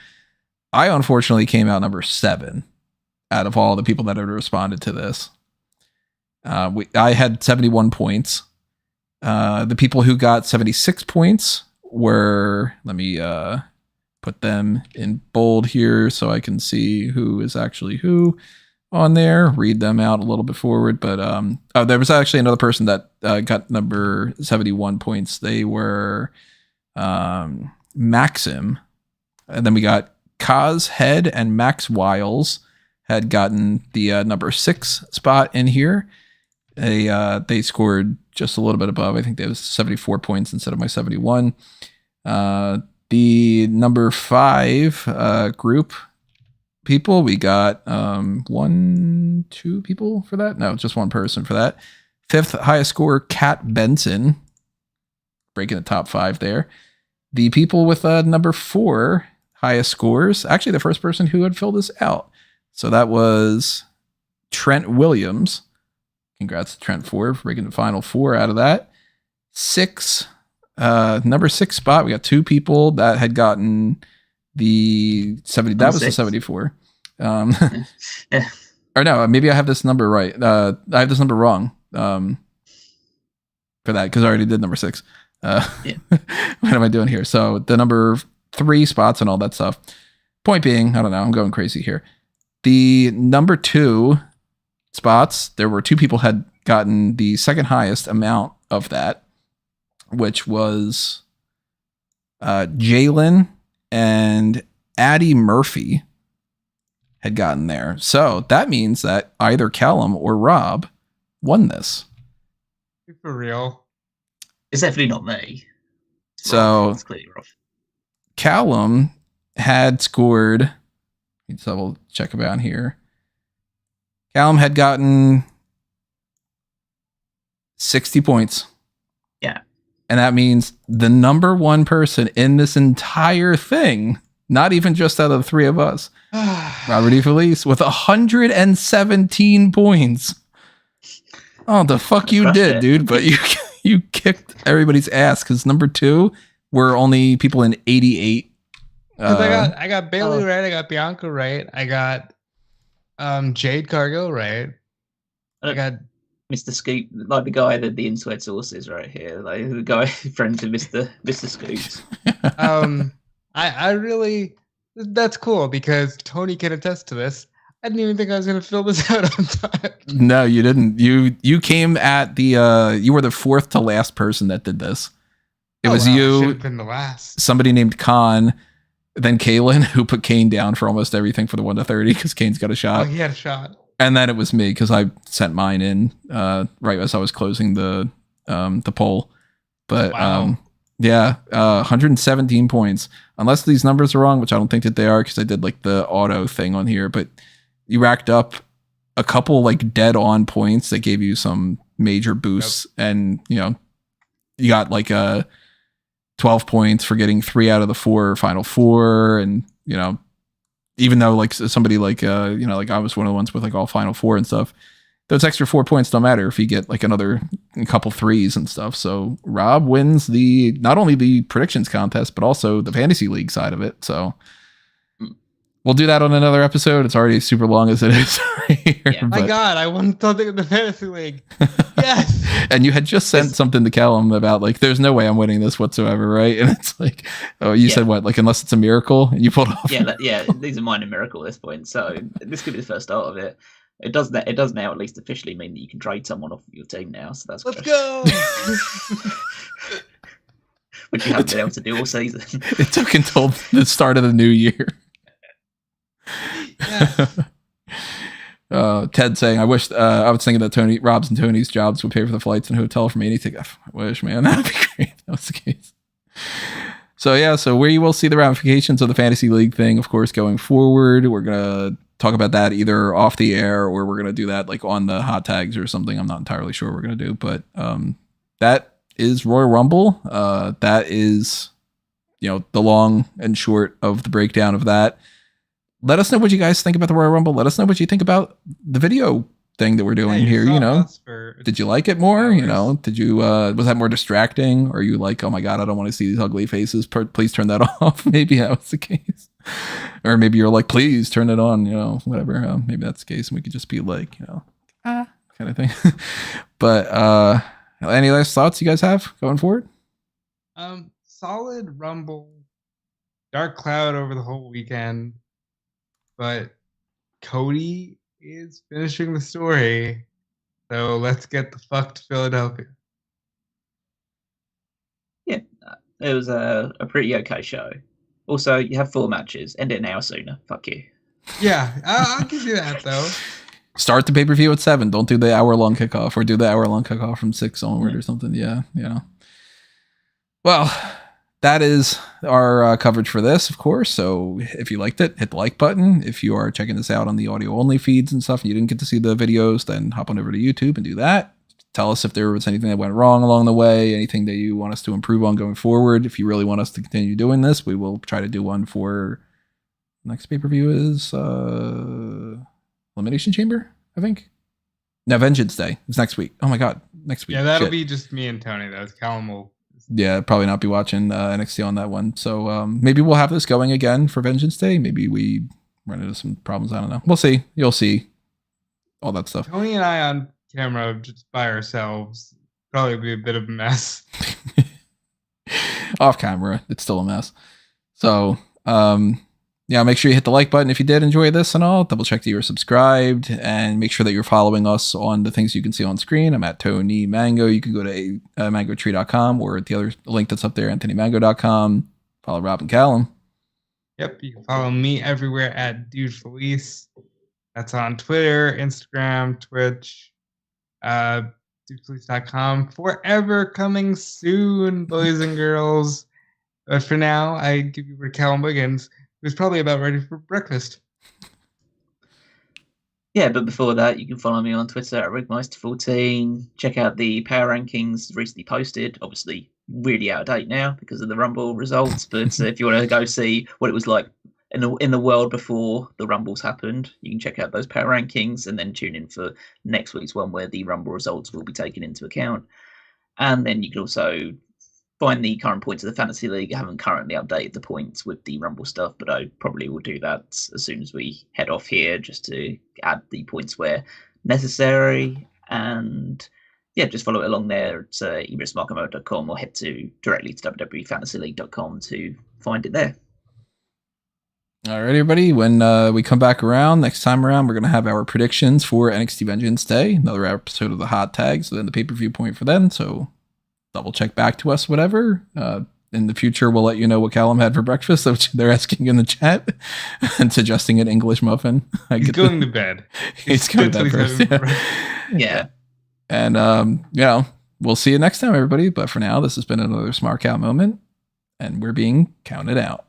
I unfortunately came out number 7 out of all the people that had responded to this. I had 71 points. The people who got 76 points were, let me put them in bold here so I can see who is actually who. on there, read them out a little bit forward. But there was actually another person that got number 71 points. They were Maxim. And then we got Kaz Head and Max Wiles had gotten the number 6 spot in here. They scored just a little bit above. I think they was 74 points instead of my 71. The number 5 group people, we got 2 people for that. No, just one person for that. 5th highest score, Kat Benson, breaking the top 5 there. The people with number 4 highest scores, actually the first person who had filled this out. So that was Trent Williams. Congrats to Trent 4 for breaking the final 4 out of that. Number 6 spot, we got 2 people that had gotten the 70. That was the 74. Yeah. Or no, maybe I have this number right. I have this number wrong for that because I already did number 6. What am I doing here? So the number 3 spots and all that stuff. Point being, I don't know, I'm going crazy here. The number 2 spots, there were 2 people had gotten the second highest amount of that, which was Jalen and Addie Murphy had gotten there. So that means that either Callum or Rob won this. For real. It's definitely not me. So it's clearly Rob. Callum had scored, let's double check about here. Callum had gotten 60 points. Yeah. And that means the number 1 person in this entire thing, not even just out of the 3 of us, Robert E. Felice with 117 points. Oh, the fuck you did, dude. But you kicked everybody's ass because number 2 were only people in 88. I got Bailey right. I got Bianca right. I got Jade Cargill right. I got Mr. Scoot, like the guy that the inside source is right here, like the guy friend to Mr. Scoots. I really, that's cool because Tony can attest to this. I didn't even think I was going to fill this out on time. No, you didn't. You came at the you were the 4th to last person that did this. It was you. Should have been the last. Somebody named Khan, then Kaylin, who put Kane down for almost everything for the 1 to 30 because Kane's got a shot. Oh, he had a shot. And then it was me because I sent mine in right as I was closing the poll. But wow. 117 points. Unless these numbers are wrong, which I don't think that they are because I did like the auto thing on here. But you racked up a couple like dead on points that gave you some major boosts. Yep. And, you got like 12 points for getting 3 out of the 4 final 4. And, even though like somebody like like I was one of the ones with like all final 4 and stuff, those extra 4 points don't matter if you get like another couple 3s and stuff. So Rob wins not only the predictions contest but also the fantasy league side of it. So we'll do that on another episode. It's already super long as it is right here. Yeah. My God, I won something in the fantasy league. Yes. And you had just sent something to Callum about like, there's no way I'm winning this whatsoever, right? And it's like, oh, you said what? Like, unless it's a miracle, and you pulled off. Yeah, these are minor miracle at this point. So this could be the first start of it. It does now at least officially mean that you can trade someone off of your team now. So that's let's go. Which you haven't been able to do all season. It took until the start of the new year. Yeah. Ted saying, I wish I was thinking that Rob's and Tony's jobs would pay for the flights and hotel for me anything. I wish, man, that'd be great. That was the case. So we will see the ramifications of the fantasy league thing, of course, going forward. We're gonna talk about that either off the air or we're gonna do that like on the hot tags or something. I'm not entirely sure what we're gonna do, but that is Royal Rumble. That is the long and short of the breakdown of that. Let us know what you guys think about the Royal Rumble. Let us know what you think about the video thing that we're doing here. Did you like it more? Did you was that more distracting? Or are you like, oh my God, I don't want to see these ugly faces. Please turn that off. Maybe that was the case. Or maybe you're like, please turn it on. Whatever. Maybe that's the case, and we could just be like, kind of thing. But any last thoughts you guys have going forward? Solid Rumble, dark cloud over the whole weekend. But Cody is finishing the story. So let's get the fuck to Philadelphia. Yeah, it was a pretty okay show. Also, you have 4 matches. End it now sooner. Fuck you. Yeah, I'll give you that though. Start the pay-per-view at 7. Don't do the hour-long kickoff, or do the hour-long kickoff from 6 onward or something. Yeah, yeah. Well, that is our coverage for this, of course. So if you liked it, hit the like button. If you are checking this out on the audio-only feeds and stuff, and you didn't get to see the videos, then hop on over to YouTube and do that. Tell us if there was anything that went wrong along the way, anything that you want us to improve on going forward. If you really want us to continue doing this, we will try to do one for next pay-per-view is Elimination Chamber, I think. No, Vengeance Day. It's next week. Oh my God, next week. Yeah, that'll be just me and Tony, though. Callum will. Yeah, probably not be watching NXT on that one. So maybe we'll have this going again for Vengeance Day. Maybe we run into some problems. I don't know. We'll see. You'll see. All that stuff. Tony and I on camera just by ourselves probably be a bit of a mess. Off camera, it's still a mess. So yeah, make sure you hit the like button if you did enjoy this and all. Double check that you're subscribed and make sure that you're following us on the things you can see on screen. I'm at Tony Mango. You can go to mangotree.com or the other link that's up there, anthonymango.com. Follow Rob and Callum. Yep, you can follow me everywhere at Dude Felice. That's on Twitter, Instagram, Twitch, dudefelice.com. Forever coming soon, boys and girls. But for now, I give you to Callum Wiggins, who's probably about ready for breakfast. Yeah, but before that, you can follow me on Twitter at Rigmeister14. Check out the power rankings recently posted. Obviously, really out of date now because of the Rumble results. But if you want to go see what it was like in the world before the Rumbles happened, you can check out those power rankings and then tune in for next week's one where the Rumble results will be taken into account. And then you can also find the current points of the Fantasy League. I haven't currently updated the points with the Rumble stuff, but I probably will do that as soon as we head off here, just to add the points where necessary. And yeah, just follow it along there. It's either smarkamo.com or head directly to wwefantasyleague.com to find it there. All right, everybody. When we come back around next time around, we're going to have our predictions for NXT Vengeance Day, another episode of the Hot Tags, then the pay-per-view point for then. So double check back to us, whatever. In the future, we'll let you know what Callum had for breakfast, which they're asking in the chat and suggesting an English muffin. He's going to bed. He's going to bed first. Yeah. And, we'll see you next time, everybody. But for now, this has been another Smark Out moment, and we're being counted out.